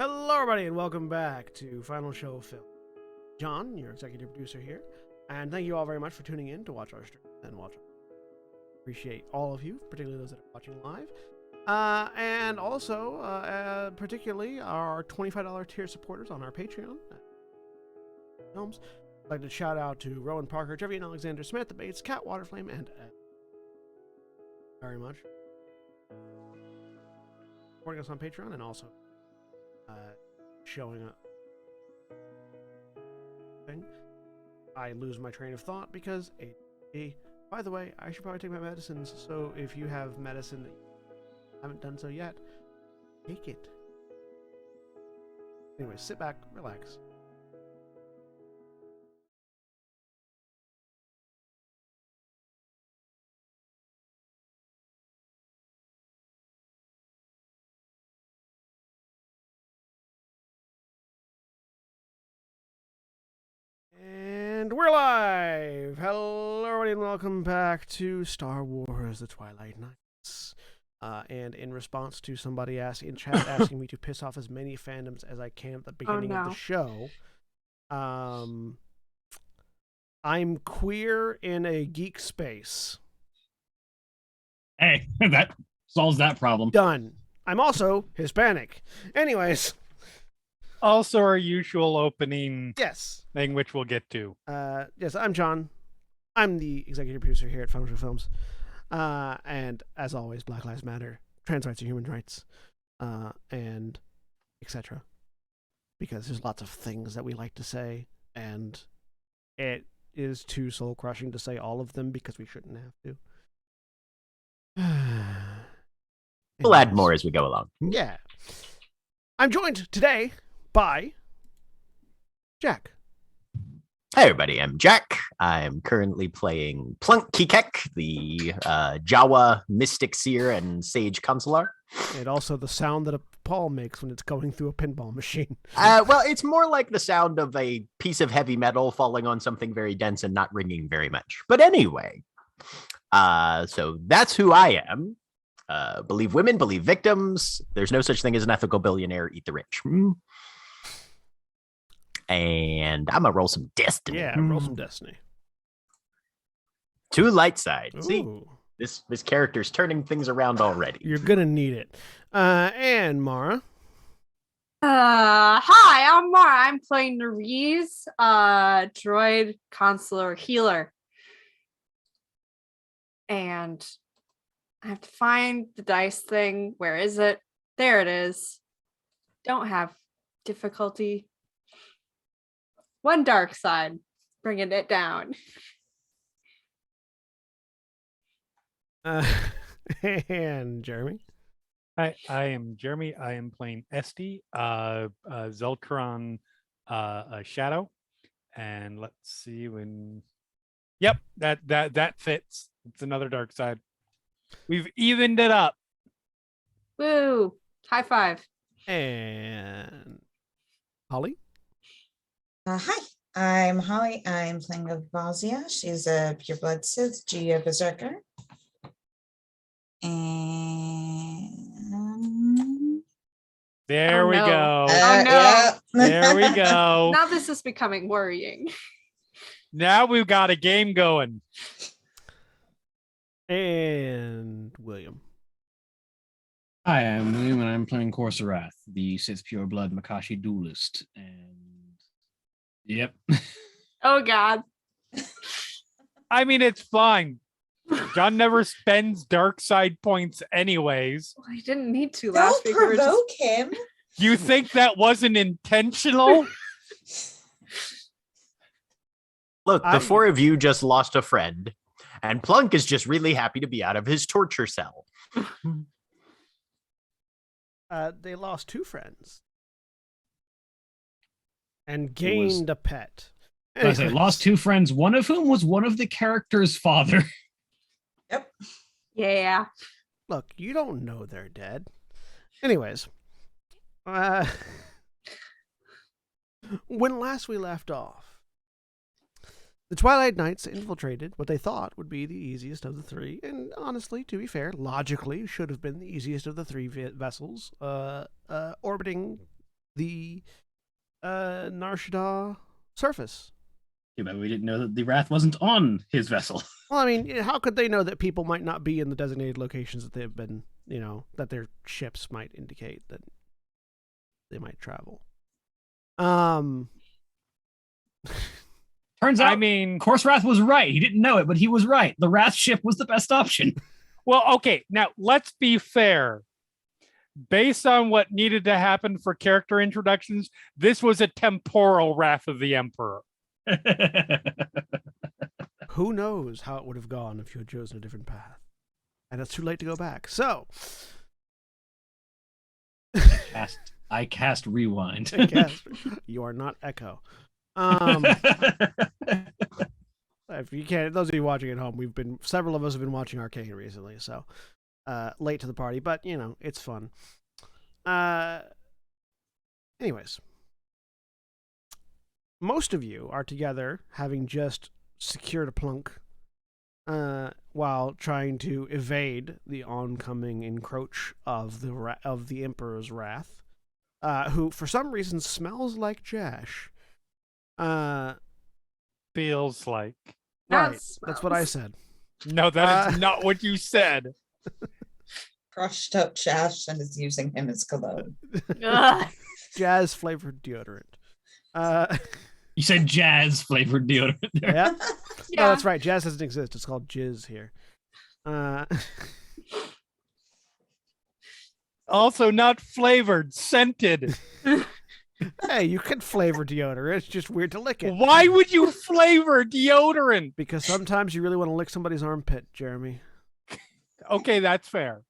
Hello, everybody, and welcome back to Final Show Film. John, your executive producer here, and thank you all very much for tuning in to watch our stream and watch. Appreciate all of you, particularly those that are watching live, and also particularly our $25 tier supporters on our Patreon. Films. I'd like to shout out to Rowan Parker, Trevian Alexander Smith, The Bates, Cat Waterflame, and Ed. Very much supporting us on Patreon and also showing up. I lose my train of thought because ADHD. By the way, I should probably take my medicines, so if you have medicine that you haven't done so yet, take it. Anyway, sit back, relax. And we're live! Hello, everybody, and welcome back to Star Wars: The Twilight Nights. And in response to somebody in chat asking me to piss off as many fandoms as I can at the beginning of the show, I'm queer in a geek space. Hey, that solves that problem. Done. I'm also Hispanic. Anyways. Also our usual opening Yes. thing, which we'll get to. Yes, I'm John. I'm the executive producer here at Final Show Films. And as always, Black Lives Matter, trans rights are human rights, and etc. Because there's lots of things that we like to say, and it is too soul-crushing to say all of them because we shouldn't have to. We'll add more as we go along. Yeah. I'm joined today by Jack. Hi, everybody. I'm Jack. I'm currently playing Plunk Kikek, the Jawa Mystic Seer and Sage Consular. And also the sound that a Paul makes when it's going through a pinball machine. Well, it's more like the sound of a piece of heavy metal falling on something very dense and not ringing very much. But anyway, so that's who I am. Believe women, believe victims. There's no such thing as an ethical billionaire. Eat the rich. And I'm gonna roll some destiny. Yeah, roll some destiny. 2 light side. Ooh. See, this character's turning things around already. You're gonna need it. And Mara. Hi, I'm Mara. I'm playing Nerese, droid consular healer. And I have to find the dice thing. Where is it? There it is. Don't have difficulty. 1 dark side, bringing it down. And Jeremy. Hi, I am Jeremy. I am playing Esty, Zeltron, Shadow, and let's see when. Yep, that fits. It's another dark side. We've evened it up. Woo! High five. And Holly. Hi, I'm Holly. I'm playing Vazia. She's a pureblood Sith, Gia Berserker. And There we no. go. Oh, no. yeah. There we go. Now this is becoming worrying. Now we've got a game going. And William. Hi, I'm William, and I'm playing Corsarath, the Sith Pureblood Makashi duelist. And yep. Oh God. I mean, it's fine. John never spends dark side points anyways. Well, I didn't need to last Don't week. We were just- provoke him. You think that wasn't intentional? Look, the 4 of you just lost a friend, and Plunk is just really happy to be out of his torture cell. They lost 2 friends. And gained a pet. I say, lost 2 friends, one of whom was one of the characters' father. Yep. Yeah. Look, you don't know they're dead. Anyways. When last we left off, the Twilight Knights infiltrated what they thought would be the easiest of the 3, and honestly, to be fair, logically should have been the easiest of the 3 vessels orbiting the Nar Shaddaa surface. Yeah, but we didn't know that the Wrath wasn't on his vessel. Well, I mean, how could they know that people might not be in the designated locations that they've been, that their ships might indicate that they might travel? Turns out, I mean, Course Wrath was right. He didn't know it, but he was right. The Wrath ship was the best option. well, okay. Now let's be fair. Based on what needed to happen for character introductions, this was a temporal Wrath of the Emperor. Who knows how it would have gone if you had chosen a different path? And it's too late to go back. So, I cast rewind. I guess you are not Echo. If you can't, those of you watching at home, several of us have been watching Arcane recently, so late to the party, but it's fun. Anyways, most of you are together, having just secured a plunk, while trying to evade the oncoming encroach of the Emperor's wrath, who for some reason smells like Jash. Feels like. Right, that's what I said. No, that is not what you said. Crushed up Josh and is using him as cologne. Jazz flavored deodorant. You said jazz flavored deodorant there. Yeah. Yeah. No, that's right. Jazz doesn't exist. It's called jizz here. Also not flavored, scented. Hey, you can flavor deodorant. It's just weird to lick it. Why would you flavor deodorant? Because sometimes you really want to lick somebody's armpit, Jeremy. Okay, that's fair.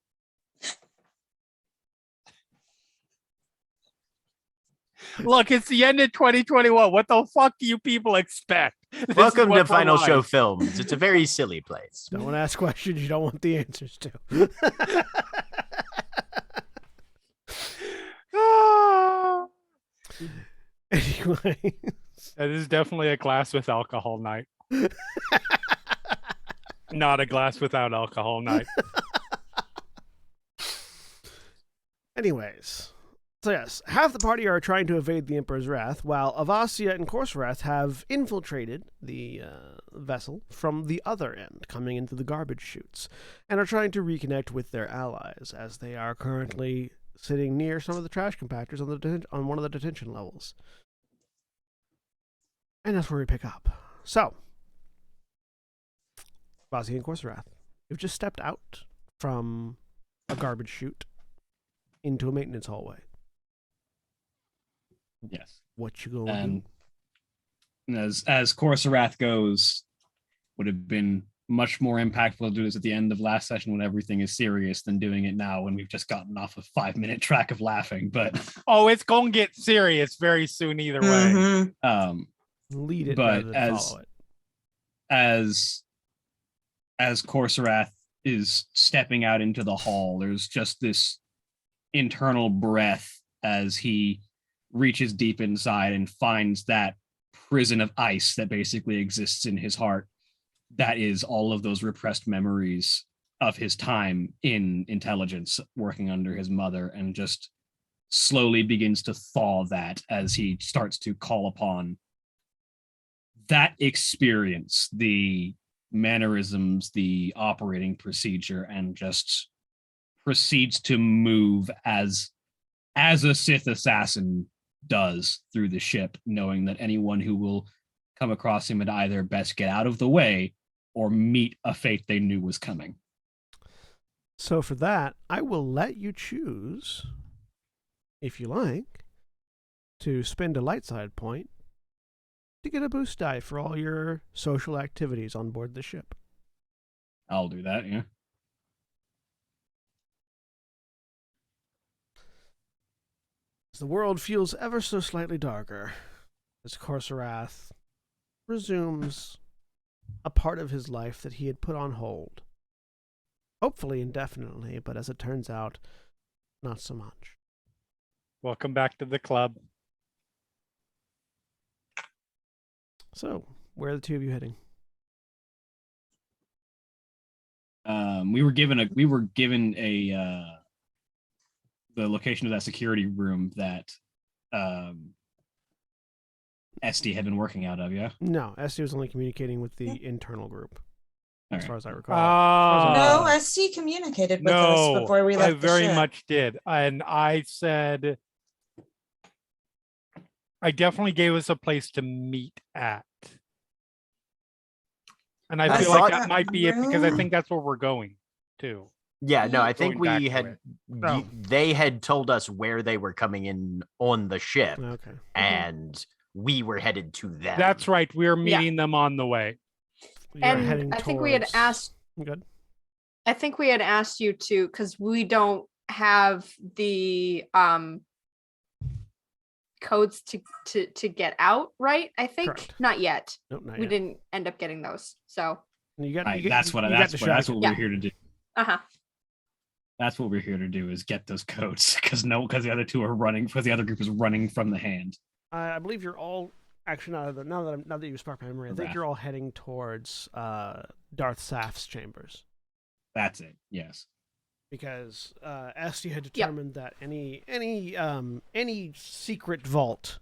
Look, it's the end of 2021. What the fuck do you people expect? This is Welcome to what's Final alive. Show Films. It's a very silly place. Don't ask questions you don't want the answers to. Ah. Anyway. It is definitely a glass with alcohol night. Not a glass without alcohol night. Anyways. So yes, half the party are trying to evade the Emperor's wrath, while Avasia and Corserath have infiltrated the vessel from the other end, coming into the garbage chutes, and are trying to reconnect with their allies, as they are currently sitting near some of the trash compactors on one of the detention levels. And that's where we pick up. So, Avasia and Corserath, you've just stepped out from a garbage chute into a maintenance hallway. Yes. What you gonna And as Corserath goes, would have been much more impactful to do this at the end of last session when everything is serious than doing it now when we've just gotten off a 5-minute track of laughing. But Oh, it's gonna get serious very soon either way. Mhm. lead it but rather than follow it? as Corserath is stepping out into the hall, there's just this internal breath as he reaches deep inside and finds that prison of ice that basically exists in his heart. That is all of those repressed memories of his time in intelligence working under his mother, and just slowly begins to thaw that as he starts to call upon that experience, the mannerisms, the operating procedure, and just proceeds to move as a Sith assassin does through the ship, knowing that anyone who will come across him would either best get out of the way or meet a fate they knew was coming. So for that, I will let you choose, if you like, to spend a light side point to get a boost die for all your social activities on board the ship. I'll do that, yeah. The world feels ever so slightly darker as Corserath resumes a part of his life that he had put on hold. Hopefully indefinitely, but as it turns out, not so much. Welcome back to the club. So, where are the two of you heading? We were given the location of that security room that SD had been working out of, yeah? No, SD was only communicating with the Yeah. internal group, All as right. far as I recall. As far as I No, SC communicated with us No, before we I left the very ship. much did. And I said, I definitely gave us a place to meet at. And I I feel like thought- that might be it because I Room? think that's where we're going to. Yeah, no, I think Going back we to had it. Oh. they had told us where they were coming in on the ship, Okay. and we were headed to them. That's right. We're Yeah. meeting them on the way. You're And heading I think we had towards- asked Good. I think we had asked you to, because we don't have the codes to get out, right? I think Correct. not yet. Nope, not We yet. didn't end up getting those. So You got. Right, you that's got, what you got that's what distracted. we're here to do. uh-huh. That's what we're here to do is get those codes because the other two are running because the other group is running from the hand. I believe you're all actually now that you sparked my memory. I think Wrath. you're all heading towards Darth Saf's chambers That's it. Yes. because SD had determined that any secret vault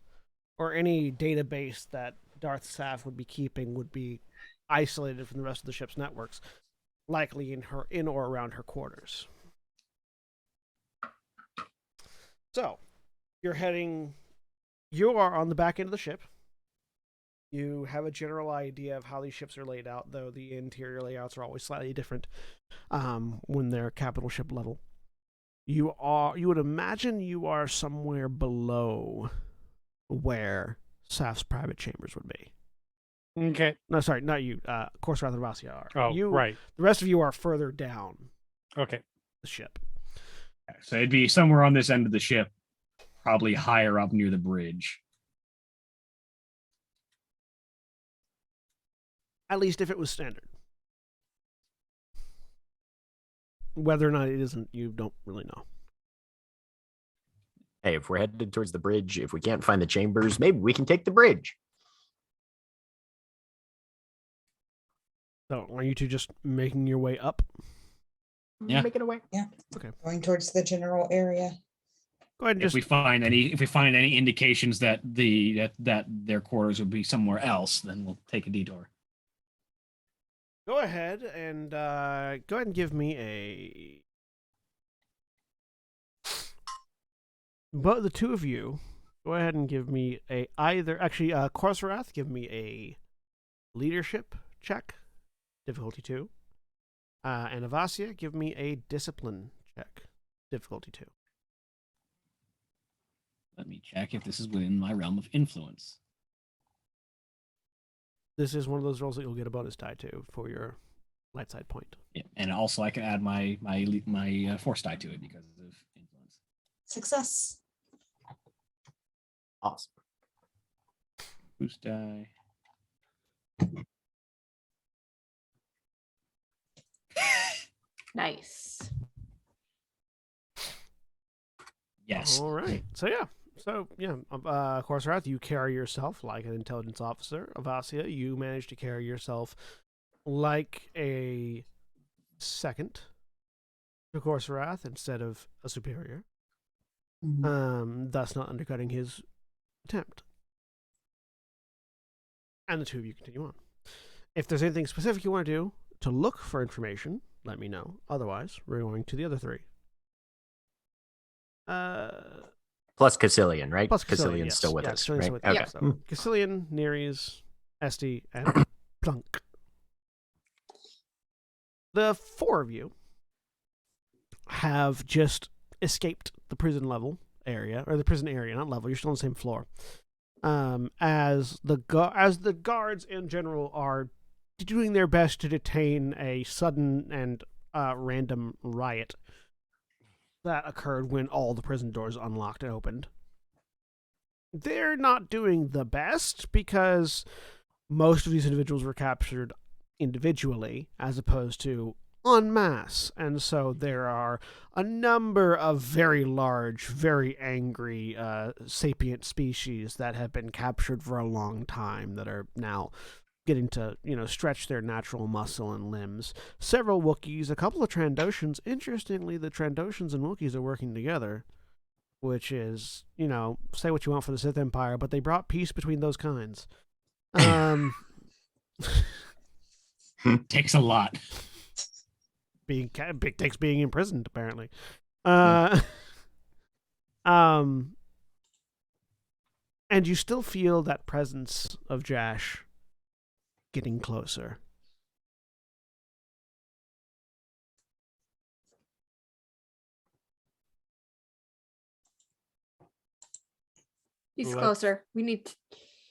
or any database that Darth Saf would be keeping would be isolated from the rest of the ship's networks, likely in or around her quarters. So, you are on the back end of the ship. You have a general idea of how these ships are laid out, though the interior layouts are always slightly different when they're capital ship level. You would imagine you are somewhere below where Saf's private chambers would be. Okay. No, sorry, not you. Course Wrath and Vasia are. Oh, You, right. The rest of you are further down Okay. the ship. So it'd be somewhere on this end of the ship, probably higher up near the bridge. At least if it was standard. Whether or not it isn't, you don't really know. Hey, if we're headed towards the bridge, if we can't find the chambers, maybe we can take the bridge. So, are you two just making your way up? Yeah. Make it away. Going towards the general area. Go ahead and If just we find any indications that that their quarters would be somewhere else, then we'll take a detour. go ahead and give me a. But the two of you, go ahead and give me Korsarath, give me a leadership check, difficulty 2. And Avasia, give me a discipline check, difficulty 2. Let me check if this is within my realm of influence. This is one of those rolls that you'll get a bonus die to for your light side point. Yeah, and also I can add my force die to it because of influence. Success. Awesome. Boost die. Nice. Yes. All right. Korsarath, you carry yourself like an intelligence officer. Avasia, you manage to carry yourself like a second to Korsarath instead of a superior. Thus not undercutting his attempt. And the two of you continue on. If there's anything specific you want to do to look for information, let me know. Otherwise, we're going to the other three. Plus Cassilian, right? Plus Cassilian, Cassilian's yes. still with Yeah, us, Cassilian's right? still with Okay. us. So, Cassilian, Neres, Esti, and Plunk. The four of you have just escaped the prison level area, or the prison area, not level. You're still on the same floor. As the guards in general are doing their best to detain a sudden and random riot that occurred when all the prison doors unlocked and opened. They're not doing the best because most of these individuals were captured individually as opposed to en masse, and so there are a number of very large, very angry sapient species that have been captured for a long time that are now getting to, stretch their natural muscle and limbs. Several Wookiees, a couple of Trandoshans. Interestingly, the Trandoshans and Wookiees are working together which is, say what you want for the Sith Empire, but they brought peace between those kinds. Takes a lot. Takes being imprisoned, apparently. And you still feel that presence of Jash getting closer. He's Let's- closer. We need to,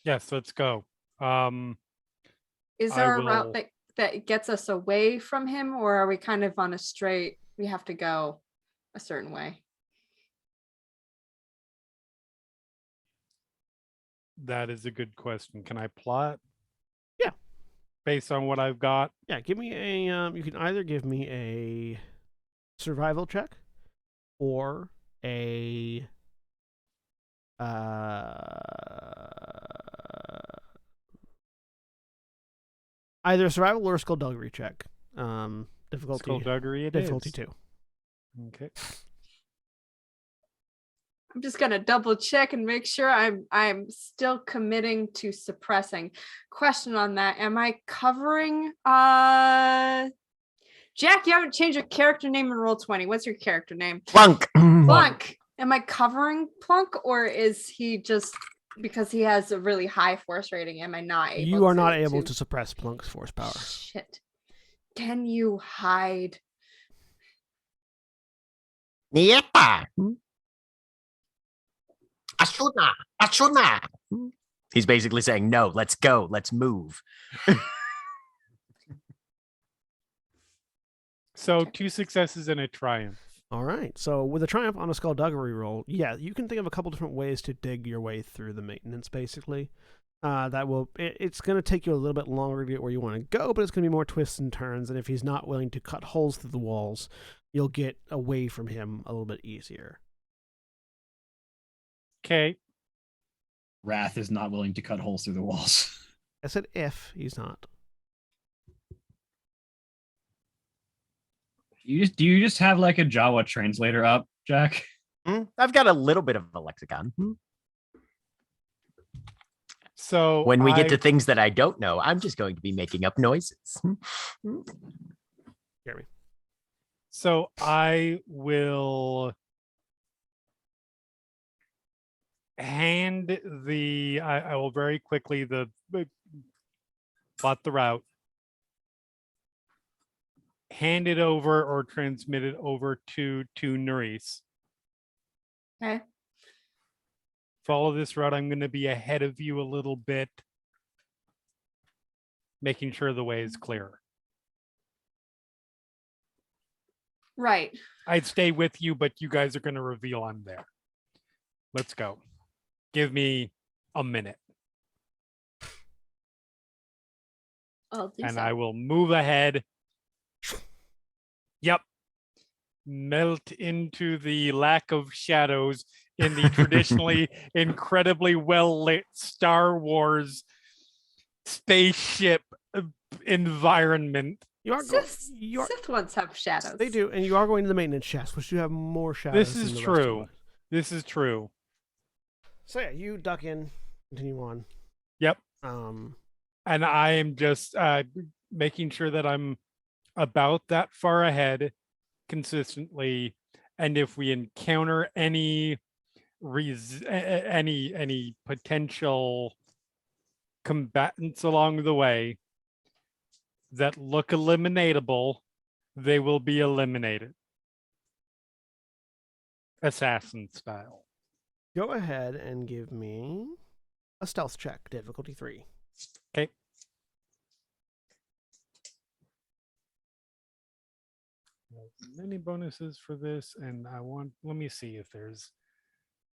Yes, let's go. is I there a will- route that gets us away from him, or are we kind of on a straight, we have to go a certain way? That is a good question. Can I plot? Yeah. Based on what I've got? Yeah, give me a. You can either give me a survival check or a. Either survival or skullduggery check. Difficulty. Skullduggery it difficulty is. 2. Okay. I'm just gonna double check and make sure I'm still committing to suppressing. Question on that: am I covering? Jack, you haven't changed your character name in Roll20. What's your character name? Plunk. Plunk. Am I covering Plunk, or is he just because he has a really high force rating? Am I not able? You are not able to suppress Plunk's force power. Shit. Can you hide? Yeah. Ashuna. He's basically saying, no, let's go. Let's move. So 2 successes and a triumph. All right. So with a triumph on a skullduggery roll, yeah, you can think of a couple different ways to dig your way through the maintenance. Basically, it's going to take you a little bit longer to get where you want to go, but it's going to be more twists and turns. And if he's not willing to cut holes through the walls, you'll get away from him a little bit easier. Okay. Wrath is not willing to cut holes through the walls. I said if he's not. Do you just have like a Jawa translator up, Jack? I've got a little bit of a lexicon. So When we get to things that I don't know, I'm just going to be making up noises. Jeremy. So I will hand the I will very quickly plot the route, hand it over or transmit it over to Nerys. Okay. Follow this route. I'm going to be ahead of you a little bit, making sure the way is clear. Right. I'd stay with you, but you guys are going to reveal I'm there. Let's go. Give me a minute. I'll do And so. I will move ahead. Yep. Melt into the lack of shadows in the traditionally incredibly well lit Star Wars spaceship environment. You are Sith ones have shadows. They do, and you are going to the maintenance chest, which do have more shadows. This than is the rest of true. it. This is true. So yeah, you duck in, continue on. Yep. Um, And I am just making sure that I'm about that far ahead consistently. And if we encounter any any potential combatants along the way that look eliminatable, they will be eliminated. Assassin style. go ahead and give me a stealth check, difficulty 3. Okay. Many bonuses for this, and let me see if there's,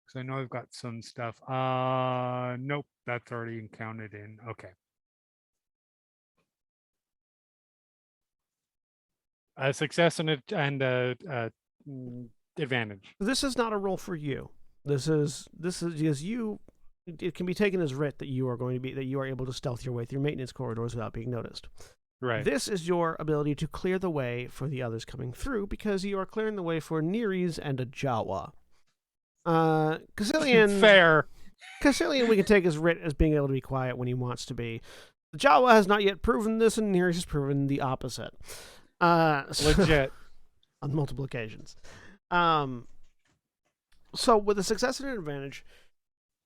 because I know I've got some stuff. Nope, that's already counted in. Okay. A success and advantage. This is not a roll for you. This is because you. It can be taken as writ that you are able to stealth your way through maintenance corridors without being noticed. Right. This is your ability to clear the way for the others coming through, because you are clearing the way for Neres and a Jawa. Cassilian. Fair. Cassilian, we can take as writ as being able to be quiet when he wants to be. The Jawa has not yet proven this, and Nereus has proven the opposite. Legit. On multiple occasions. So with a success and an advantage,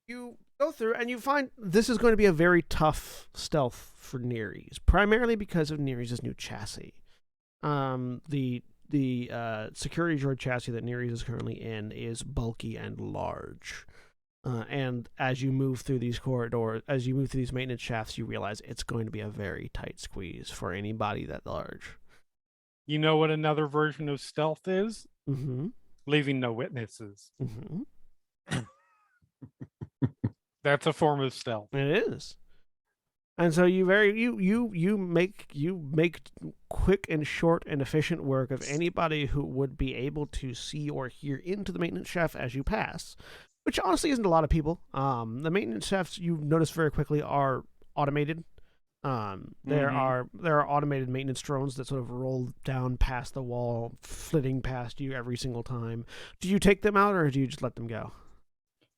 you go through and you find this is going to be a very tough stealth for Nereus, primarily because of Nereus' new chassis. The security droid chassis that Nereus is currently in is bulky and large. And as you move through these corridors, as you move through these maintenance shafts, you realize it's going to be a very tight squeeze for any body that large. You know what another version of stealth is? Mm-hmm. Leaving no witnesses. Mm-hmm. That's a form of stealth. It is. And so you make quick and short and efficient work of anybody who would be able to see or hear into the maintenance shaft as you pass, which honestly isn't a lot of people. The maintenance shafts, you notice very quickly, are automated. There are automated maintenance drones that sort of roll down past the wall, flitting past you every single time. Do you take them out or do you just let them go?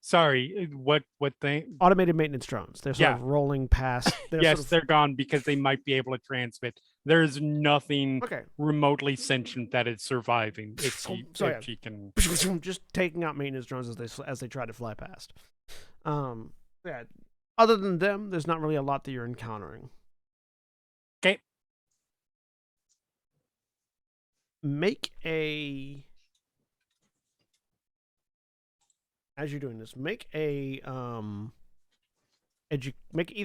Sorry, what thing? Automated maintenance drones. They're sort of rolling past. Yes, they're gone because they might be able to transmit. There's nothing remotely sentient that is surviving if she can. Just taking out maintenance drones as they try to fly past. Yeah. Other than them, there's not really a lot that you're encountering. Okay. As you're doing this, make either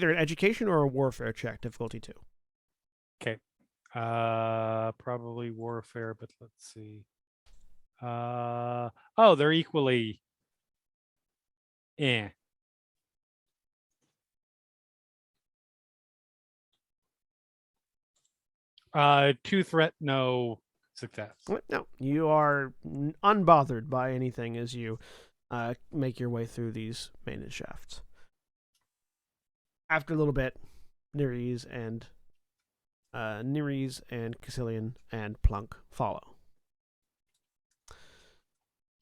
an education or a warfare check, difficulty 2. Okay. Probably warfare, but let's see. They're equally. Yeah. 2 threat, no success. No, you are unbothered by anything as you make your way through these maintenance shafts. After a little bit, Nereus and Cassilian and Plunk follow.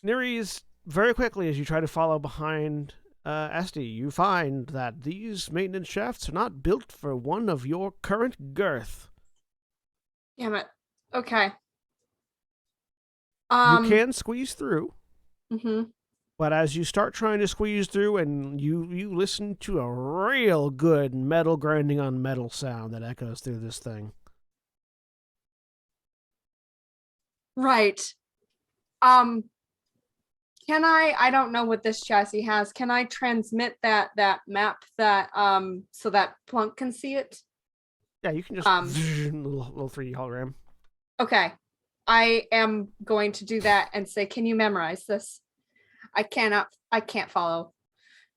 Nereus, very quickly as you try to follow behind Esty, you find that these maintenance shafts are not built for one of your current girth. Damn it. Okay. You can squeeze through. Mm-hmm. But as you start trying to squeeze through and you listen to a real good metal grinding on metal sound that echoes through this thing. Right. Can I don't know what this chassis has. Can I transmit that map that so that Plunk can see it? Yeah, you can just little 3D hologram. Okay. I am going to do that and say, can you memorize this? I can't follow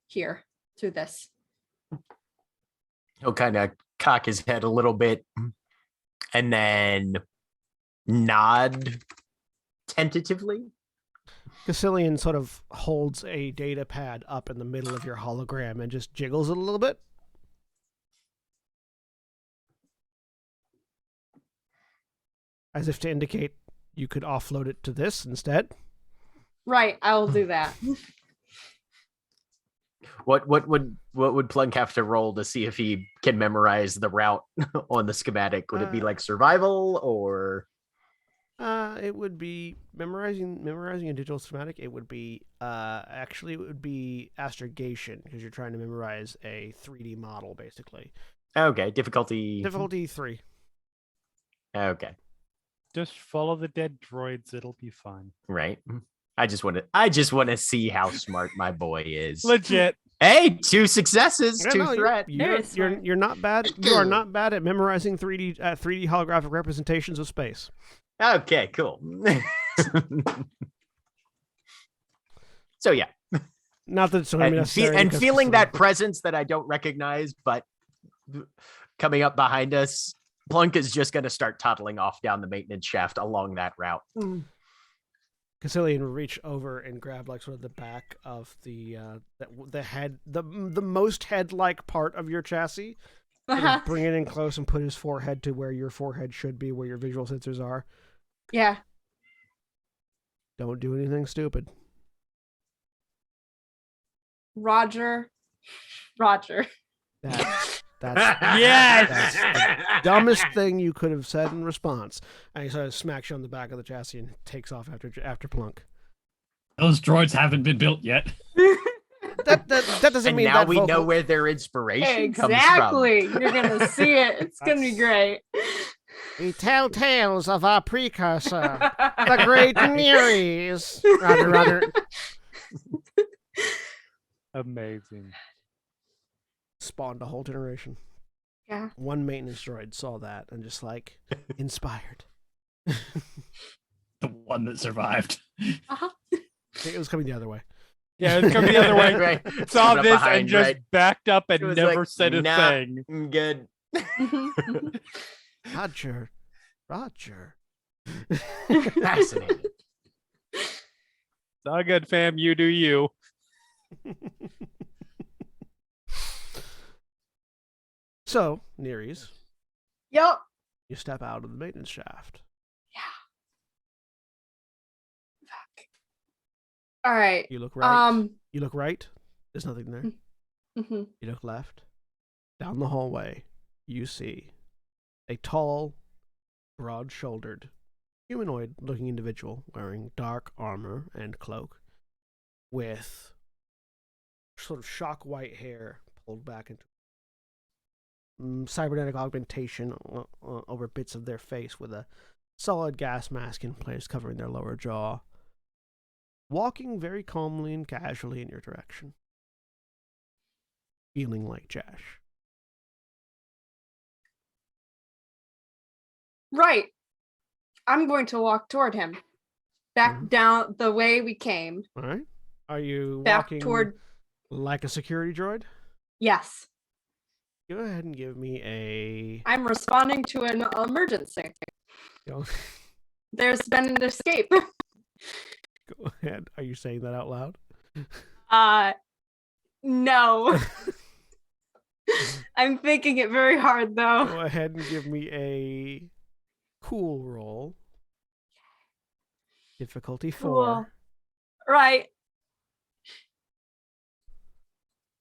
here through this. He'll kind of cock his head a little bit and then nod tentatively. Cassilian sort of holds a data pad up in the middle of your hologram and just jiggles it a little bit. As if to indicate you could offload it to this instead. Right, I will do that. What would Plunk have to roll to see if he can memorize the route on the schematic? Would it be like survival or? It would be memorizing a digital schematic. It would be actually it would be astrogation because you're trying to memorize a 3D model basically. Okay, difficulty 3. Okay. Just follow the dead droids. It'll be fun. Right. I just want to see how smart my boy is. Legit. Hey, 2 successes, 2 threat. You're not bad. You are not bad at memorizing 3D holographic representations of space. Okay, cool. So yeah. Not that it's going to be necessary. And feeling that presence that I don't recognize, but coming up behind us, Plunk is just going to start toddling off down the maintenance shaft along that route. Cassilian will reach over and grab like sort of the back of the head, the most head-like part of your chassis, and bring it in close and put his forehead to where your forehead should be, where your visual sensors are. Yeah. Don't do anything stupid. Roger. Roger. That's Yes! that's the dumbest thing you could have said in response. And he sort of smacks you on the back of the chassis and takes off after Plunk. Those droids haven't been built yet. That doesn't And mean now that we vocal. know where their inspiration comes Exactly. from. You're gonna see it. It's gonna be great. We tell tales of our precursor, the great Neres. Roger. Amazing. Spawned a whole generation. Yeah. One maintenance droid saw that and just like inspired. The one that survived. Uh-huh. It was coming the other way. Yeah, it's coming the other way. Right. Saw Coming up this behind, and just right? backed up and It was never like, said a nah. thing. Good. Roger. Fascinating. It's all good, fam. You do you. So, Neres, Yep. you step out of the maintenance shaft. All right. You look right. Um. You look right. There's nothing there. mhm. You look left. Down the hallway, you see a tall, broad-shouldered, humanoid-looking individual wearing dark armor and cloak with sort of shock white hair pulled back into cybernetic augmentation over bits of their face with a solid gas mask in place covering their lower jaw, walking very calmly and casually in your direction, feeling like Jash. Right. I'm going to walk toward him. Back Mhm. down the way we came. All right. Are you Back walking toward. like a security droid? Yes. Go ahead and give me a. I'm responding to an emergency. Go, There's been an escape. go ahead. Are you saying that out loud? No. I'm thinking it very hard though. Go ahead and give me a cool roll. Difficulty 4. Cool. Right.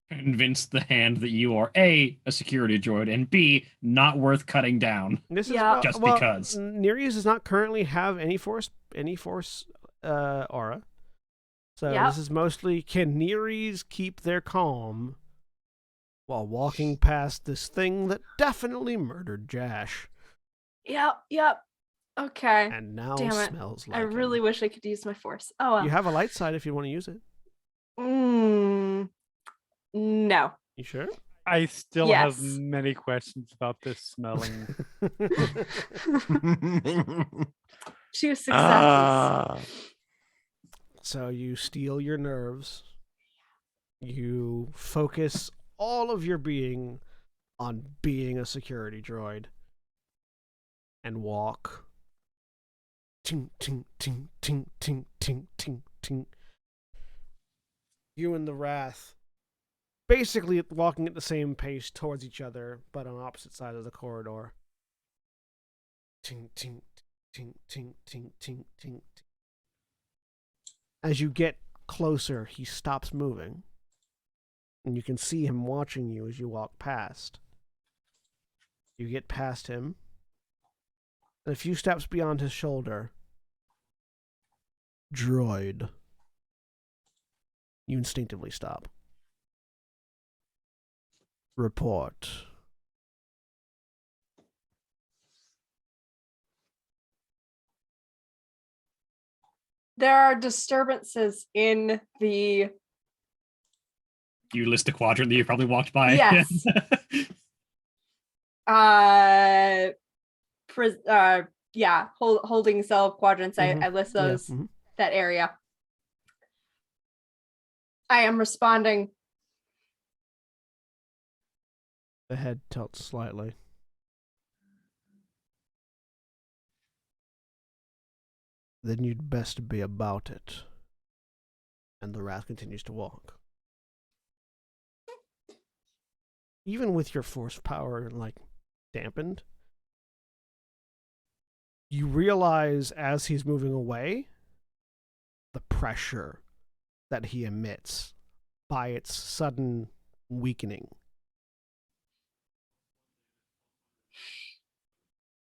Convince the hand that you are A, a security droid, and B, not worth cutting down. This Yeah. is Just well, because. Nereus does not currently have any force aura. So Yep. this is mostly, can Nereus keep their calm while walking past this thing that definitely murdered Jash Yep. Okay. and now Damn it. smells like I really him. wish I could use my force. Oh well. You have a light side if you want to use it. No. You sure? I still have Yes. many questions about this smelling. 2 successes. Ah. So you steel your nerves. You focus all of your being on being a security droid. And walk. Ting, ting, ting, ting, ting, ting, ting, ting. You and the Wrath basically walking at the same pace towards each other, but on opposite sides of the corridor. Ting, ting, ting, ting, ting, ting, ting. As you get closer, he stops moving. And you can see him watching you as you walk past. You get past him. And a few steps beyond his shoulder. Droid. You instinctively stop. Report. There are disturbances in the You list a quadrant that you probably walked by. Yes. holding cell quadrants. Mhm. I list Yeah, those, mhm. that area. I am responding. The head tilts slightly. Then you'd best be about it. And the Wrath continues to walk. Even with your force power, like, dampened, you realize as he's moving away, the pressure that he emits by its sudden weakening.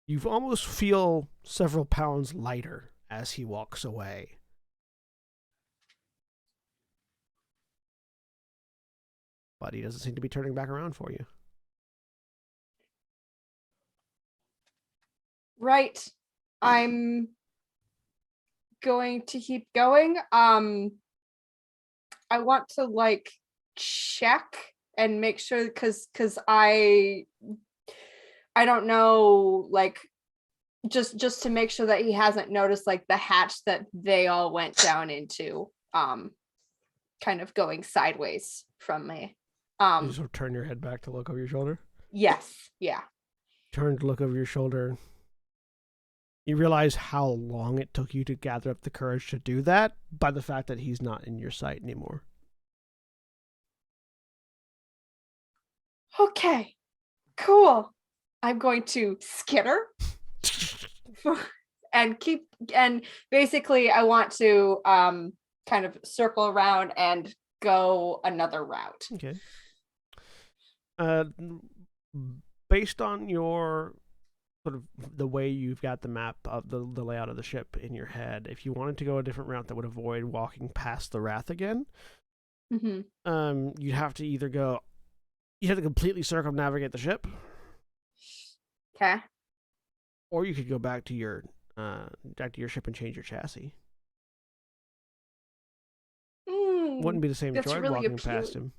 You almost feel several pounds lighter as he walks away. But he doesn't seem to be turning back around for you. Right. I'm going to keep going. I want to like check and make sure because I don't know, like just to make sure that he hasn't noticed like the hatch that they all went down into, kind of going sideways from me. You sort of turn your head back to look over your shoulder. Yes, yeah. Turn to look over your shoulder. You realize how long it took you to gather up the courage to do that by the fact that he's not in your sight anymore. Okay, cool. I'm going to skitter and basically I want to kind of circle around and go another route. Okay. Based on your sort of the way you've got the map of the layout of the ship in your head, if you wanted to go a different route that would avoid walking past the Wrath again, you'd have to either go, you have to completely circumnavigate the ship. Okay. Or you could go back to your ship and change your chassis. Wouldn't be the same that's droid really walking past him.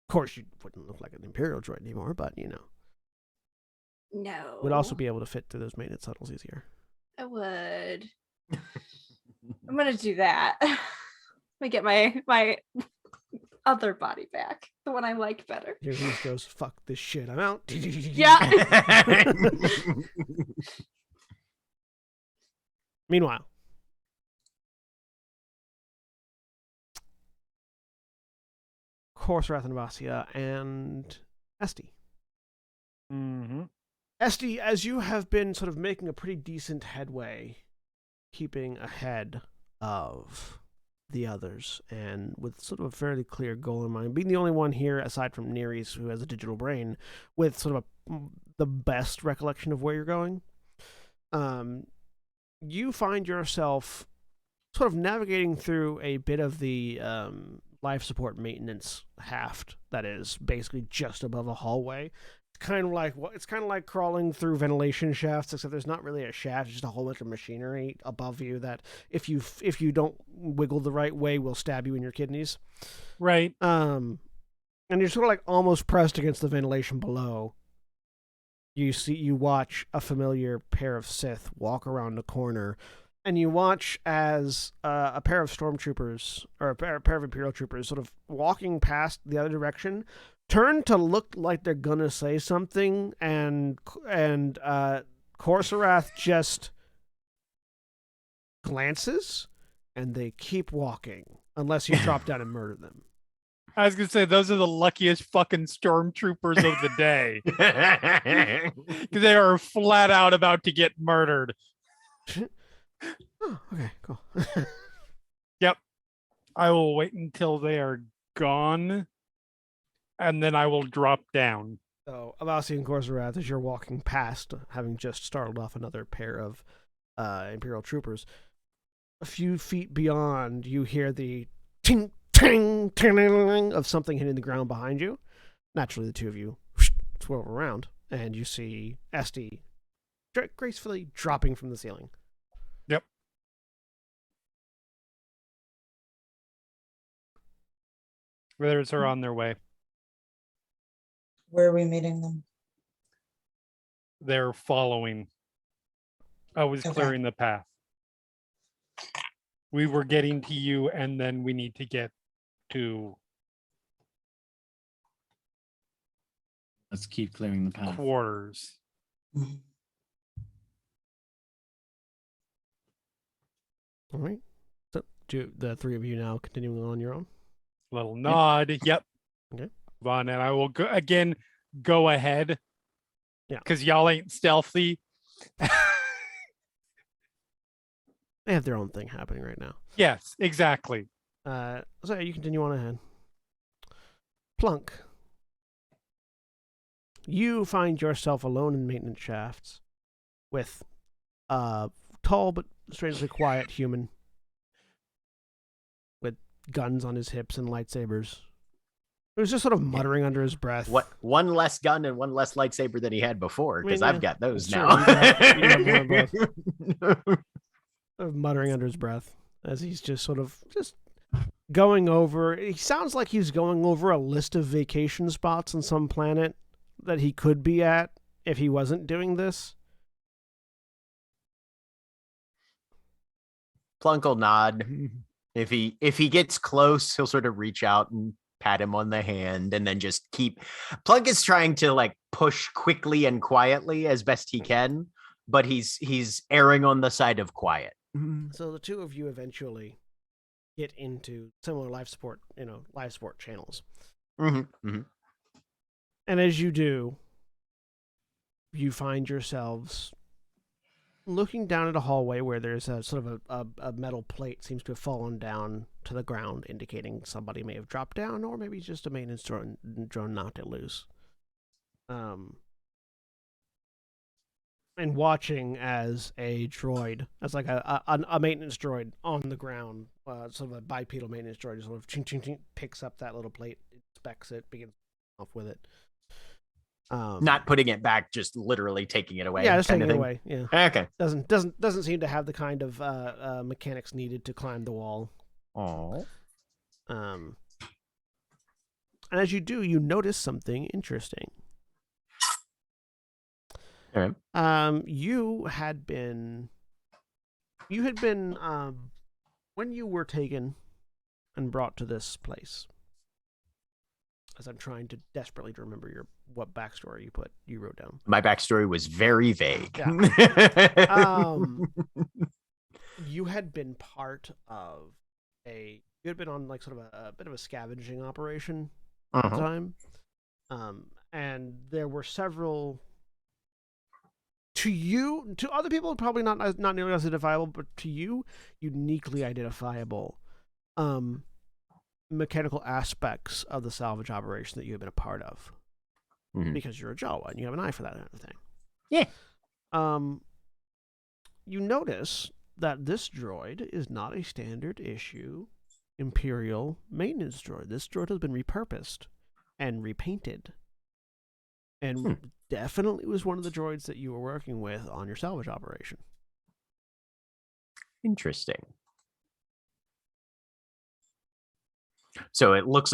Of course, you wouldn't look like an Imperial droid anymore, but you know. No. Would also be able to fit through those maintenance tunnels easier. I would. I'm gonna do that. Let me get my other body back, the one I like better. Here he goes, fuck this shit, I'm out. Yeah. Meanwhile, Course, Rathanavasia and Esty. Mm-hmm. Esty, as you have been sort of making a pretty decent headway, keeping ahead of the others, and with sort of a fairly clear goal in mind, being the only one here, aside from Neres, who has a digital brain, with sort of the best recollection of where you're going, you find yourself sort of navigating through a bit of the life support maintenance haft that is basically just above a hallway. It's kind of like crawling through ventilation shafts, except there's not really a shaft, it's just a whole bunch of machinery above you that if you don't wiggle the right way will stab you in your kidneys. Right. And you're sort of like almost pressed against the ventilation below. You watch a familiar pair of Sith walk around the corner, and you watch as a pair of stormtroopers, or a pair of Imperial troopers, sort of walking past the other direction, turn to look like they're gonna say something, and Korsarath just glances, and they keep walking, unless you drop down and murder them. I was gonna say those are the luckiest fucking stormtroopers of the day, because they are flat out about to get murdered. Oh, okay, cool. Yep. I will wait until they are gone, and then I will drop down. So, Avasi and Korsarath, as you're walking past, having just startled off another pair of Imperial troopers, a few feet beyond, you hear the ting, ting, ting of something hitting the ground behind you. Naturally, the two of you swirl around, and you see Esty gracefully dropping from the ceiling. Yep. Others are on their way. Where are we meeting them? They're following. I was Okay. clearing the path. We were getting to you, and then we need to get to Let's keep clearing the path. quarters. Mhm. All right. So, do the three of you now continuing on your own? Little nod. Yep. Okay. Vaughn and I will go ahead. Yeah. Because y'all ain't stealthy. They have their own thing happening right now. Yes, exactly. So you continue on ahead. Plunk. You find yourself alone in maintenance shafts with a tall but strangely quiet human with guns on his hips and lightsabers. He was just sort of muttering under his breath. What? One less gun and one less lightsaber than he had before, because yeah, I've got those sure, now. you can have one of both. Sort of muttering under his breath as he's just going over. He sounds like he's going over a list of vacation spots on some planet that he could be at if he wasn't doing this. Plunk will nod. If he gets close, he'll sort of reach out and pat him on the hand, and then just keep. Plunk is trying to like push quickly and quietly as best he can, but he's erring on the side of quiet. So the two of you eventually get into similar life support channels. Mm-hmm, mm-hmm. And as you do, you find yourselves looking down at a hallway where there's a sort of a metal plate seems to have fallen down to the ground, indicating somebody may have dropped down, or maybe it's just a maintenance drone knocked it loose. And watching as a droid, as like a maintenance droid on the ground, sort of a bipedal maintenance droid, just sort of ching, ching, ching, picks up that little plate, inspects it, begins off with it. Not putting it back, just literally taking it away. Yeah, just kind taking of it thing. away. Yeah. Okay. Doesn't seem to have the kind of mechanics needed to climb the wall. Oh. And as you do, you notice something interesting. All right. You had been when you were taken and brought to this place. As I'm trying to desperately remember what backstory you wrote down. My backstory was very vague. Yeah. You had been part of you had been on like sort of a bit of a scavenging operation at the time. And there were several, to other people probably not nearly as identifiable, but to you, uniquely identifiable mechanical aspects of the salvage operation that you have been a part of. Because you're a Jawa and you have an eye for that kind of thing. Yeah. You notice that this droid is not a standard issue Imperial maintenance droid. This droid has been repurposed and repainted. And definitely was one of the droids that you were working with on your salvage operation. Interesting. So it looks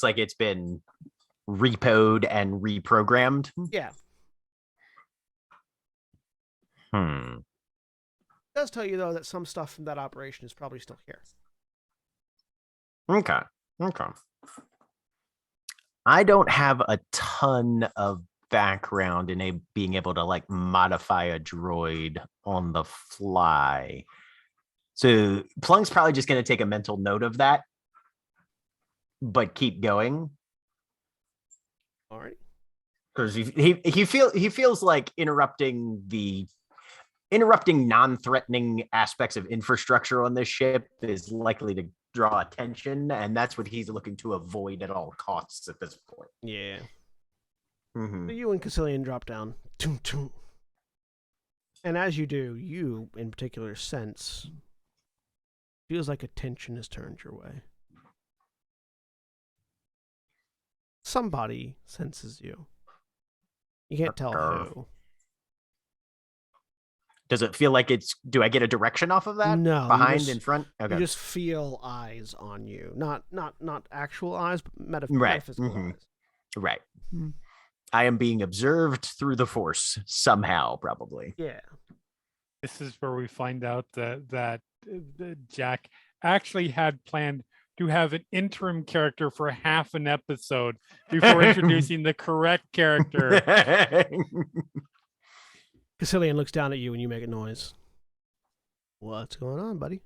like it's been repoed and reprogrammed. Yeah. It does tell you though that some stuff from that operation is probably still here. Okay. I don't have a ton of background in being able to like modify a droid on the fly. So Plunk's probably just going to take a mental note of that, but keep going. All right. Because he feels like interrupting non-threatening aspects of infrastructure on this ship is likely to draw attention, and that's what he's looking to avoid at all costs at this point. Yeah. So you and Cassilian drop down. And as you do, you in particular sense feels like attention has turned your way. Somebody senses you. You can't tell who. Does it feel like do I get a direction off of that? No. Behind, in front? Okay. You just feel eyes on you. Not actual eyes, but metaphysical eyes. Right. I am being observed through the Force somehow, probably. Yeah. This is where we find out that Jack actually had planned to have an interim character for half an episode before introducing the correct character. Cassilian looks down at you and you make a noise. What's going on, buddy?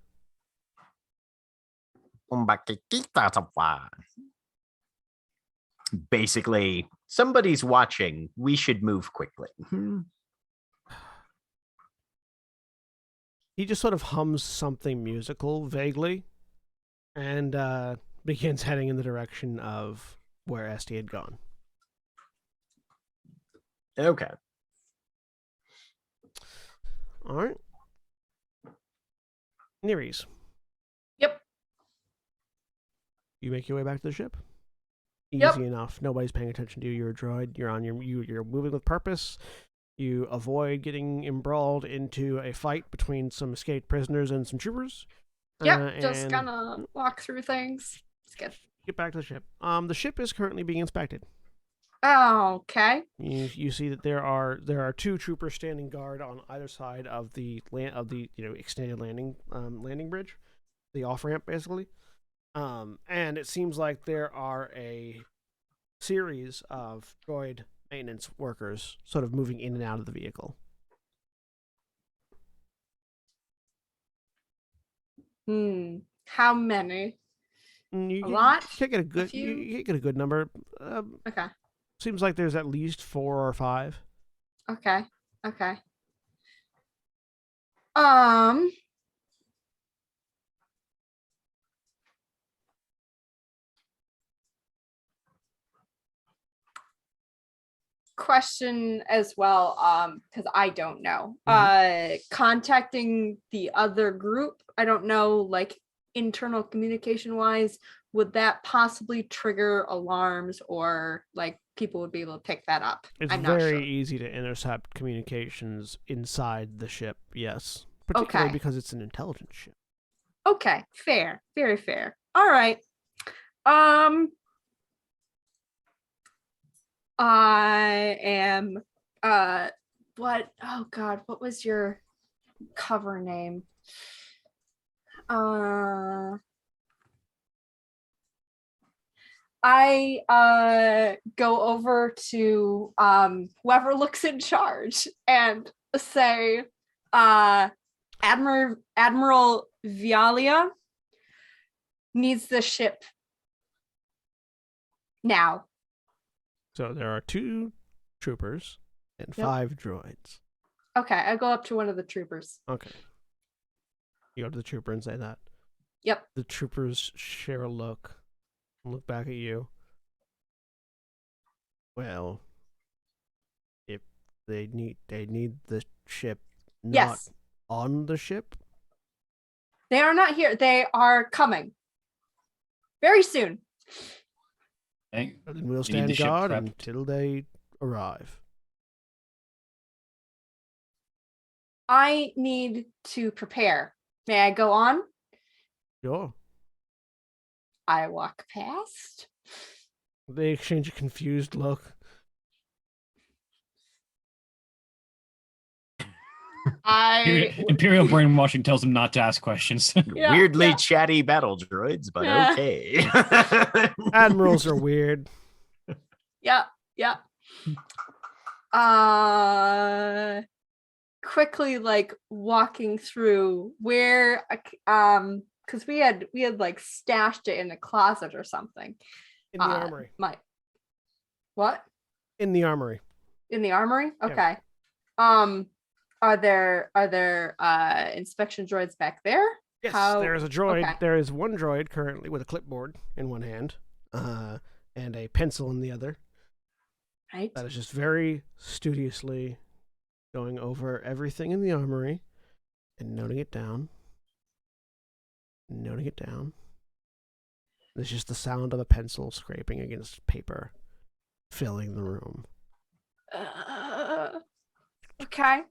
Basically, somebody's watching. We should move quickly. He just sort of hums something musical vaguely. and begins heading in the direction of where Esty had gone. Okay. All right. Neres, Yep. you make your way back to the ship. Easy Yep. enough. Nobody's paying attention to you. You're a droid. You're on you're moving with purpose. You avoid getting embroiled into a fight between some escaped prisoners and some troopers. Yep. Just and gonna walk through things. It's good. get back to the ship. The ship is currently being inspected. Oh, okay. You see that there are 2 troopers standing guard on either side of the extended landing bridge, the off ramp basically, and it seems like there are a series of droid maintenance workers sort of moving in and out of the vehicle. How many? You A lot? can't get a good few? you can't get a good number. Okay. Seems like there's at least 4 or 5. Okay. Okay. Question as well, because I don't know. Contacting the other group, I don't know, like internal communication wise, would that possibly trigger alarms or like people would be able to pick that up? It's I'm not very sure. easy to intercept communications inside the ship, yes. Particularly Okay. because it's an intelligence ship. Okay, fair, very fair. All right. I am what, oh god, what was your cover name? I go over to whoever looks in charge and say Admiral Vialia needs the ship now. So there are 2 troopers and Yep. 5 droids. Okay, I go up to one of the troopers. Okay. You go to the trooper and say that. Yep. The troopers share a look back at you. Well, if they need the ship not Yes. on the ship. They are not here. They are coming very soon. Okay. Then we'll You need stand the ship guard prepped. until they arrive. I need to prepare. May I go on? Sure. I walk past. They exchange a confused look. Imperial brainwashing tells him not to ask questions. Yeah, Weirdly yeah. chatty battle droids, but Yeah. okay. Admirals are weird. Yeah. Quickly like walking through where because we had like stashed it in a closet or something. In the armory. What? In the armory. In the armory? Yeah. Okay. Are there inspection droids back there? Yes, How- there is a droid. okay. There is one droid currently with a clipboard in one hand, and a pencil in the other. Right. That is just very studiously going over everything in the armory and noting it down. There's just the sound of a pencil scraping against paper, filling the room. Okay.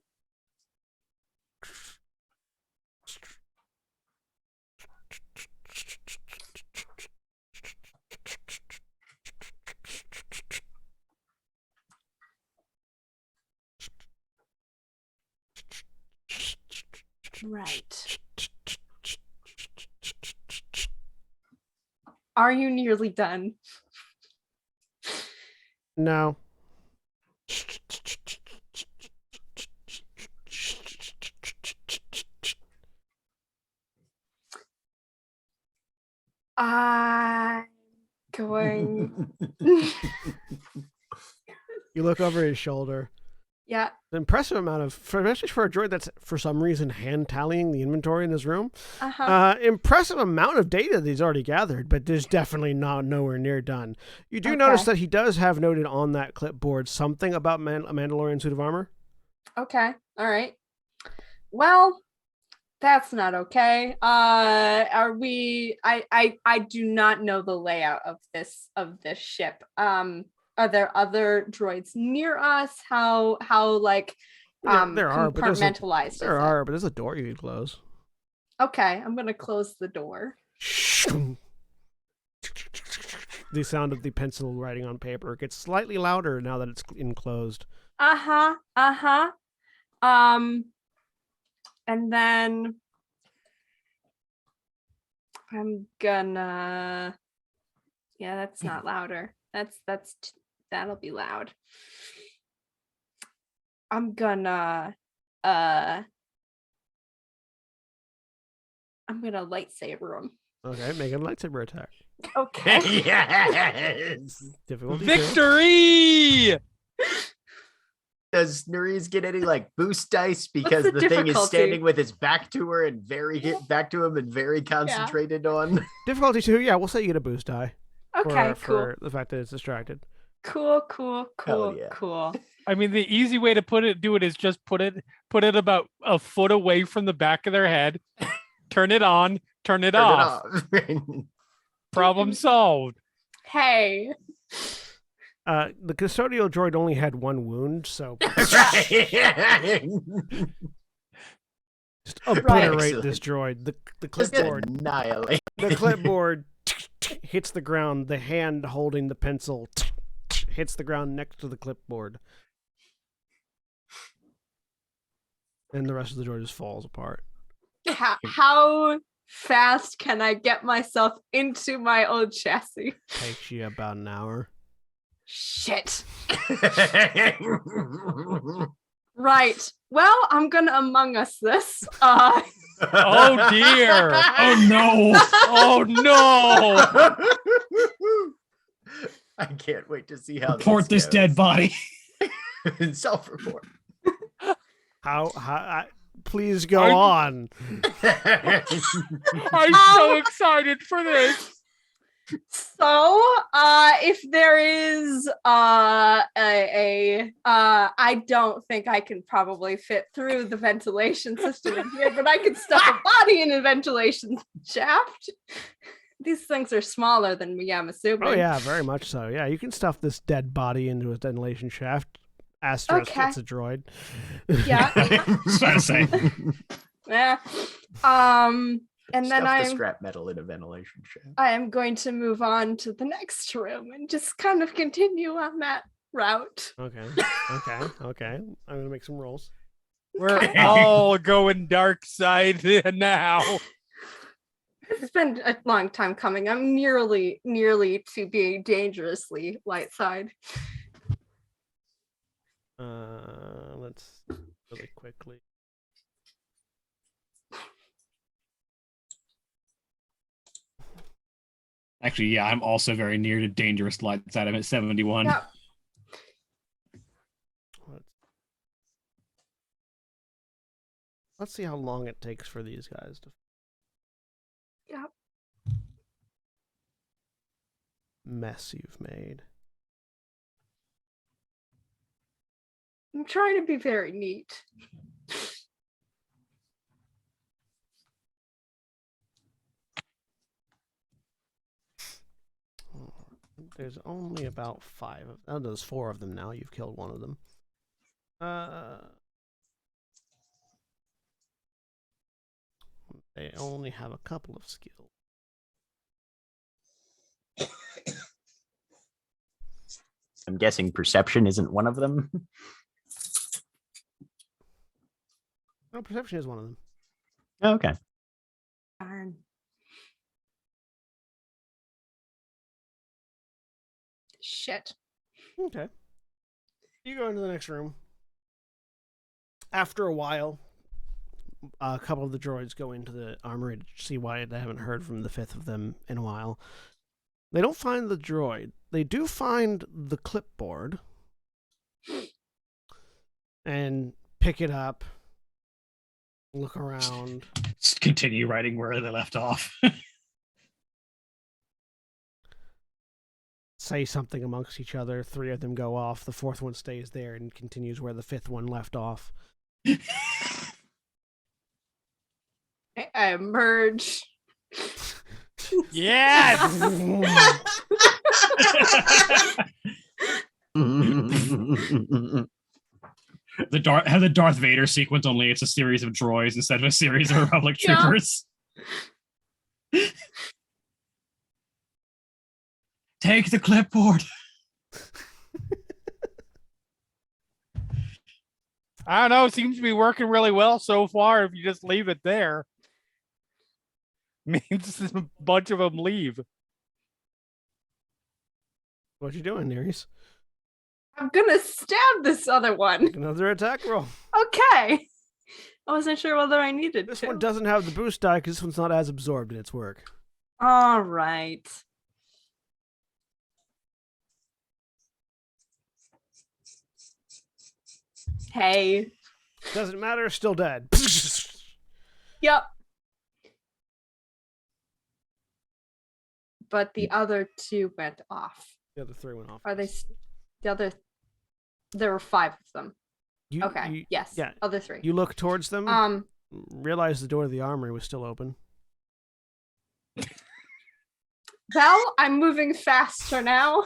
Right. Are you nearly done? No. I'm going. You look over his shoulder. Yeah. An impressive amount of, especially for a droid that's for some reason hand tallying the inventory in this room. Impressive amount of data that he's already gathered, but there's definitely nowhere near done. You do notice that he does have noted on that clipboard something about a Mandalorian suit of armor. Okay. All right. Well, that's not okay. Are we? I do not know the layout of this ship. Are there other droids near us? How like there are, compartmentalized there are, but there's a door you can close. Okay, I'm gonna close the door. The sound of the pencil writing on paper gets slightly louder now that it's enclosed. And then I'm gonna. Yeah, that's not louder. That'll be loud. I'm gonna lightsaber him. Okay, make a lightsaber attack. Okay. Yes. Difficulty Victory! Does Nerys get any like boost dice because the thing is standing with its back to her and back to him and very concentrated on? Difficulty 2, yeah, we'll say you get a boost die. Okay, for the fact that it's distracted. Cool. Yeah. Cool. I mean, the easy way to do it is just put it about a foot away from the back of their head. Turn it on. Turn it off. Problem solved. Hey. The custodial droid only had one wound, so just obliterate this droid. The clipboard annihilate. The clipboard hits the ground. The hand holding the pencil hits the ground next to the clipboard, and the rest of the droid just falls apart. How fast can I get myself into my old chassis? Takes you about an hour. Shit. Right. Well, I'm gonna Among Us this. Oh dear. Oh no. Oh no. I can't wait to see how Report this dead body. Self-report. How please go on. I'm so excited for this. So, if there is I don't think I can probably fit through the ventilation system in here, but I can stuff a body in a ventilation shaft. These things are smaller than me, I'm assuming. Oh yeah, very much so. Yeah, you can stuff this dead body into a ventilation shaft. Asterisk, it's a droid. Yeah. Yeah. And then the scrap metal in a ventilation shaft. I am going to move on to the next room and just kind of continue on that route. Okay. I'm gonna make some rolls. We're all going dark side now. It's been a long time coming. I'm nearly to being dangerously light side. Let's really quickly. Actually, yeah, I'm also very near to dangerous light side. I'm at 71. Yeah. Let's see how long it takes for these guys to. Yep. Mess you've made. I'm trying to be very neat. There's only about 5 of them. Oh, there's 4 of them now. You've killed one of them. They only have a couple of skills. I'm guessing perception isn't one of them. No, perception is one of them. Okay. Darn. Shit. Okay. You go into the next room. After a while, a couple of the droids go into the armory to see why they haven't heard from the 5th of them in a while. They don't find the droid. They do find the clipboard. and pick it up, look around. Just continue writing where they left off. Say something amongst each other. 3 of them go off. The 4th one stays there and continues where the 5th one left off. I emerge. Yes. Have the Darth Vader sequence, only it's a series of droids instead of a series of Republic Yeah. troopers. Take the clipboard. I don't know. It seems to be working really well so far. If you just leave it there, means a bunch of them leave. What you doing, Nereus? I'm gonna stab this other one. Another attack roll. Okay. I wasn't sure whether I needed This to. one doesn't have the boost die because this one's not as absorbed in its work. All right. Hey. Doesn't matter, still dead. Yep. But the other 2 went off. The other 3 went off. Are they the other? There were 5 of them. You, Okay. Yes. yeah. Other 3. You look towards them, realize the door to the armory was still open. Well, I'm moving faster now.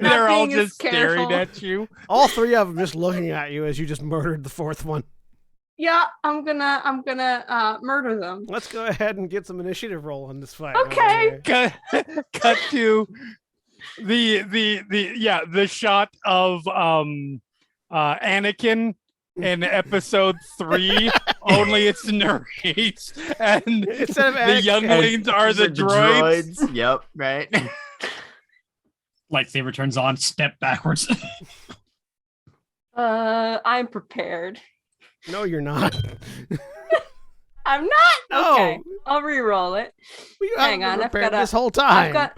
They're all being as just staring careful. at you. All 3 of them just looking at you as you just murdered the 4th one. Yeah, I'm gonna murder them. Let's go ahead and get some initiative roll on this fight. Okay. Cut to the shot of Anakin in episode 3. Only it's narrates, and Instead of the Anakin, younglings are the droids. Yep, right. Lightsaber turns on, step backwards. I'm prepared. No, you're not. I'm not. No. Okay, I'll re-roll it. You Hang haven't on, I've prepared gotta- this whole time.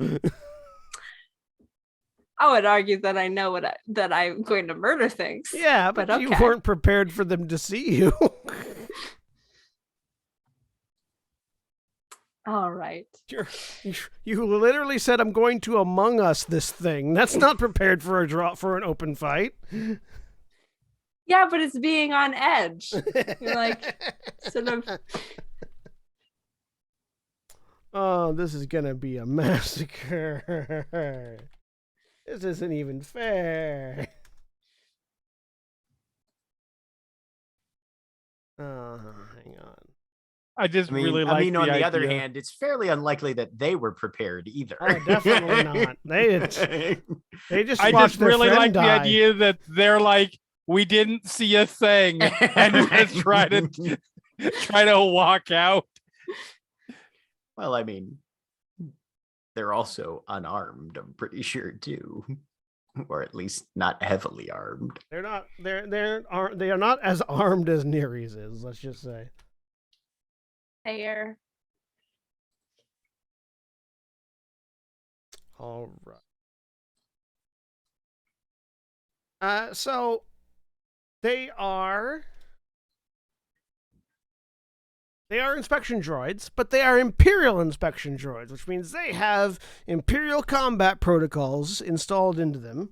I would argue that I know that I'm going to murder things. Yeah, but But you okay. weren't prepared for them to see you. All right. You literally said, "I'm going to Among Us this thing." That's not prepared for an open fight. Yeah, but it's being on edge. You're like sort of. Oh, this is gonna be a massacre. This isn't even fair. Hang on. I just really like. on the other idea. hand, it's fairly unlikely that they were prepared either. Oh, definitely not. They just I watched just their really friend like die. the idea that they're like, we didn't see a thing, and just try to walk out. Well, I mean, they're also unarmed, I'm pretty sure too, or at least not heavily armed. They're not. They are not as armed as Nereus is. Let's just say. There. All right. So they are inspection droids, but they are Imperial inspection droids, which means they have Imperial combat protocols installed into them.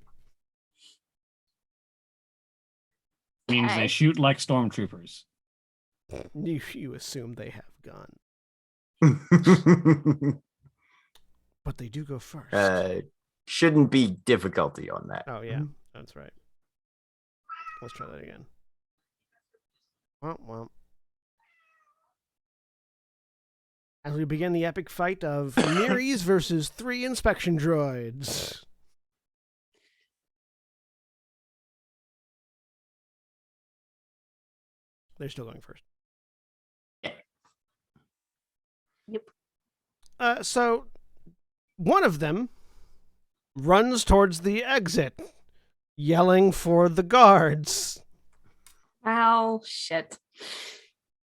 Means Okay. they shoot like stormtroopers. You assume they have guns, but they do go first. Shouldn't be difficulty on that. Oh yeah, that's right. Let's try that again. Well. As we begin the epic fight of Nereus versus 3 inspection droids. They're still going first. Yep. So one of them runs towards the exit, yelling for the guards. Well, shit.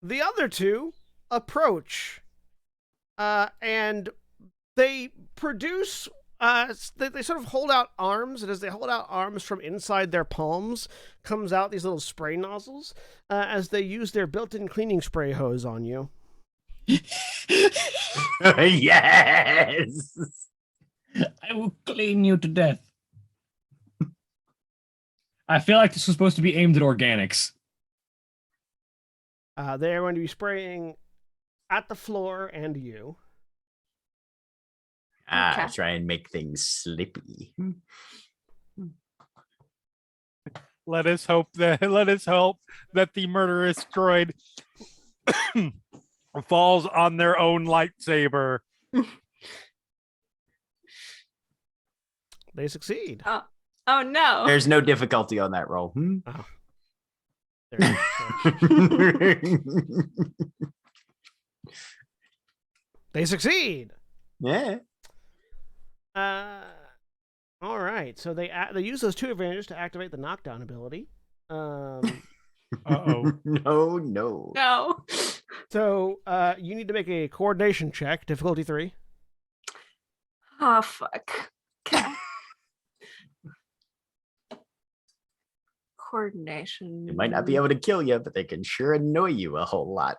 The other 2 approach, and they produce They sort of hold out arms, and as they hold out arms from inside their palms, comes out these little spray nozzles as they use their built-in cleaning spray hose on you. Yes. I will clean you to death. I feel like this was supposed to be aimed at organics. They are going to be spraying at the floor and you. Okay. Try and make things slippy. Let us hope that the murderous droid falls on their own lightsaber. They succeed. Oh no. There's no difficulty on that roll. Oh. There you go. They succeed. Yeah. All right. So they use those 2 advantages to activate the knockdown ability. Uh-oh. No. No. So you need to make a coordination check, difficulty 3. Oh fuck. Okay. Coordination. They might not be able to kill you, but they can sure annoy you a whole lot.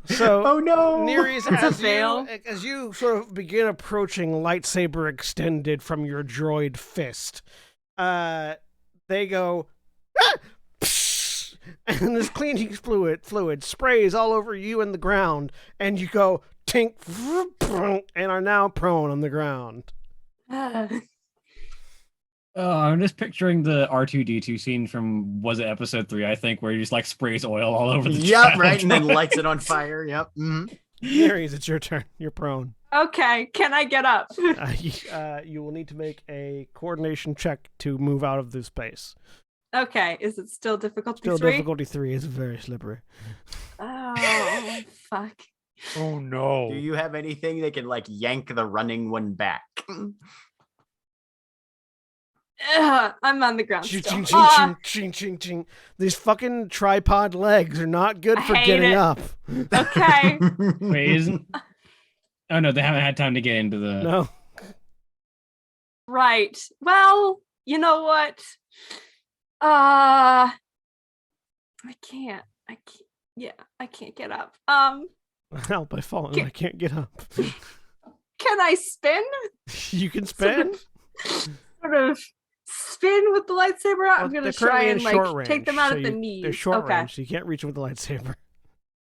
So, oh no, Nereus, It's a fail. as you sort of begin approaching lightsaber extended from your droid fist, they go, ah! Psh! And this cleaning fluid sprays all over you and the ground, and you go tink, and are now prone on the ground. I'm just picturing the R2D2 scene from, was it episode 3, I think, where he just like sprays oil all over the Yep, child. right, and then lights it on fire. Yep. Nereus, it's your turn. You're prone. Okay, can I get up? You will need to make a coordination check to move out of this space. Okay, is it still difficulty Still 3? difficulty 3 is very slippery. Oh, fuck. Oh no. Do you have anything that can like yank the running one back? I'm on the ground Ching, still. ching, ching, ching, ching, ching. These fucking tripod legs are not good for hate getting it. up. Okay. Wait, isn't? Oh no, they haven't had time to get into the. No. Right. Well, you know what? I can't. Yeah, I can't get up. Help, I fallen. I can't get up. Can I spin? You can spin? Sort of spin with the lightsaber out. I'm Well, gonna they're try currently and in like short take them out range, at so the knees. They're short Okay. range, so you can't reach them with the lightsaber.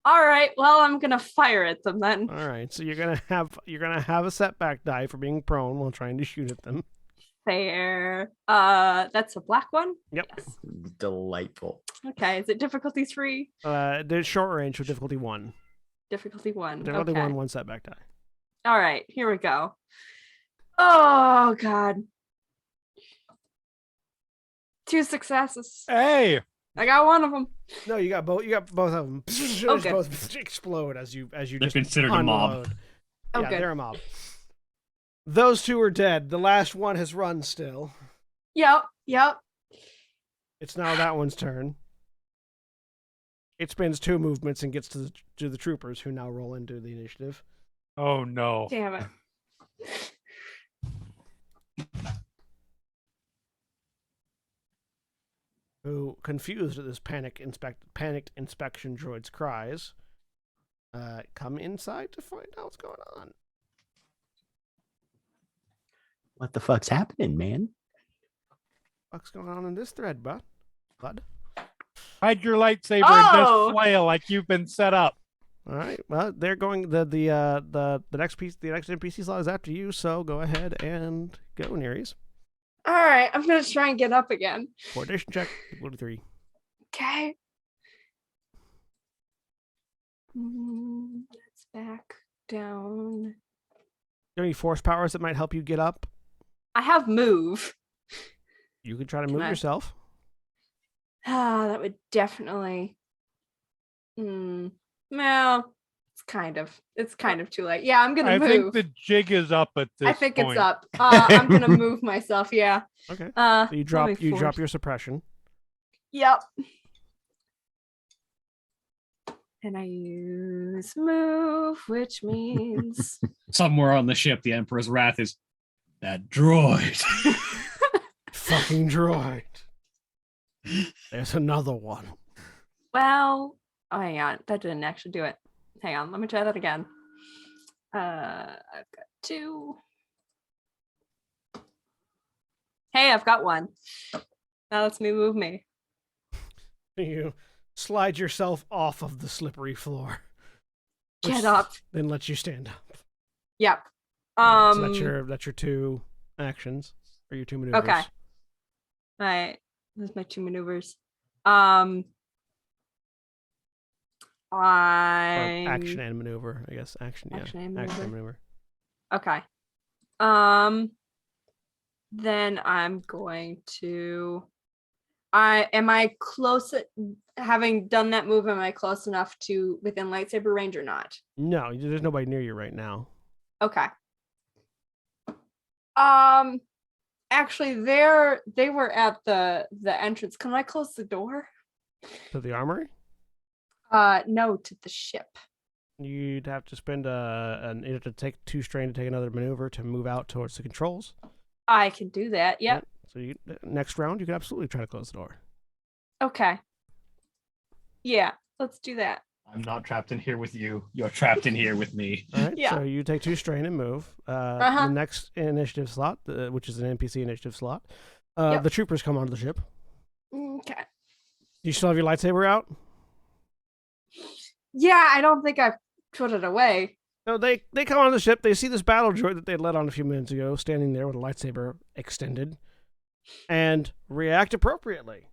All right. Well, I'm gonna fire at them then. All right, so you're gonna have a setback die for being prone while trying to shoot at them. Fair. That's a black one. Yep. Yes. Delightful. Okay. Is it difficulty 3? They're short range, so difficulty 1. Difficulty 1. Difficulty Okay. 1 setback die. All right. Here we go. Oh God. 2 successes. Hey. I got one of them. No, you got both. You got both of them. Okay. Both explode as you They're just considered a mob. unload. Oh, Yeah, good. they're a mob. Those 2 are dead. The last one has run still. Yep. It's now that one's turn. It spends 2 movements and gets to the troopers, who now roll into the initiative. Oh no. Damn it. Who, confused at this panicked inspection droid's cries, come inside to find out what's going on. What the fuck's happening, man? What's going on in this thread, bud? Hide your lightsaber Oh! and just flail like you've been set up. All right. Well, they're going. The next piece, the next NPC slot is after you. So go ahead and go, Nereus. All right. I'm gonna try and get up again. Coordination check. 43. Okay. Let's back down. Do you have any force powers that might help you get up? I have move. You can try to Can move I? yourself. That would definitely. Well, it's kind of too late. Yeah, I'm gonna I move. think the jig is up at this I think point. it's up. I'm gonna move myself. Yeah. Okay. So So you drop your suppression. Yep. And I use move, which means Somewhere on the ship, the Emperor's wrath is that droid. Fucking droid. There's another one. well, oh, hang on, that didn't actually do it. Hang on, let me try that again. I've got 2. Hey, I've got 1. Now let's move me. You slide yourself off of the slippery floor. Get which up. Then lets you stand up. Yep. So that's your 2 actions or your 2 maneuvers. Okay. All right. Those my 2 maneuvers. I'm Or action and maneuver, I guess. Action and maneuver. Okay. Then I'm going to. Am I close? Having done that move, am I close enough to within lightsaber range or not? No, there's nobody near you right now. Okay. Actually, they were at the entrance. Can I close the door? To the armory? No, to the ship. You'd have to spend you'd have to take 2 strain to take another maneuver to move out towards the controls. I can do that. Yep. So next round, you can absolutely try to close the door. Okay. Yeah, let's do that. I'm not trapped in here with you. You're trapped in here with me. All right. Yeah. So you take 2 strain and move. The next initiative slot, which is an NPC initiative slot, the troopers come onto the ship. Okay. You still have your lightsaber out? Yeah, I don't think I've put it away. So they come on the ship. They see this battle droid that they led on a few minutes ago, standing there with a lightsaber extended, and react appropriately.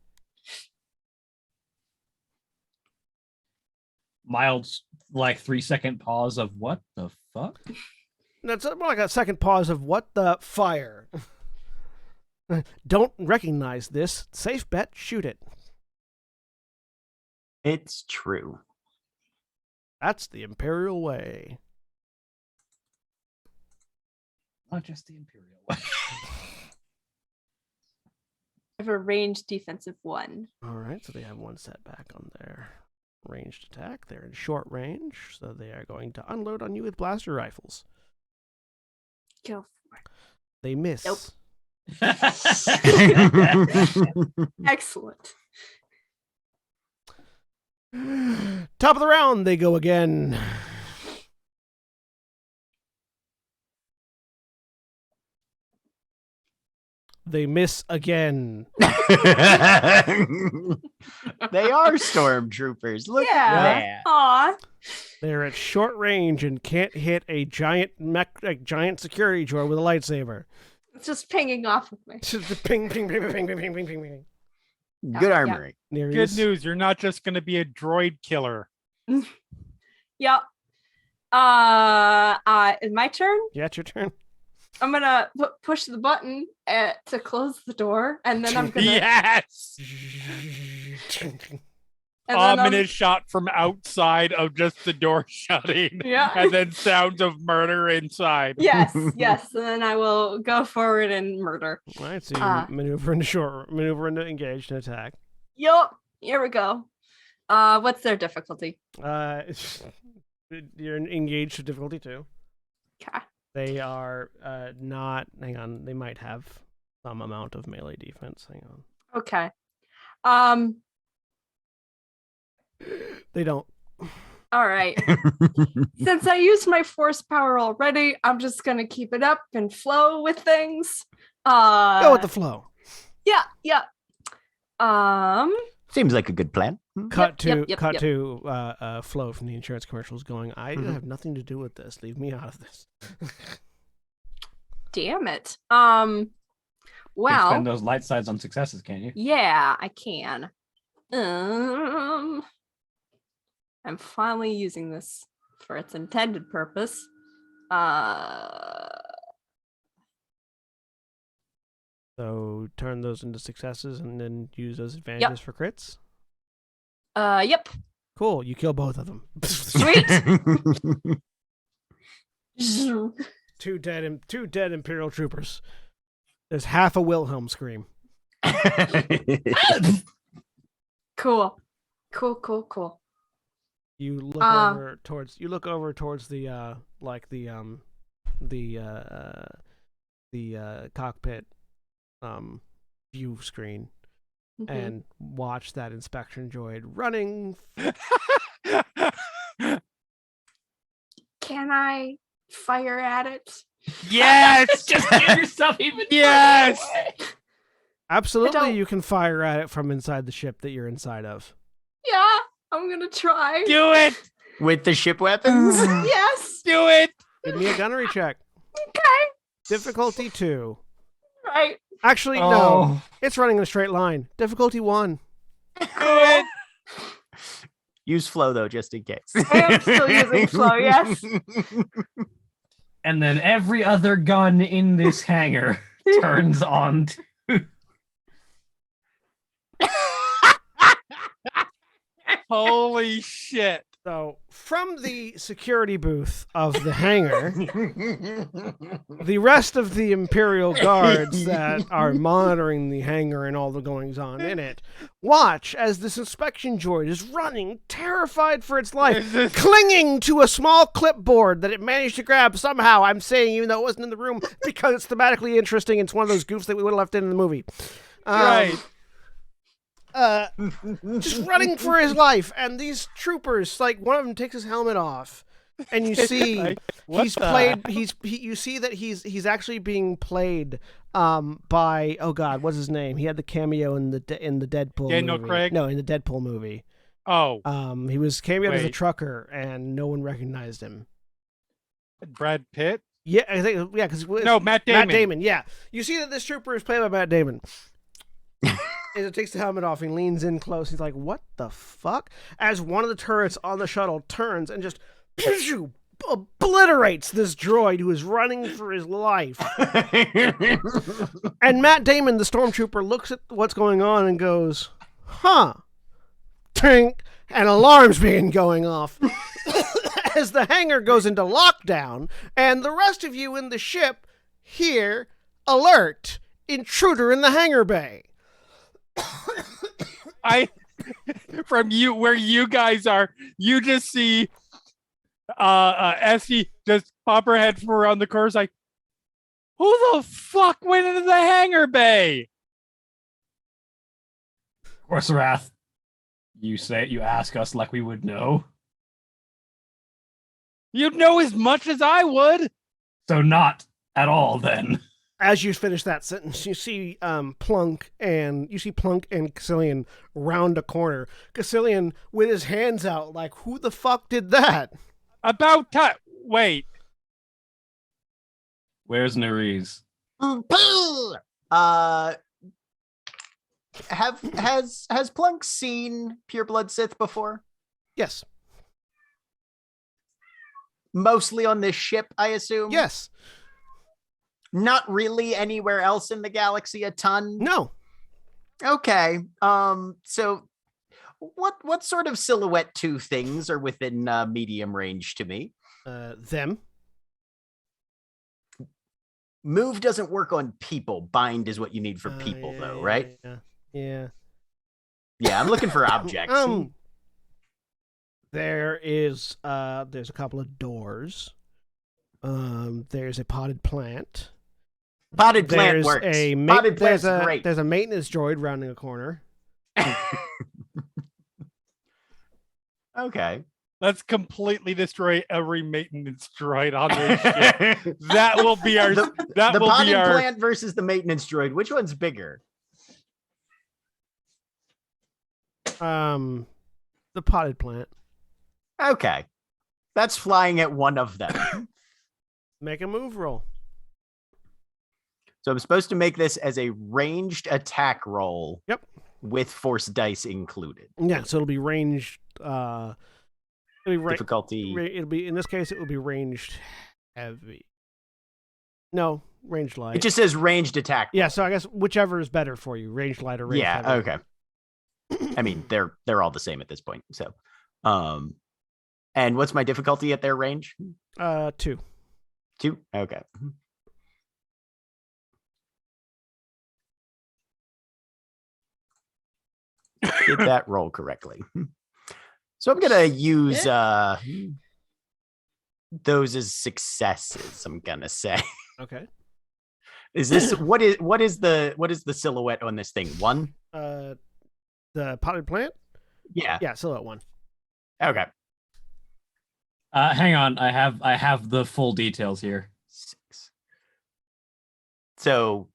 Mild, like 3-second pause of what the fuck? That's more like a second pause of what the fire. Don't recognize this. Safe bet, shoot it. It's true. That's the Imperial way. Not just the Imperial way. I have a ranged defensive 1. All right, so they have 1 setback on their ranged attack. They're in short range, so they are going to unload on you with blaster rifles. Go for it. They miss. Nope. Excellent. Top of the round, they go again. They miss again. They are stormtroopers. Look Yeah. at that. Aw. They're at short range and can't hit a giant security droid with a lightsaber. It's just pinging off of me. Just the ping, ping, ping, ping, ping, ping, ping, ping, ping. Good armory. There he Good is. news. You're not just going to be a droid killer. Yep. Is my turn? Yeah, it's your turn. I'm gonna push the button to close the door, and then I'm gonna. Yes. and then I'm- Ominous shot from outside of just the door shutting. Yeah. And then sounds of murder inside. Yes, yes, and then I will go forward and murder. All right, so you maneuver into engaged and attack. Yup. Here we go. What's their difficulty? You're engaged to difficulty 2. Okay. They are not. Hang on. They might have some amount of melee defense. Hang on. Okay. They don't. All right. Since I used my force power already, I'm just gonna keep it up and flow with things. Go with the flow. Yeah. Yeah. Seems like a good plan. Cut Yep, to Flo from the insurance commercials going, I have nothing to do with this. Leave me out of this. Damn it. You can Well, spend those light sides on successes, can't you? yeah, I can. I'm finally using this for its intended purpose. So turn those into successes and then use those advantages for crits. Yep. Cool. You kill both of them. Sweet. Two dead Imperial troopers. There's half a Wilhelm scream. Cool. Cool. You look over towards the cockpit view screen and watch that inspection droid running. Can I fire at it? Yes. Just give yourself even Yes. further away. Absolutely, you can fire at it from inside the ship that you're inside of. Yeah, I'm gonna try. Do it. With the ship weapons? Yes. Do it. Give me a gunnery check. Okay. Difficulty 2. Right. Actually, no. Oh. It's running in a straight line. Difficulty 1. Do it. Use flow though, just in case. I am still using flow, yes. And then every other gun in this hangar turns on. Holy shit. So, from the security booth of the hangar, the rest of the Imperial guards that are monitoring the hangar and all the goings on in it watch as this inspection droid is running, terrified for its life, clinging to a small clipboard that it managed to grab somehow. I'm saying, even though it wasn't in the room, because it's thematically interesting. It's one of those goofs that we would have left in the movie. Right. Just running for his life, and these troopers, like, one of them takes his helmet off, and you see Like, what he's the played. hell? You see that he's actually being played by, oh god, what's his name? He had the cameo in the Deadpool Daniel movie. Craig? No, in the Deadpool movie. Oh, He was cameoed as a Wait. trucker, and no one recognized him. Brad Pitt? Yeah, I think because No, Matt Damon. Matt Damon. Yeah, you see that this trooper is played by Matt Damon. As it takes the helmet off, he leans in close. He's like, "What the fuck?" As one of the turrets on the shuttle turns and just obliterates this droid who is running for his life. And Matt Damon, the stormtrooper, looks at what's going on and goes, "Huh." Tink, and alarms begin going off as the hangar goes into lockdown, and the rest of you in the ship hear, "Alert! Intruder in the hangar bay." From you where you guys are, you just see Essie just pop her head from around the corner, like, who the fuck went into the hangar bay? Wrath, you ask us like we would know. You'd know as much as I would. So not at all then. As you finish that sentence, you see Plunk and Cassilian round a corner. Cassilian with his hands out, like, who the fuck did that? About time. Wait. Where's Nerys? Has Plunk seen Pureblood Sith before? Yes. Mostly on this ship, I assume. Yes. Not really anywhere else in the galaxy a ton. No. Okay. So what sort of silhouette 2 things are within medium range to me? Them. Move doesn't work on people. Bind is what you need for people, though, right? Yeah. Yeah, I'm looking for objects. There's a couple of doors. There's a potted plant. Potted plant There's works. Potted plant's great. There's a maintenance droid rounding a corner. Okay. Let's completely destroy every maintenance droid on this ship. That will be our. The will potted be our. plant versus the maintenance droid. Which one's bigger? The potted plant. Okay. That's flying at one of them. Make a move roll. So I'm supposed to make this as a ranged attack roll. Yep. With force dice included. Yeah, so it'll be ranged. It'll be Difficulty. It'll be, in this case, it will be ranged heavy. No, ranged light. It just says ranged attack. Yeah, so I guess whichever is better for you, ranged light or ranged heavy. Okay. I mean, they're all the same at this point. So, and what's my difficulty at their range? 2. 2. Okay. Did that roll correctly? So I'm gonna use those as successes. I'm gonna say. Okay. Is this what is the silhouette on this thing? 1? The potted plant? Yeah. Yeah, silhouette 1. Okay. Hang on, I have the full details here. 6. So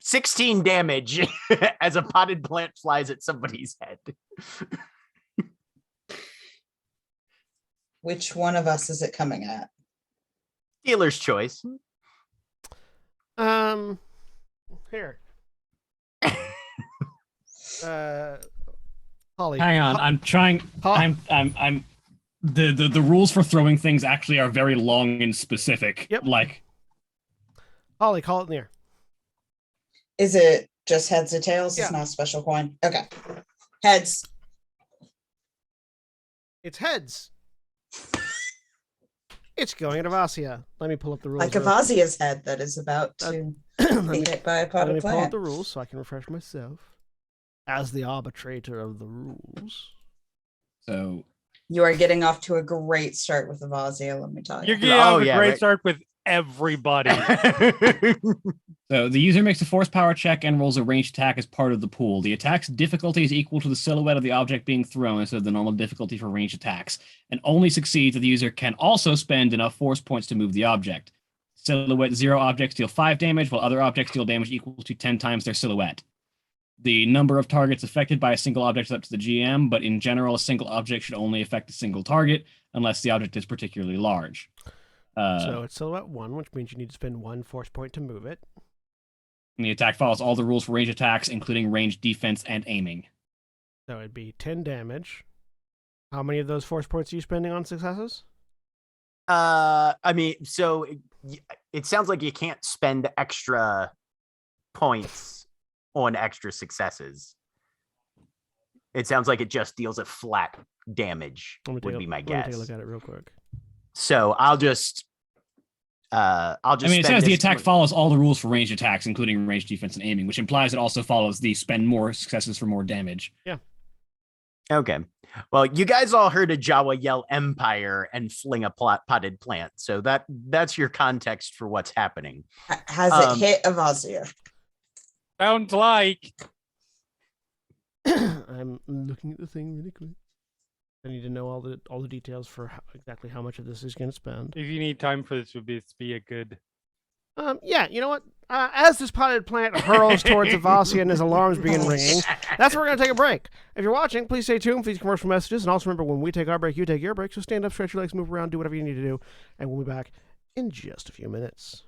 16 damage as a potted plant flies at somebody's head. Which one of us is it coming at? Dealer's choice. Here. Holly. Hang on, I'm trying. I'm. The rules for throwing things actually are very long and specific. Yep. Like, Holly, call it in the air. Is it just heads or tails? Yeah. It's not a special coin. Okay. Heads. It's heads. It's going at Avasia. Let me pull up the rules. Like Avasia's head that is about to let be me, hit by a let potted me pull up plant. the rules so I can refresh myself as the arbitrator of the rules. so You are getting off to a great start with Avasia, let me tell You're you. getting Oh, off a yeah, great right. start with everybody. So the user makes a force power check and rolls a ranged attack as part of the pool. The attack's difficulty is equal to the silhouette of the object being thrown instead of the normal difficulty for ranged attacks, and only succeeds if the user can also spend enough force points to move the object. Silhouette 0 objects deal 5 damage, while other objects deal damage equal to 10 times their silhouette. The number of targets affected by a single object is up to the GM, but in general, a single object should only affect a single target unless the object is particularly large. So it's silhouette 1, which means you need to spend 1 force point to move it. And the attack follows all the rules for range attacks, including range, defense, and aiming. So it'd be 10 damage. How many of those force points are you spending on successes? I mean, so it sounds like you can't spend extra points on extra successes. It sounds like it just deals a flat damage, would be my Let me take a guess. look at it real quick. So I'll just I mean, it spend says the this attack point- follows all the rules for ranged attacks, including range, defense, and aiming, which implies it also follows the spend more successes for more damage. Okay. Well, you guys all heard a Jawa yell empire and fling a potted plant. So that's your context for what's happening. Has it hit Avasia? Sounds like. I'm looking at the thing really quick. I need to know all the details for exactly how much of this is going to spend. If you need time for this, would be a good. Yeah, you know what? As this potted plant hurls towards Avasia and his alarms begin ringing, that's where we're going to take a break. If you're watching, please stay tuned for these commercial messages. And also remember, when we take our break, you take your break. So stand up, stretch your legs, move around, do whatever you need to do. And we'll be back in just a few minutes.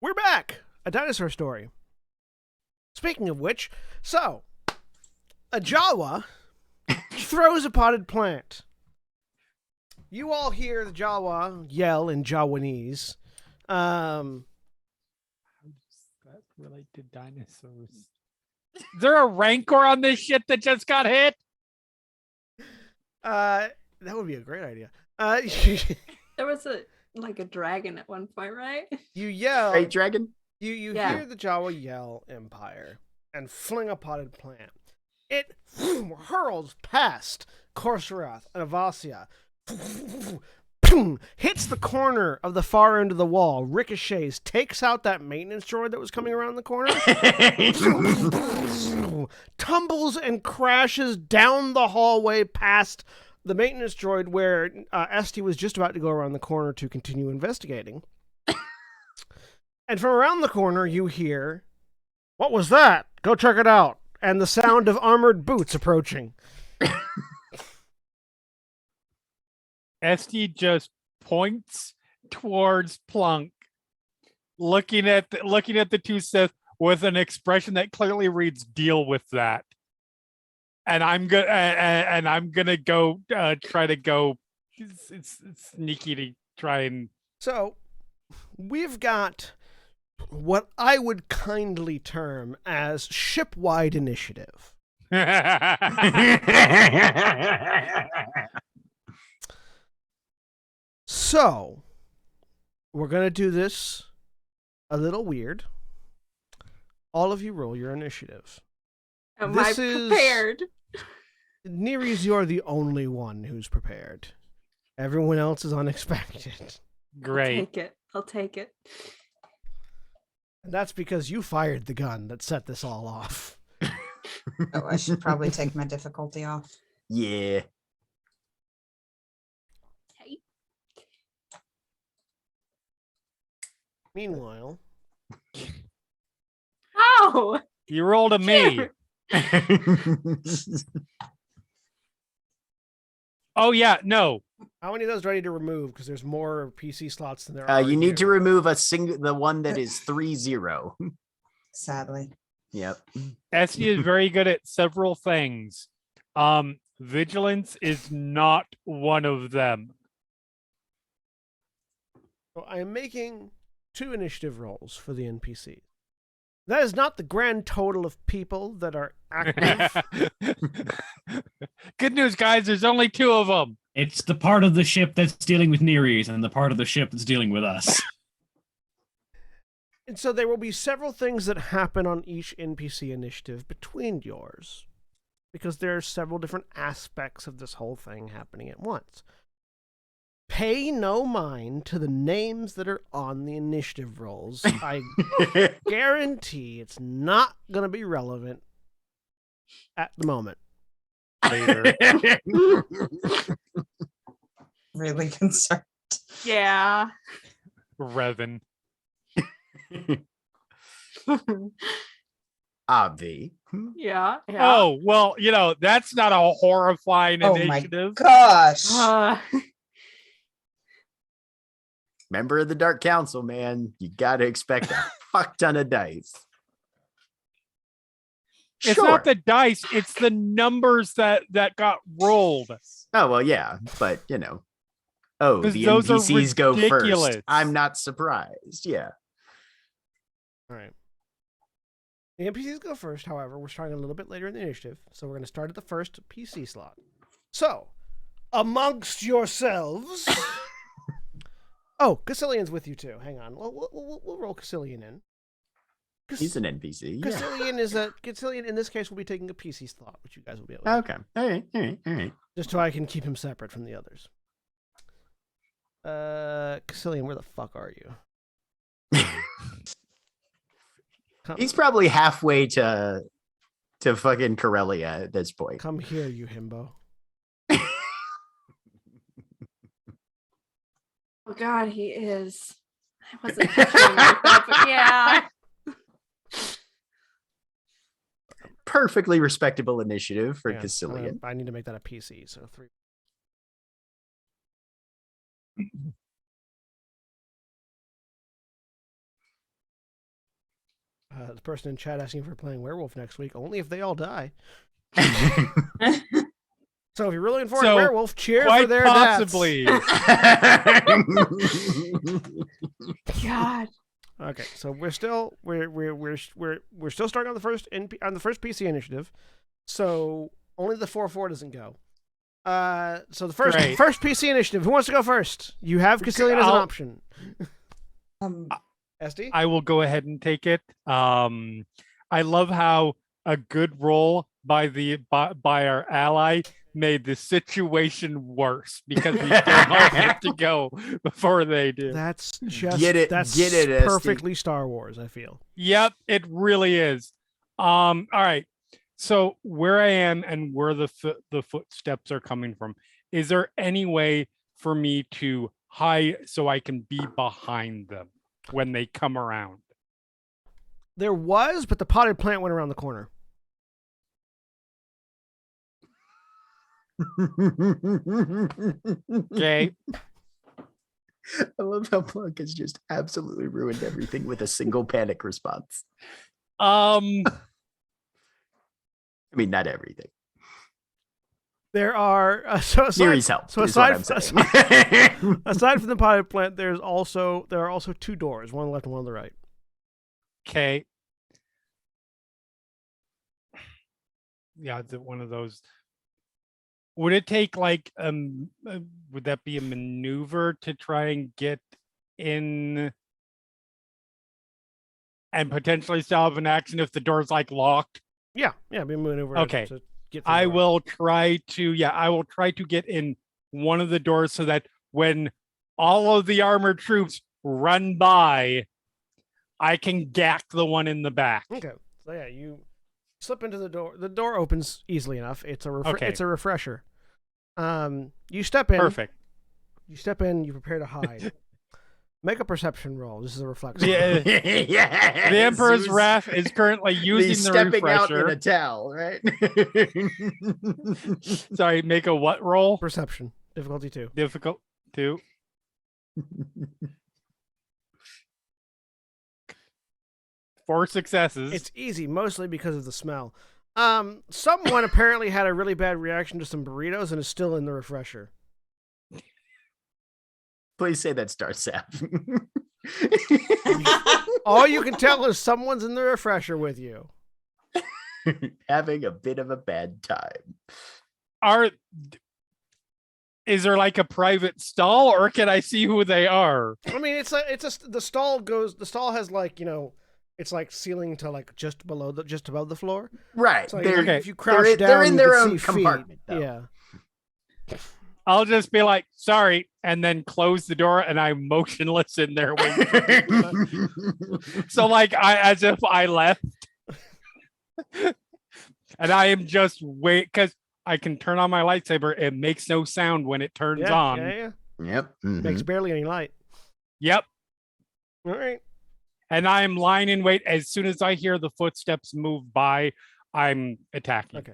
We're back! A dinosaur story. Speaking of which, so, a Jawa throws a potted plant. You all hear the Jawa yell in Jawanese. How does that relate to dinosaurs? Is there a rancor on this shit that just got hit? That would be a great idea. There was a dragon at one point, right? You yell. Great dragon. You Yeah. hear the Jawa yell Empire and fling a potted plant. It hurls past Korsarath and Avasia, hits the corner of the far end of the wall, ricochets, takes out that maintenance droid that was coming around the corner, tumbles and crashes down the hallway past the maintenance droid where Esty was just about to go around the corner to continue investigating. And from around the corner, you hear, "What was that? Go check it out." And the sound of armored boots approaching. Esty just points towards Plunk, looking at the two Sith with an expression that clearly reads "Deal with that." And I'm gonna go try to go. It's sneaky to try and. So, we've got what I would kindly term as ship-wide initiative. So, we're going to do this a little weird. All of you roll your initiative. Am This I is- prepared? Nereus, you're the only one who's prepared. Everyone else is unexpected. Great. I'll take it. And that's because you fired the gun that set this all off. Oh, I should probably take my difficulty off. Yeah. Hey. Meanwhile, Oh! You rolled a me. Oh yeah, no. how many of those do I need to remove? Because there's more PC slots than there are. You need to here. remove the one that is 3-0. Sadly. Yep. Esty is very good at several things. Vigilance is not one of them. So I am making 2 initiative rolls for the NPC. That is not the grand total of people that are active. Good news, guys. There's only 2 of them. It's the part of the ship that's dealing with Nereus and the part of the ship that's dealing with us. And so there will be several things that happen on each NPC initiative between yours, because there are several different aspects of this whole thing happening at once. Pay no mind to the names that are on the initiative rolls. I guarantee it's not going to be relevant at the moment. Later. Really concerned. Yeah. Revan. Obvi. Yeah. Oh, well, that's not a horrifying Oh my initiative. Gosh. Member of the Dark Council, man. You got to expect a fuck ton of dice. It's not the dice, it's the numbers that got rolled. Oh, well, yeah. But, oh, 'Cause the those are NPCs go first. ridiculous. I'm not surprised. Yeah. All right. The NPCs go first, however. We're starting a little bit later in the initiative, so we're going to start at the first PC slot. So, amongst yourselves... Oh, Cassilian's with you too. Hang on. We'll roll Cassilian in. He's an NPC. Yeah. Cassilian in this case will be taking a PC slot, which you guys will be able to. Okay. All right. Just so I can keep him separate from the others. Cassilian, where the fuck are you? He's probably halfway to fucking Corellia at this point. Come here, you himbo. Oh God, he is. I wasn't picturing like that, but yeah. Perfectly respectable initiative for Hang on, Cassilian. I need to make that a PC, so 3. The person in chat asking if we're playing werewolf next week. Only if they all die. So if you're really looking forward to werewolf, cheer for Quite their possibly. God. Okay, so we're still starting on the first PC initiative. So only the 4-4 doesn't go. So the first PC initiative. Who wants to go first? You have Caecilian as an option. SD? I will go ahead and take it. I love how a good roll by our ally made the situation worse because we still all get to go before they do. That's just Get it, perfectly Star Wars, I feel. Yep, it really is. All right. So where I am and where the footsteps are coming from, is there any way for me to hide so I can be behind them when they come around? There was, but the potted plant went around the corner. Okay. I love how Plunk has just absolutely ruined everything with a single panic response. I mean, not everything. There are Nere's help. So aside from the potted plant, there are also 2 doors, one on the left and one on the right. Okay. Yeah, it's one of those. Would it take like would that be a maneuver to try and get in and potentially still have an action if the door's like locked? Yeah, be maneuver. Okay. To get I will try to get in one of the doors so that when all of the armored troops run by, I can gack the one in the back. Okay. So yeah, you slip into the door. The door opens easily enough. It's a refresher. You step in. Perfect. You step in. You prepare to hide. Make a perception roll. This is a reflex. Yeah. The Emperor's Wrath is currently using the stepping refresher. out in a towel, right? Sorry, make a what roll? Perception. Difficulty 2. Difficult 2. 4 successes. It's easy, mostly because of the smell. Someone apparently had a really bad reaction to some burritos and is still in the refresher. Please say that's Darsap. All you can tell is someone's in the refresher with you. Having a bit of a bad time. Is there like a private stall, or can I see who they are? I mean, the stall has like, it's like ceiling to like just above the floor. Right. So okay. If you crouch down, they're in their you can own see compartment. feet. Yeah. I'll just be like, sorry, and then close the door, and I'm motionless in there waiting. So like as if I left. And I am just because I can turn on my lightsaber. It makes no sound when it turns on. Yeah. Yep. Makes barely any light. Yep. All right. And I am lying in wait. As soon as I hear the footsteps move by, I'm attacking. Okay.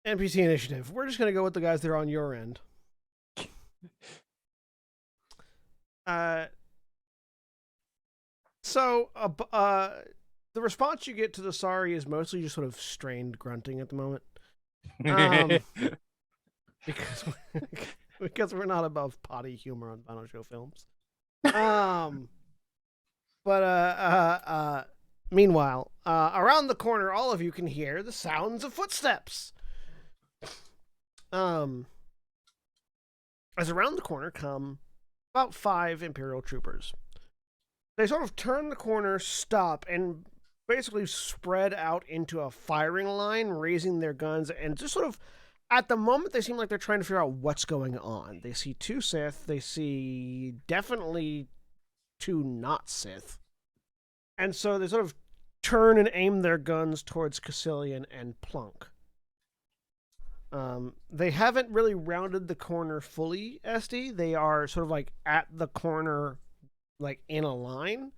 NPC initiative. We're just gonna go with the guys that are on your end. The response you get to the sorry is mostly just sort of strained grunting at the moment. Because we're not above potty humor on Final Show films. Meanwhile, around the corner, all of you can hear the sounds of footsteps. As around the corner come about 5 Imperial troopers. They sort of turn the corner, stop, and basically spread out into a firing line, raising their guns, and just sort of, at the moment, they seem like they're trying to figure out what's going on. They see 2 Sith. They see definitely 2 not Sith. And so they sort of turn and aim their guns towards Caecilian and Plunk. They haven't really rounded the corner fully, SD. They are sort of like at the corner, like in a line.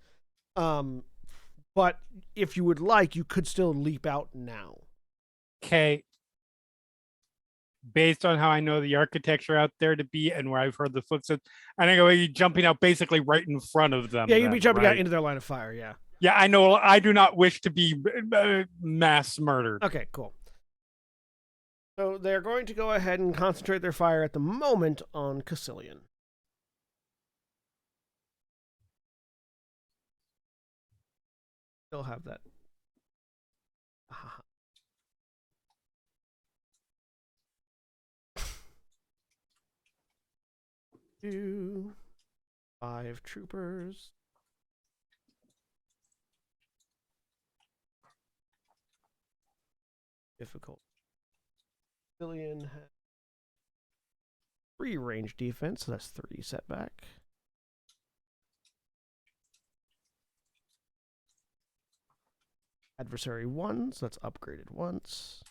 But if you would like, you could still leap out now. Okay. based on how I know the architecture out there to be and where I've heard the footsteps, I think I'll be jumping out basically right in front of them. Yeah, you'd be then, jumping out right? into their line of fire. Yeah. Yeah, I know. I do not wish to be mass murdered. Okay, cool. So they're going to go ahead and concentrate their fire at the moment on Cassilian. Still have that. Ah. 2, 5 troopers. Difficult. Cassilian has 3 range defense, so that's 3 setback. Adversary 1, so that's upgraded once.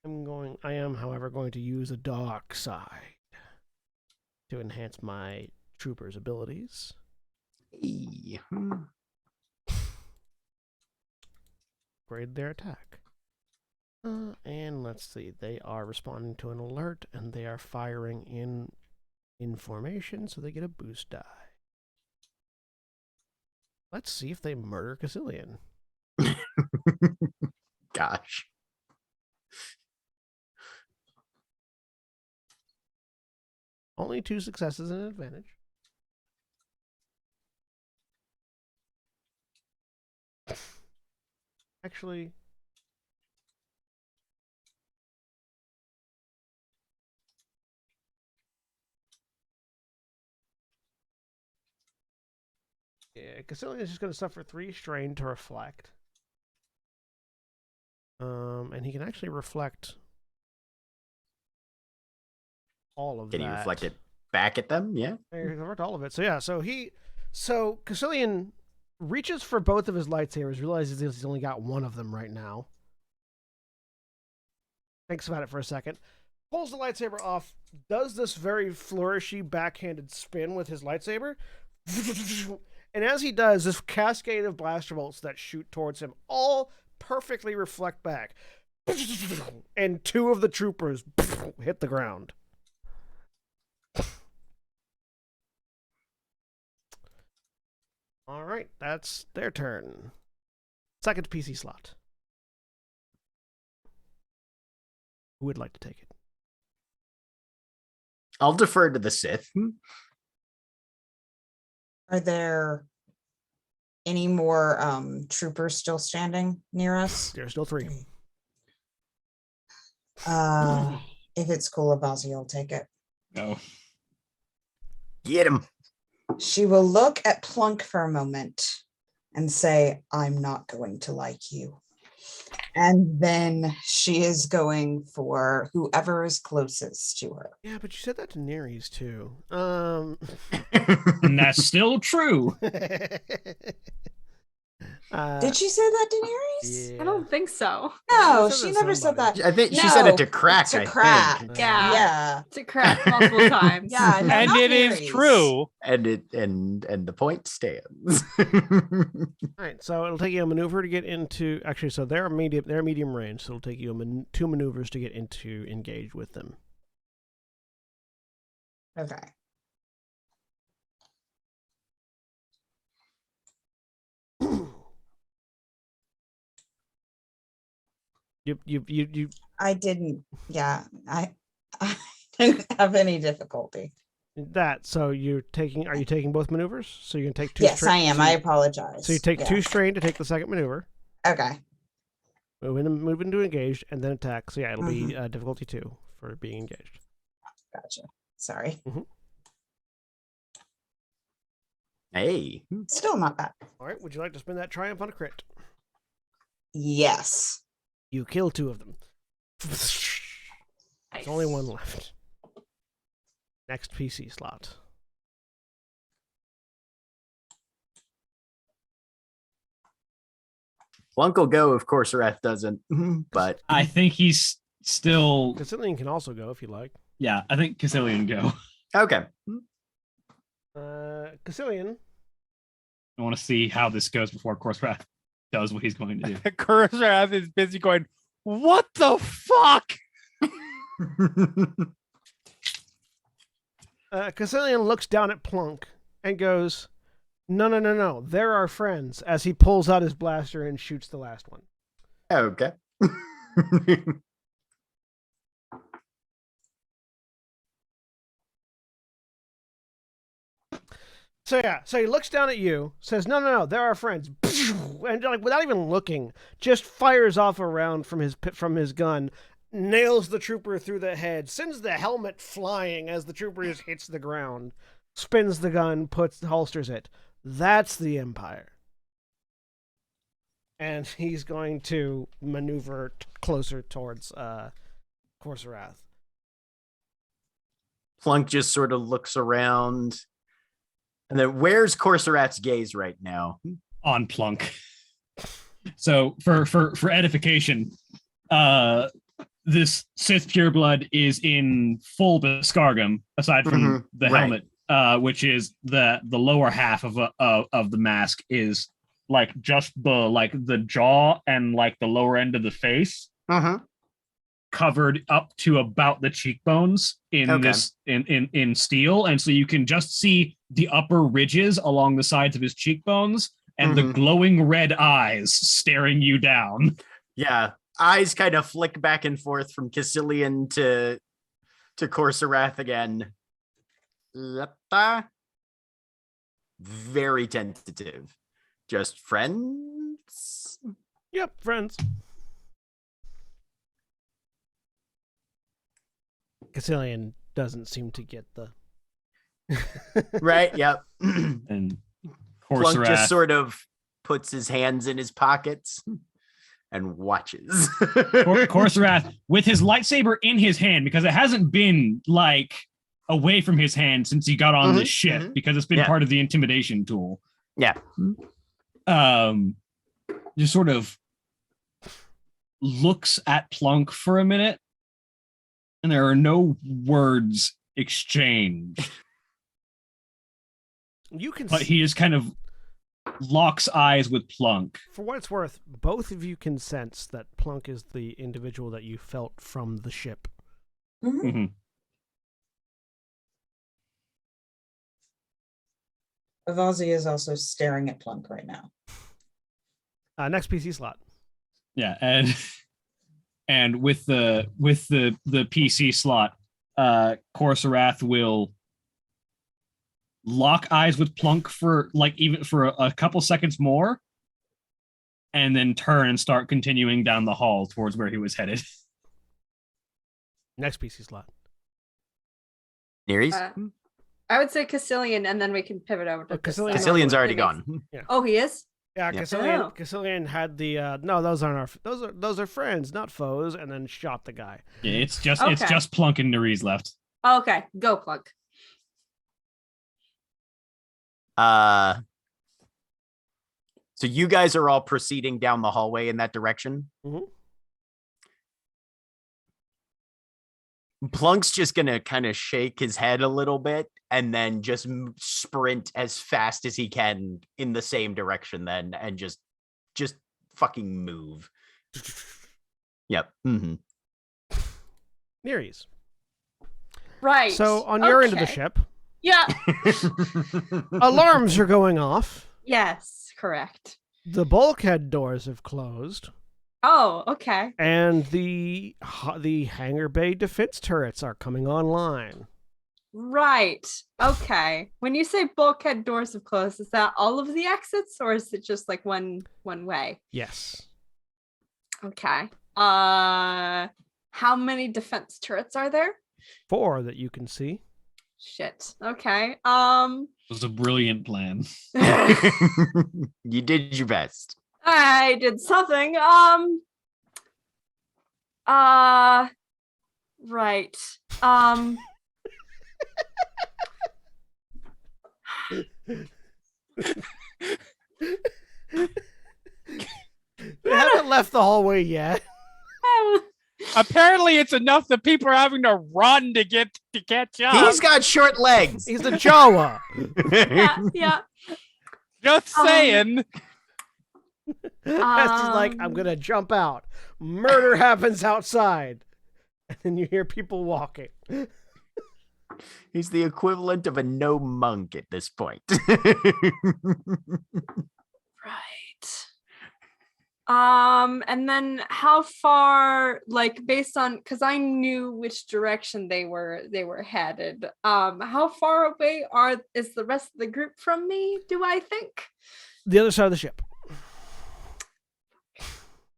I am, however, going to use a dark side to enhance my troopers' abilities. Hey. Upgrade their attack. And let's see, they are responding to an alert, and they are firing in formation, so they get a boost die. Let's see if they murder Cassilian. Gosh. Only 2 successes and an advantage. Actually, yeah, Cassilian is just going to suffer 3 strain to reflect. And he can actually reflect all of that. Can you reflect it back at them? Yeah. He can reflect all of it. So yeah, so Cassilian reaches for both of his lightsabers, realizes he's only got one of them right now. Thinks about it for a second. Pulls the lightsaber off, does this very flourishy backhanded spin with his lightsaber. And as he does, this cascade of blaster bolts that shoot towards him all perfectly reflect back. And 2 of the troopers hit the ground. All right, that's their turn. Second PC slot. Who would like to take it? I'll defer to the Sith. Are there any more troopers still standing near us? There's still 3. If it's cool, Abazi will take it. No. Get him. She will look at Plunk for a moment and say, I'm not going to like you. And then she is going for whoever is closest to her. Yeah, but you said that to Neres too. And that's still true. Did she say that to Neres? I don't think so. No, She said she that to never said that. somebody. I think she said it to No, Crack. to I Crack. think. Yeah. Yeah. To crack multiple times. Yeah, no, And not it is Neres. true. And the point stands. All right, so it'll take you a maneuver to get into. Actually, so they're medium range, so it'll take you 2 maneuvers to get into engage with them. Okay. You I didn't. Yeah, I didn't have any difficulty. that. So you're taking. Are you taking both maneuvers? So you can take 2. Yes, I am. So I apologize. so you take Yeah. 2 strain to take the second maneuver. Okay. Move into engaged, and then attack. So yeah, it'll be difficulty 2 for being engaged. Gotcha. Sorry. Hey. Still not bad. All right, would you like to spend that triumph on a crit? Yes. You kill 2 of them. There's only 1 left. Next PC slot. Plunk will go if Corsoreth doesn't, but I think he's still. Cassilian can also go if you like. Yeah, I think Cassilian go. okay. Cassilian. I want to see how this goes before Course Wrath. does what he's going to do. Kurzarath is busy going, what the fuck? Cassilian looks down at Plunk and goes, no, they're our friends, as he pulls out his blaster and shoots the last one. Okay. So he looks down at you, says, no, they're our friends, and like without even looking, just fires off a round from his gun, nails the trooper through the head, sends the helmet flying as the trooper just hits the ground, spins the gun, holsters it. That's the Empire. And he's going to maneuver closer towards Corsarath. Plunk just sort of looks around. And then where's Corsarath's gaze right now? On Plunk. So for edification, this Sith pureblood is in full Biscargum, aside from the helmet, which is the lower half of the mask is like just the jaw and like the lower end of the face, covered up to about the cheekbones in steel, and so you can just see the upper ridges along the sides of his cheekbones and the glowing red eyes staring you down. Yeah, eyes kind of flick back and forth from Cassilian to Corsarath again. Very tentative. Just friends? Yep, friends. Cassilian doesn't seem to get the... Right, yep. And Plunk just Corsarath sort of puts his hands in his pockets and watches. Corsarath with his lightsaber in his hand, because it hasn't been like away from his hand since he got on this ship, because it's been part of the intimidation tool. Yeah. Just sort of looks at Plunk for a minute, and there are no words exchanged. But he just kind of locks eyes with Plunk. For what it's worth, both of you can sense that Plunk is the individual that you felt from the ship. Avazi is also staring at Plunk right now. Next PC slot. Yeah, and with the PC slot, Corsarath will lock eyes with Plunk for even a couple seconds more, and then turn and start continuing down the hall towards where he was headed. Next PC slot. Nerees? I would say Cassilian, and then we can pivot over to Cassilian's already gone. Yeah. Oh, he is? Yeah, Cassilian had the no, those aren't those are friends, not foes, and then shot the guy. Yeah, it's just Plunk and Nerees left. Okay, go Plunk. So you guys are all proceeding down the hallway in that direction. Plunk's just gonna kind of shake his head a little bit and then just sprint as fast as he can in the same direction then, and just fucking move. Yep. Nerees. Right. So on your end of the ship, yeah, alarms are going off. yes, correct. The bulkhead doors have closed. Oh, okay. And the hangar bay defense turrets are coming online. Right. Okay. When you say bulkhead doors have closed, is that all of the exits, or is it just like one way? Yes. Okay. How many defense turrets are there? 4 that you can see. Shit. Okay. It was a brilliant plan. You did your best. I did something. Right. They haven't left the hallway yet. Apparently, it's enough that people are having to run to catch up. He's got short legs. He's the Jawa. Yeah. Just saying. Esty's like, I'm gonna jump out. Murder happens outside, and then you hear people walking. He's the equivalent of a no monk at this point. Right. And then how far, like based on, because I knew which direction they were headed. How far away is the rest of the group from me, do I think? The other side of the ship.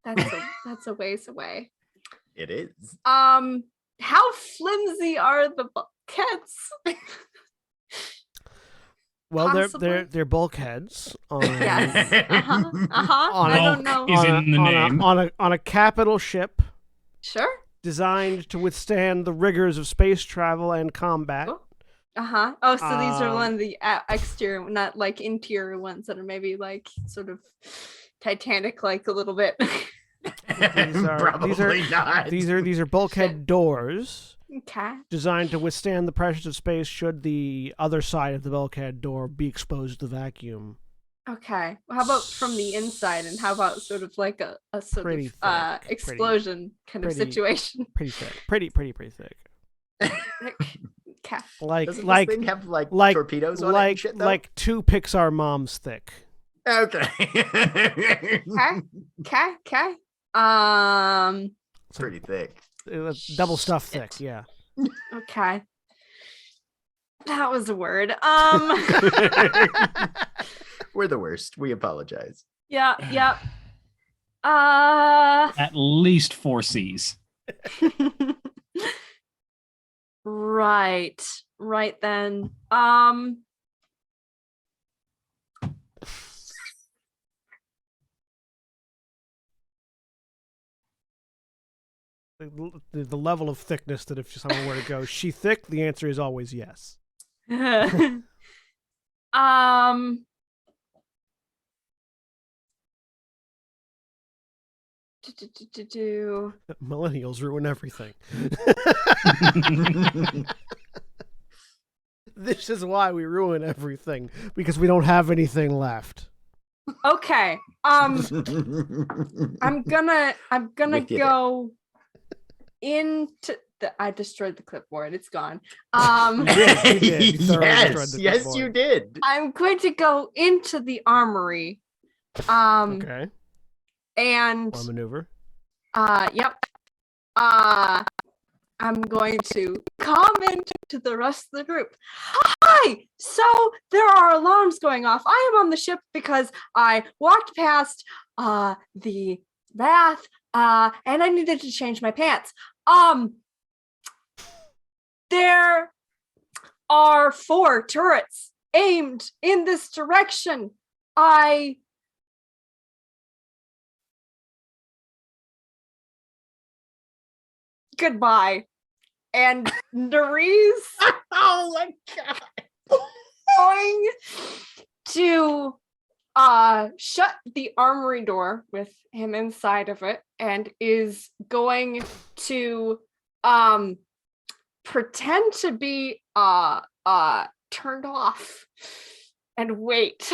That's a ways away. It is. How flimsy are the bulkheads? Well, Possibly. they're bulkheads. Yes. On I don't know. Is in the name. On a capital ship Sure. designed to withstand the rigors of space travel and combat. Oh, so these are one Um, of the exterior, not like interior ones that are maybe like sort of Titanic-like a little bit. Probably not. These are bulkhead doors Okay. designed to withstand the pressures of space should the other side of the bulkhead door be exposed to vacuum. Okay. Well, how about from the inside, and how about sort of like a sort Pretty of thick, explosion kind of pretty- situation? Pretty thick. Pretty thick. Okay. Doesn't Like this thing have like like torpedoes on it and shit, though? like 2 Pixar moms thick. Okay. Okay. It's pretty thick. Double stuff thick, yeah. Okay. That was a word. We're the worst. We apologize. Yeah. At least 4 C's. Right then. The level of thickness that if someone were to go, she thick, the answer is always yes. Do. Millennials ruin everything. This is why we ruin everything, because we don't have anything left. Okay. I'm gonna With you go into I destroyed the clipboard. It's gone. You did. You thoroughly destroyed the Yes, clipboard. you did. I'm going to go into the armory. Okay. And Or maneuver. yep. I'm going to comment to the rest of the group. Hi! So there are alarms going off. I am on the ship because I walked past the bath and I needed to change my pants. There are 4 turrets aimed in this direction. Goodbye. And Nerys Oh my god. going to shut the armory door with him inside of it, and is going to pretend to be turned off and wait.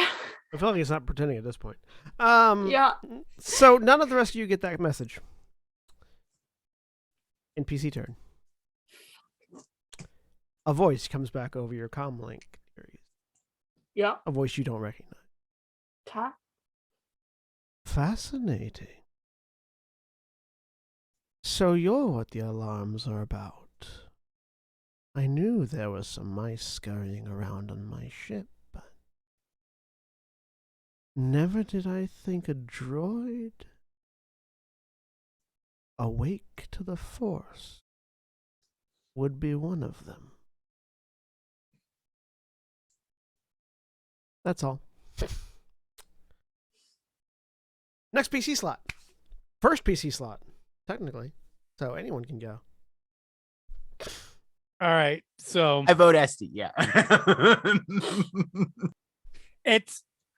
I feel like he's not pretending at this point. Yeah. So none of the rest of you get that message. NPC turn. A voice comes back over your comm link. Yeah. A voice you don't recognize. Okay. Fascinating. So you're what the alarms are about. I knew there was some mice scurrying around on my ship, but never did I think a droid awake to the Force would be one of them. That's all. Next PC slot. First PC slot, technically. So anyone can go. All right. So I vote Esty, yeah.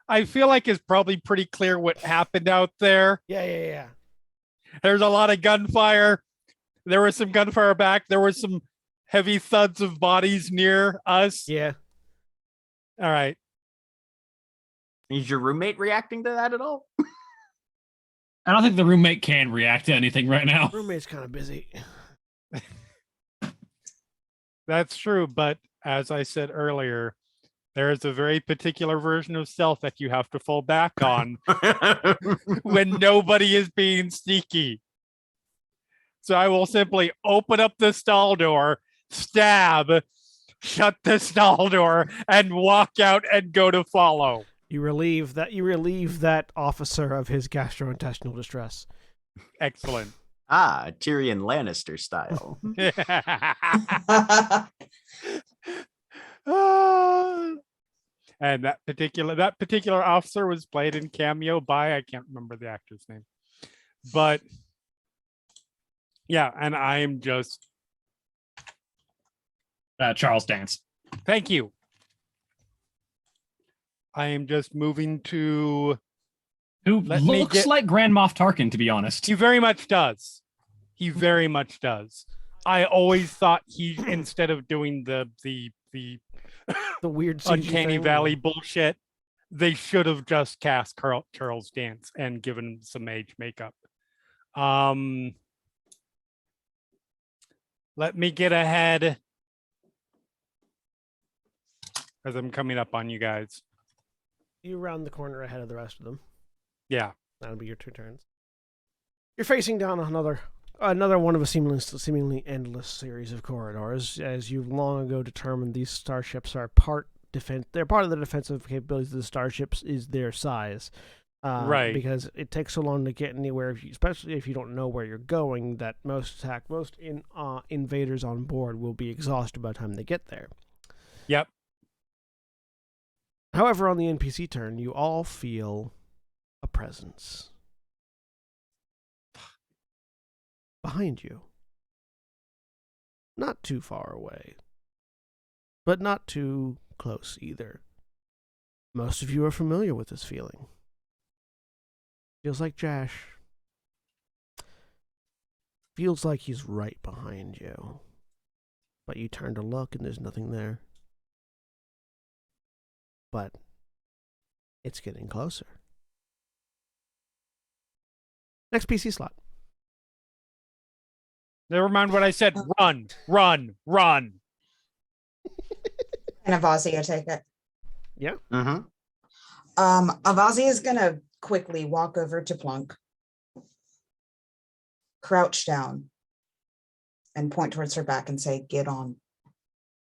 I feel like it's probably pretty clear what happened out there. Yeah. There's a lot of gunfire. There was some gunfire back. There was some heavy thuds of bodies near us. Yeah. All right. Is your roommate reacting to that at all? I don't think the roommate can react to anything right now. Roommate's kind of busy. That's true, but as I said earlier, there is a very particular version of stealth that you have to fall back on when nobody is being sneaky. So I will simply open up the stall door, stab, shut the stall door, and walk out and go to follow. You relieve that officer of his gastrointestinal distress. Excellent. Tyrion Lannister style. And that particular officer was played in cameo by, I can't remember the actor's name, but yeah, and I'm just Charles Dance. thank you. I am just moving to. Who Let me looks get- like Grand Moff Tarkin, to be honest. He very much does. He very much does. I always thought he, instead of doing the The weird CG Uncanny thing. Valley bullshit, they should have just cast Charles Dance and given him some age makeup. Let me get ahead as I'm coming up on you guys. You round the corner ahead of the rest of them. Yeah. That'll be your 2 turns. You're facing down another one of a seemingly endless series of corridors, as you've long ago determined these starships are they're part of the defensive capabilities of the starships is their size. Right. Because it takes so long to get anywhere, especially if you don't know where you're going, that most invaders on board will be exhausted by the time they get there. Yep. However, on the NPC turn, you all feel a presence behind you. Not too far away, but not too close either. Most of you are familiar with this feeling. Feels like Jash. Feels like he's right behind you. But you turn to look and there's nothing there. But it's getting closer. Next PC slot. Never mind what I said. Run, run, run. And Avazia take it. Yeah. Mm-hmm. Avazia is gonna quickly walk over to Plunk, crouch down, and point towards her back and say, "Get on.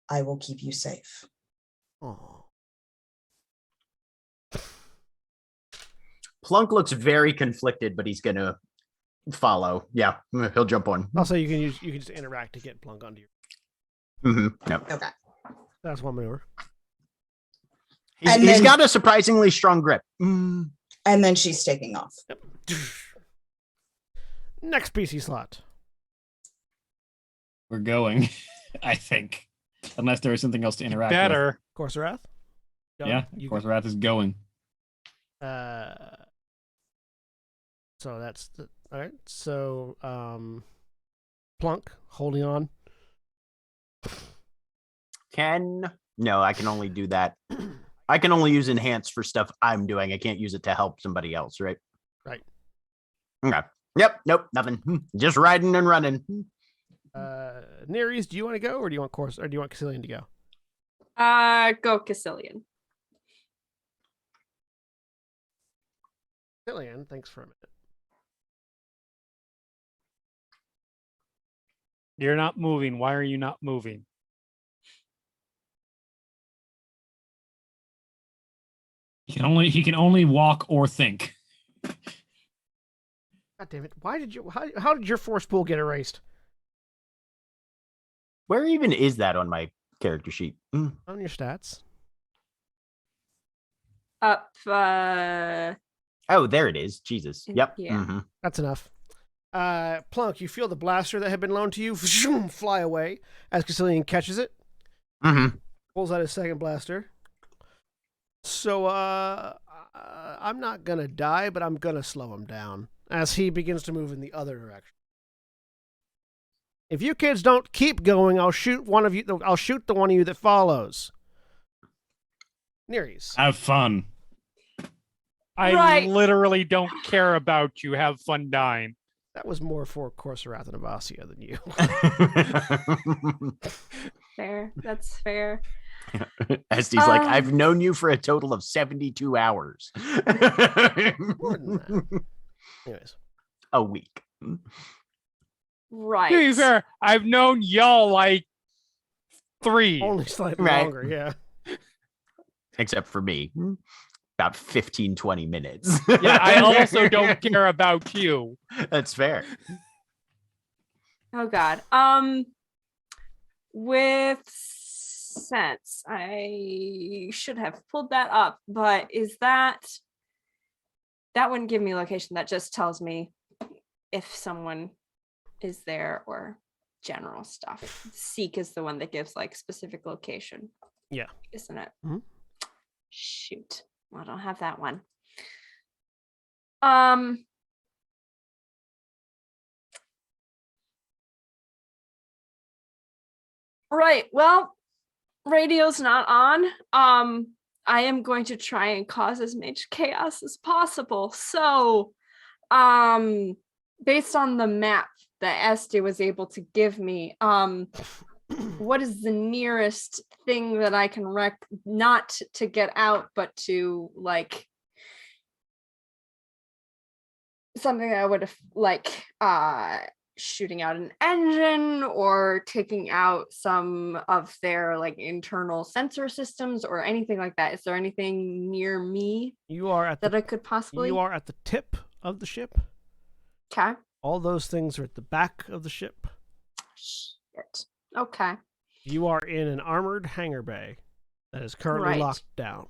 I will keep you safe." Oh. Plunk looks very conflicted, but he's gonna follow. Yeah, he'll jump on. Also, you can just interact to get Plunk onto you. Mm-hmm. Yep. Okay. That's one maneuver. And He's then- got a surprisingly strong grip. Mm. And then she's taking off. Yep. Next PC slot. We're going, I think. Unless there is something else to interact with. Better. Corserath. Go. Yeah, You of course, Wrath is going. So that's the all right. So Plunk holding on. No, I can only do that. I can only use enhance for stuff I'm doing. I can't use it to help somebody else, right? Right. Okay. Yep. Nope. Nothing. Just riding and running. Nereus, do you want to go, or do you want Caecilian to go? Go Caecilian. Caecilian, thanks for a minute. You're not moving. Why are you not moving? He can only walk or think. God damn it! How did your force pool get erased? Where even is that on my character sheet? Mm. On your stats. Up. Oh, there it is. Jesus. Yep. Yeah. Mhm. That's enough. Plunk, you feel the blaster that had been loaned to you fly away as Caecilian catches it, Mhm. pulls out his second blaster. So, I'm not gonna die, but I'm gonna slow him down as he begins to move in the other direction. If you kids don't keep going, I'll shoot one of you. I'll shoot the one of you that follows. Nereus. Have fun. I Right. literally don't care about you. Have fun dying. That was more for Corserath and Avasia than you. Fair. That's fair. Estes like, Um, I've known you for a total of 72 hours. More than that. Anyways, A week. Right. To be fair, I've known y'all like 3. only slightly Right. longer, yeah. Except for me. About 15, 20 minutes. Yeah, I also don't care about you. That's fair. Oh God. With sense, I should have pulled that up, but is that wouldn't give me a location? That just tells me if someone is there or general stuff. Seek is the one that gives like specific location. Yeah. Isn't it? Mhm. Shoot. Well, I don't have that one. Right. Well, radio's not on. I am going to try and cause as much chaos as possible. So, based on the map that Esther was able to give me, what is the nearest thing that I can not to get out, but to like something that I would have like shooting out an engine or taking out some of their like internal sensor systems or anything like that? Is there anything near me You are at that I could possibly? you are at the tip of the ship. Okay. All those things are at the back of the ship. Shit. Okay. You are in an armored hangar bay that is currently Right. locked down.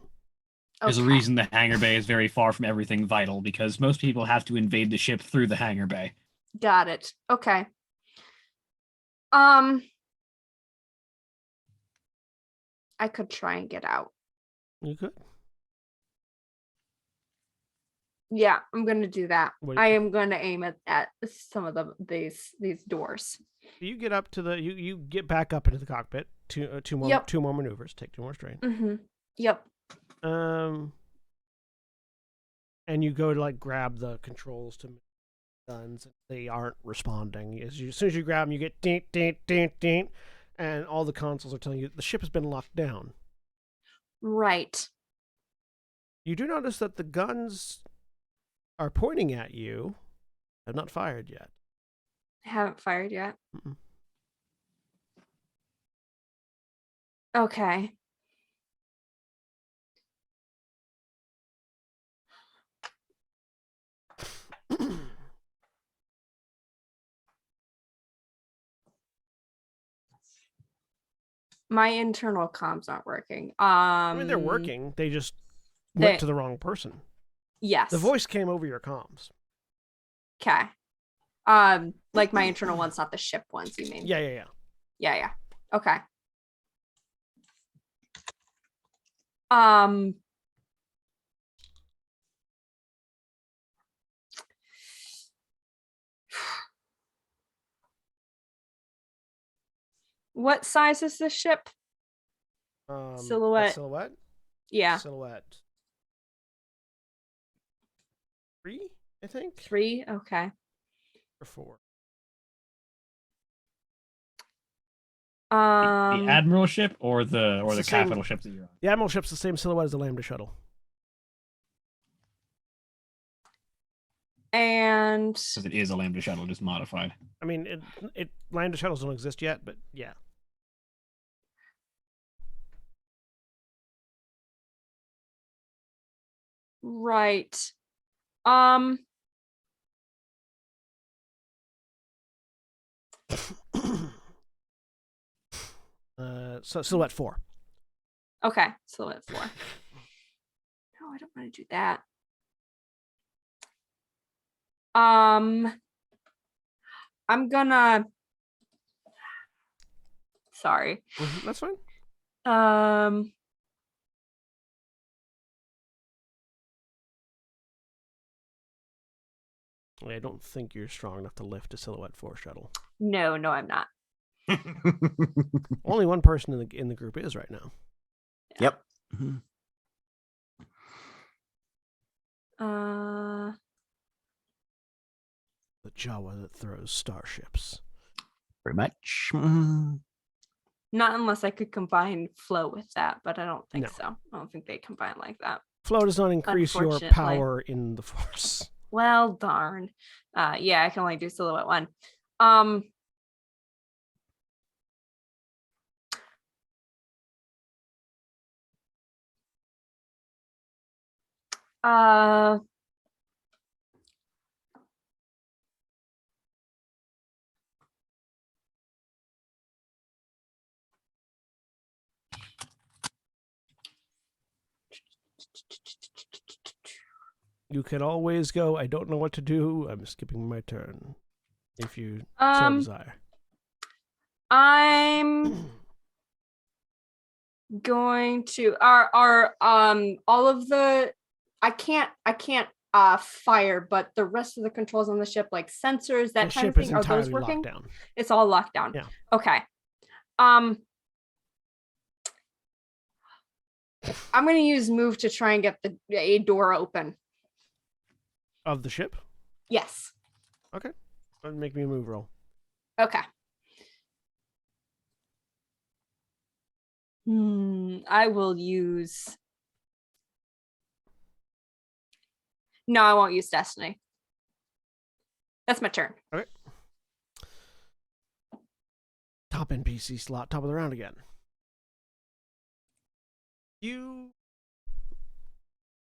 There's a Okay. reason the hangar bay is very far from everything vital, because most people have to invade the ship through the hangar bay. Got it. Okay. I could try and get out. You could. Yeah, I'm gonna do that. What- I am going to aim at some of these doors. You get up to the you get back up into the cockpit. Two more Yep. 2 more maneuvers. Take 2 more strain. Mm-hmm. Yep. And you go to like grab the controls to guns. They aren't responding. As soon as you grab them, you get ding ding ding ding, and all the consoles are telling you the ship has been locked down. Right. You do notice that the guns are pointing at you, have not fired yet. I haven't fired yet. Mm-mm. Okay. My internal comms aren't working. I mean, they're working. They just they- went to the wrong person. Yes. The voice came over your comms. Okay. Like my internal ones, not the ship ones, you mean? Yeah, yeah, yeah. Yeah. Okay. What size is this ship? Silhouette. Silhouette. Yeah. Silhouette. 3, I think. 3. Okay. Or 4. The admiral ship or the It's the same- capital ship that you're on. The Admiral ship's the same silhouette as the Lambda shuttle. And Because it is a Lambda shuttle, just modified. I mean, Lambda shuttles don't exist yet, but yeah. right. So silhouette 4. Okay. Silhouette 4. No, I don't want to do that. I'm gonna. Sorry. That's fine. I don't think you're strong enough to lift a silhouette 4 shuttle. No, I'm not. Only one person in the group is right now. Yep. Uh, The Jawa that throws starships. Pretty much. not unless I could combine flow with that, but I don't think No. so. I don't think they combine like that. Flow does not increase your Unfortunately. power in the Force. Well, darn. Yeah, I can only do silhouette one. Um. Uh. You can always go, I don't know what to do, I'm skipping my turn. If you so Um. desire. I'm going to are all of the I can't fire, but the rest of the controls on the ship, like sensors, that The kind of ship is thing, are those entirely working? locked down. It's all locked down. Yeah. Okay. I'm gonna use move to try and get a door open. Of the ship? Yes. Okay. Make me a move roll. Okay. I will use. No, I won't use Destiny. That's my turn. Okay. Top NPC slot, top of the round again. You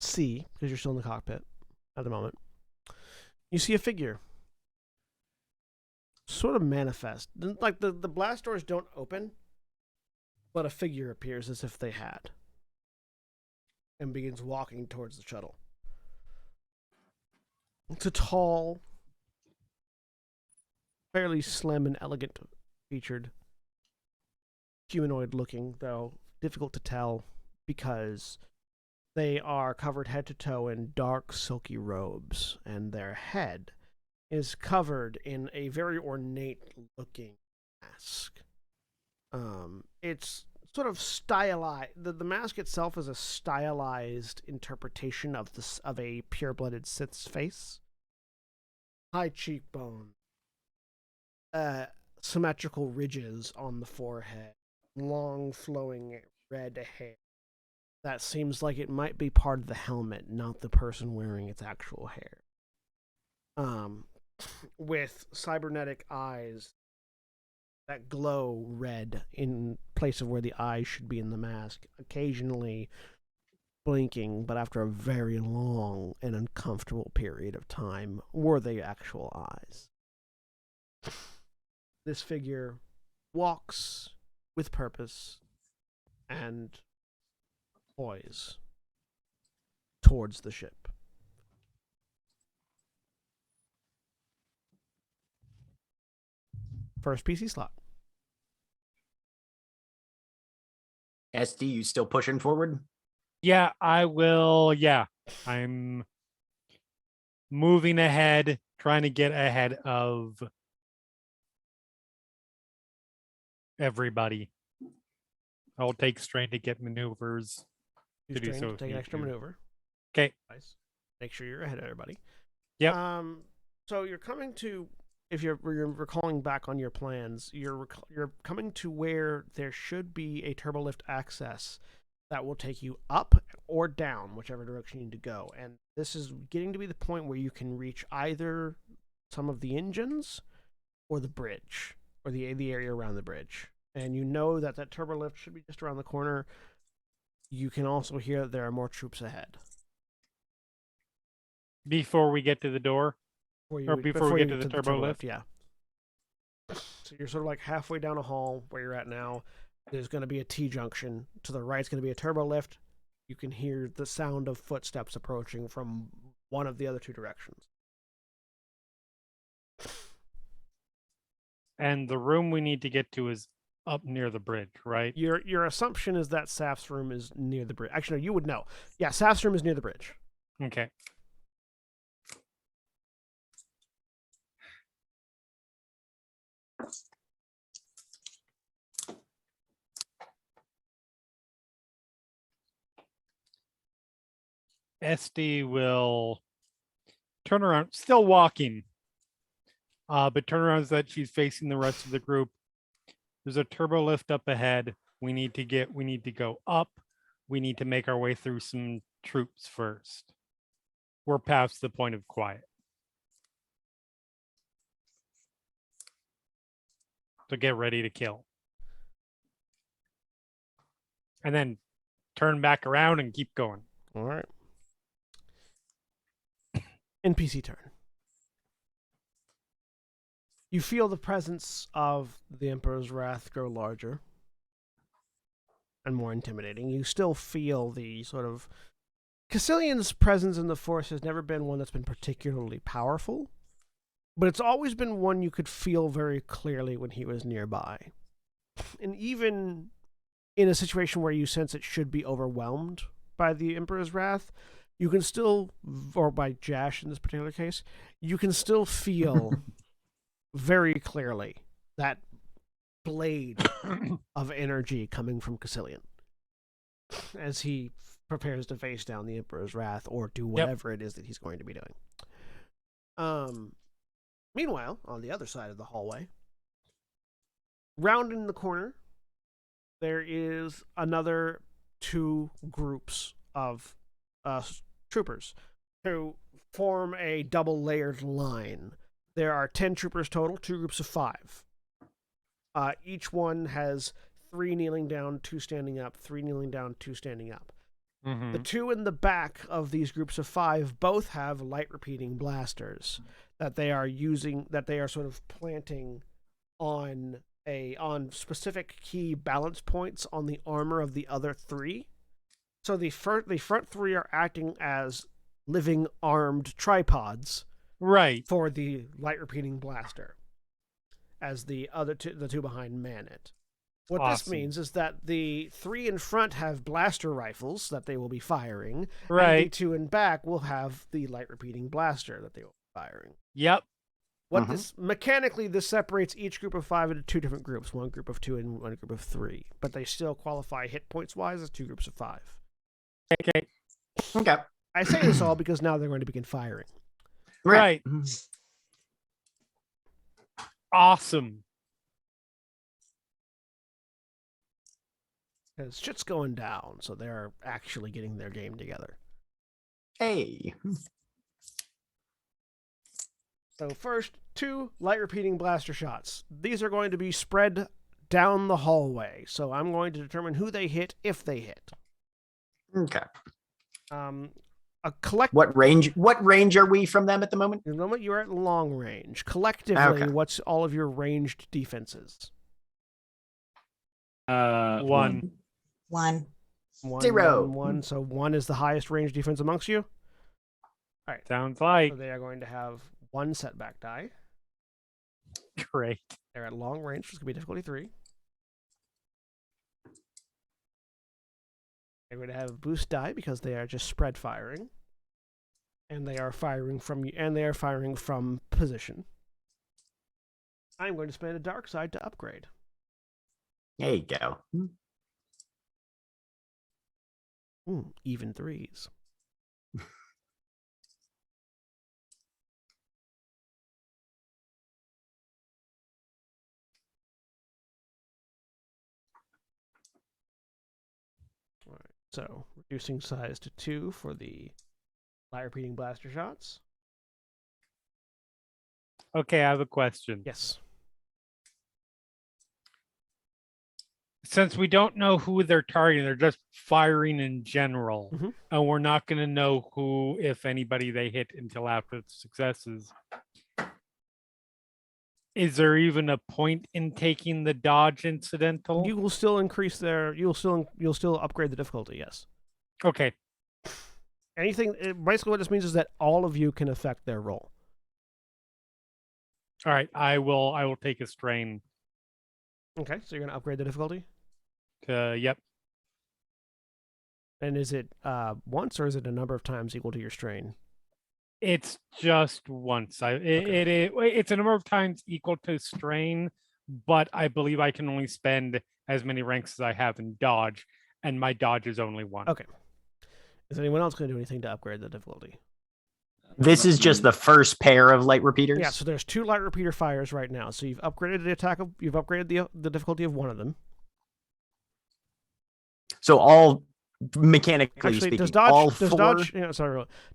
see, because you're still in the cockpit at the moment, you see a figure sort of manifest. Like the blast doors don't open, but a figure appears as if they had and begins walking towards the shuttle. It's a tall, fairly slim and elegant featured, humanoid looking, though difficult to tell because they are covered head to toe in dark, silky robes, and their head is covered in a very ornate looking mask. It's sort of stylized. The mask itself is a stylized interpretation of a pure-blooded Sith's face. High cheekbone, symmetrical ridges on the forehead, long flowing red hair. That seems like it might be part of the helmet, not the person wearing its actual hair. With cybernetic eyes that glow red in place of where the eyes should be in the mask, occasionally blinking, but after a very long and uncomfortable period of time were the actual eyes. This figure walks with purpose and poise towards the ship. First PC slot. SD, you still pushing forward? Yeah, I will. Yeah, I'm moving ahead, trying to get ahead of everybody. I'll take strain to get maneuvers. Use To do strain so to if take an need extra to. maneuver. Okay. Nice. Make sure you're ahead of everybody. Yep. So you're coming to, if you're recalling back on your plans, you're coming to where there should be a turbolift access that will take you up or down, whichever direction you need to go. And this is getting to be the point where you can reach either some of the engines or the bridge, or the area around the bridge. And you know that turbolift should be just around the corner. You can also hear that there are more troops ahead. Before we get to the door? Or before we get to the turbo lift? Yeah. So you're sort of like halfway down a hall where you're at now. There's going to be a T-junction. To the right is going to be a turbo lift. You can hear the sound of footsteps approaching from one of the other two directions. And the room we need to get to is up near the bridge, right? Your assumption is that Saf's room is near the bridge. Actually, no, you would know. Yeah, Saf's room is near the bridge. Okay. SD will turn around, still walking, but turn around so that she's facing the rest of the group. There's a turbo lift up ahead. We need to go up. We need to make our way through some troops first. We're past the point of quiet. So get ready to kill. And then turn back around and keep going. All right. NPC turn. You feel the presence of the Emperor's Wrath grow larger and more intimidating. You still feel the sort of... Cassilian's presence in the Force has never been one that's been particularly powerful, but it's always been one you could feel very clearly when he was nearby. And even in a situation where you sense it should be overwhelmed by the Emperor's Wrath, you can still, or by Jash in this particular case, you can still feel very clearly that blade of energy coming from Cassilian as he prepares to face down the Emperor's Wrath or do whatever it is that he's going to be doing. Meanwhile, on the other side of the hallway, rounding the corner, there is another two groups of troopers who form a double layered line. There are 10 troopers total, 2 groups of 5. Each one has 3 kneeling down, 2 standing up, 3 kneeling down, 2 standing up. Mm-hmm. The 2 in the back of these groups of 5 both have light repeating blasters that they are using, that they are sort of planting on specific key balance points on the armor of the other 3. So the front 3 are acting as living armed tripods, right, for the light repeating blaster, as the two behind man it. What this Awesome. means is that the 3 in front have blaster rifles that they will be firing, and the right. 2 in back will have the light repeating blaster that they will be firing. Yep. What this mechanically, this separates each group of 5 into 2 different groups, 1 group of 2 and 1 group of 3, but they still qualify hit points wise as 2 groups of 5. Okay. Okay. I say this all because now they're going to begin firing. Right. Awesome. Because shit's going down, so they're actually getting their game together. Hey. So first, 2 light repeating blaster shots. These are going to be spread down the hallway, so I'm going to determine who they hit if they hit. Okay. What range are we from them at the moment? At the moment, you're at long range. Collectively, what's all of your ranged defenses? 1. 1. 0. 1. So 1 is the highest range defense amongst you? All right. Sounds like. So they are going to have 1 setback die. Great. They're at long range, which is going to be difficulty 3. They're going to have a boost die because they are just spread firing. And they are firing from position. I'm going to spend a dark side to upgrade. There you go. Even 3s. All right, so reducing size to 2 for the light repeating blaster shots. Okay, I have a question. Yes. Since we don't know who they're targeting, they're just firing in general, and we're not going to know who, if anybody, they hit until after the successes. Is there even a point in taking the dodge incidental? You will still increase their. You'll still upgrade the difficulty. Yes. Okay. Anything. Basically, what this means is that all of you can affect their roll. All right. I will take a strain. Okay, so you're gonna upgrade the difficulty. Yep. And is it once or is it a number of times equal to your strain? It's just once. It's a number of times equal to strain, but I believe I can only spend as many ranks as I have in dodge, and my dodge is only 1. Okay. Is anyone else going to do anything to upgrade the difficulty? This is just the first pair of light repeaters. Yeah, so there's 2 light repeater fires right now. So you've upgraded you've upgraded the difficulty of one of them. So all mechanically Actually, speaking, does dodge all does 4. dodge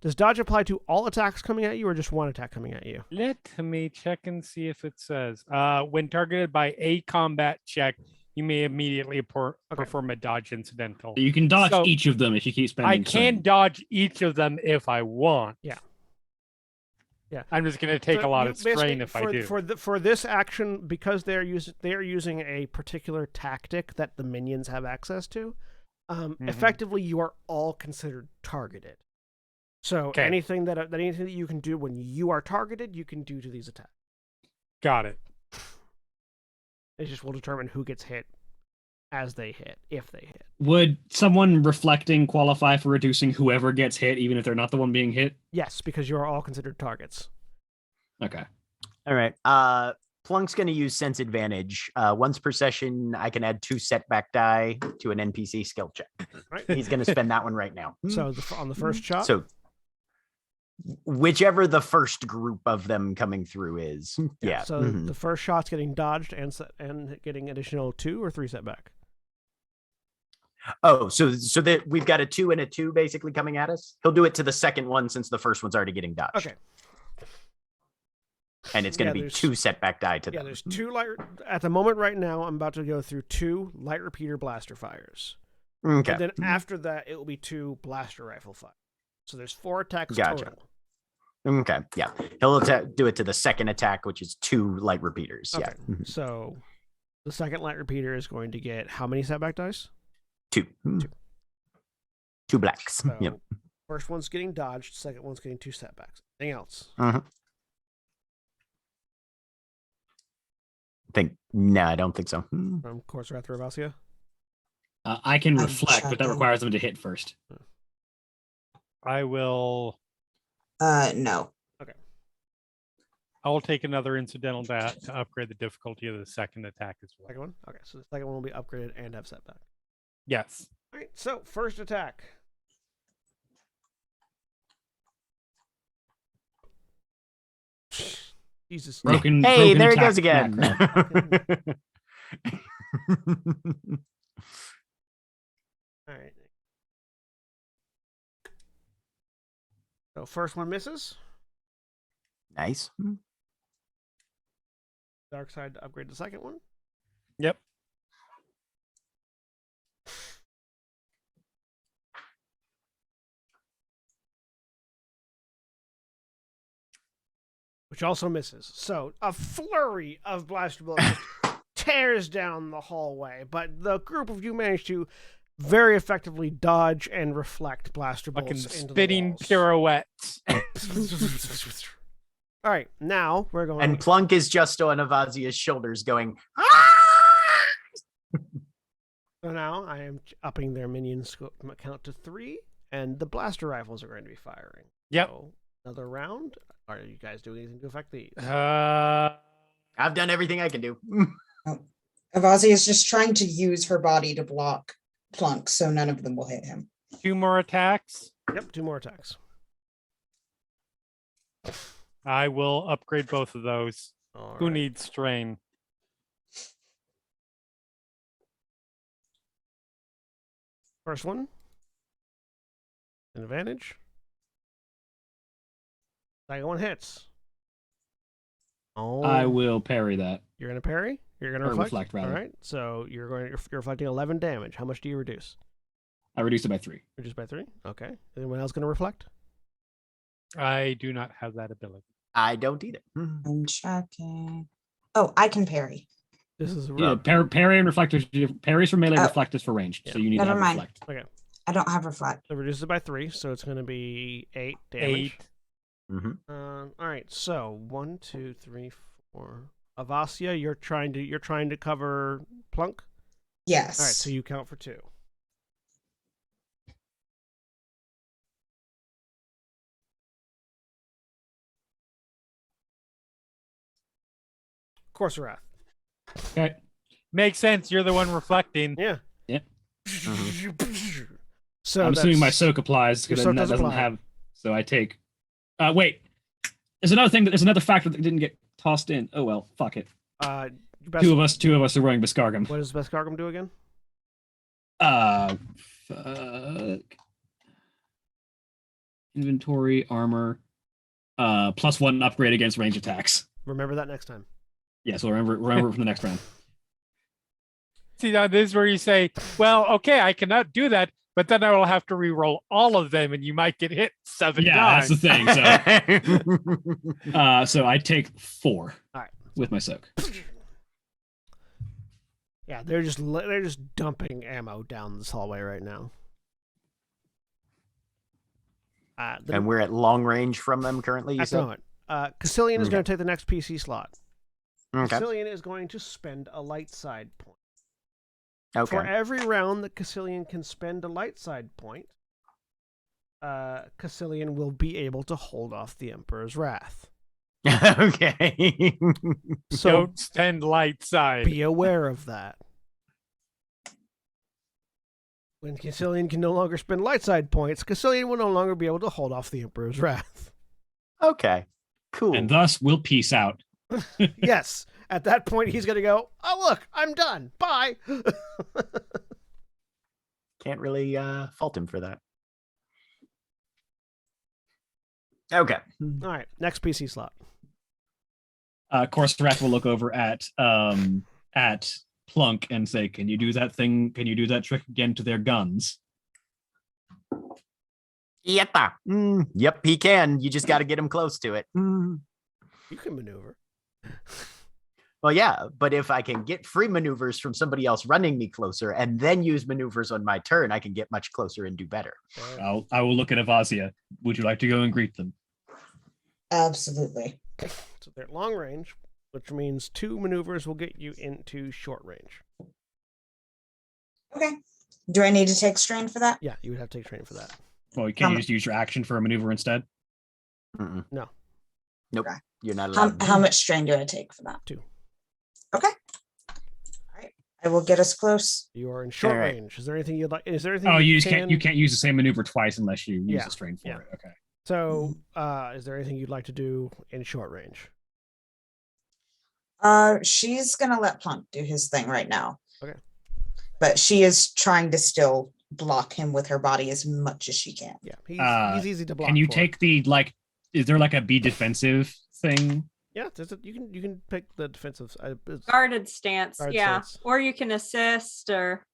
does dodge apply to all attacks coming at you or just one attack coming at you? Let me check and see if it says when targeted by a combat check, you may immediately perform a dodge incidental. You can dodge So, each of them if you keep spending. I can dodge each of them if I want. Yeah. Yeah. I'm just going to take So a lot you of strain basically, if I do. For this action, because they're using a particular tactic that the minions have access to. Effectively, you are all considered targeted. So anything that you can do when you are targeted, you can do to these attacks. Got it. It just will determine who gets hit as they hit, if they hit. Would someone reflecting qualify for reducing whoever gets hit, even if they're not the one being hit? Yes, because you are all considered targets. Okay. All right. Plunk's going to use sense advantage. Once per session, I can add 2 setback die to an NPC skill check. Right. He's going to spend that one right now. So on the first shot. So whichever the first group of them coming through is. Yeah. So the first shot's getting dodged and getting additional 2 or 3 setback. Oh, so that we've got a 2 and a 2 basically coming at us. He'll do it to the second one since the first one's already getting dodged. Okay. And it's going to be 2 setback die to them. Yeah, there's 2 light. At the moment, right now, I'm about to go through 2 light repeater blaster fires. Okay. And then after that, it will be 2 blaster rifle fire. So there's 4 attacks Gotcha. total. Okay. Yeah. He'll do it to the second attack, which is 2 light repeaters. Okay. Yeah. So the second light repeater is going to get how many setback dice? 2. 2 blacks. So Yep. first one's getting dodged, second one's getting 2 setbacks. Anything else? No, I don't think so. From Course Wrath Ravasia? I can I'm reflect, but that checking. requires them to hit first. I will. No. I will take another incidental to upgrade the difficulty of the second attack as well. Second one? Okay, so the second one will be upgraded and have setback. Yes. All right, so first attack. Jesus. Broken. Hey, broken there he attack goes again. macro. All right. So first one misses. Nice. Dark side to upgrade the second one. Yep. Which also misses. So a flurry of blaster bullets just tears down the hallway, but the group of you manage to very effectively dodge and reflect blaster Fucking bullets into spinning the walls. pirouettes. All right, now we're going. And Plunk is just on Avazia's shoulders going, So now I am upping their minion count to 3, and the blaster rifles are going to be firing. Yep. So another round. Are you guys doing anything to affect these? I've done everything I can do. Avazi is just trying to use her body to block Plunk, so none of them will hit him. 2 more attacks. Yep, 2 more attacks. I will upgrade both of those. All Who right. needs strain? First one. An advantage. Second one hits. Oh, I will parry that. You're gonna parry. You're gonna Or reflect. reflect, rather. All right. So you're reflecting 11 damage. How much do you reduce? I reduced it by 3. Reduce by 3. Okay. Anyone else gonna reflect? I do not have that ability. I don't either. I'm checking. Oh, I can parry. This is Yeah, parry and reflect. Parries for melee, Oh. reflect is for ranged. So you need to Never have mind. reflect. okay. I don't have reflect. So reduce it by 3. So it's gonna be 8 damage. 8. All right. So 1, 2, 3, 4. Avasia, you're trying to cover Plunk. Yes. All right. So you count for 2. Course of Wrath. Okay. Makes sense. You're the one reflecting. Yeah. Yep. So I'm assuming my that's- soak applies your because soak that does doesn't apply. have. So I take. Wait. There's another thing. There's another factor that didn't get tossed in. Oh well, fuck it. Two of us are wearing Biscargum. What does Beskargum do again? Fuck. Inventory, armor, +1 upgrade against range attacks. Remember that next time. Yeah, so remember from the next round. See, now this is where you say, well, okay, I cannot do that, but then I will have to re-roll all of them and you might get hit 7 Yeah, times. that's the thing. So I take 4 All right. with my soak. Yeah, they're just dumping ammo down this hallway right now. And we're at long range from them currently, you At the said? moment, Cassilian is Okay. going to take the next PC slot. Okay. Cassilian is going to spend a light side point. Okay. For every round that Cassilian can spend a light side point, Cassilian will be able to hold off the Emperor's Wrath. Okay. So Don't spend light side. be aware of that. When Cassilian can no longer spend light side points, Cassilian will no longer be able to hold off the Emperor's Wrath. Okay. Cool. And thus we'll peace out. Yes. At that point, he's going to go, oh, look, I'm done. Bye. Can't really fault him for that. Okay. All right. Next PC slot. Corsarak will look over at Plunk and say, "Can you do that thing? Can you do that trick again to their guns?" Yep. Yep, he can. You just got to get him close to it. You can maneuver. Well, yeah, but if I can get free maneuvers from somebody else running me closer and then use maneuvers on my turn, I can get much closer and do better. I will look at Avazia. Would you like to go and greet them? Absolutely. So they're at long range, which means 2 maneuvers will get you into short range. Okay. Do I need to take strain for that? Yeah, you would have to take training for that. Well, you can't just use your action for a maneuver instead. Mm-mm. No. Nope. Okay. You're not How, allowed. how much strain do I take for that? 2. Okay. All right. I will get us close. You are in short All right. range. Is there anything you'd like? Is there anything? Oh, you just can't use the same maneuver twice unless you use Yeah, the strain for yeah. it. Okay. So, is there anything you'd like to do in short range? She's gonna let Plunk do his thing right now. Okay. But she is trying to still block him with her body as much as she can. Yeah, he's easy to block. Can you for. take the Is there like a be defensive thing? Yeah, you can pick the defensive. Guarded stance. Guard yeah. stance. Or you can assist or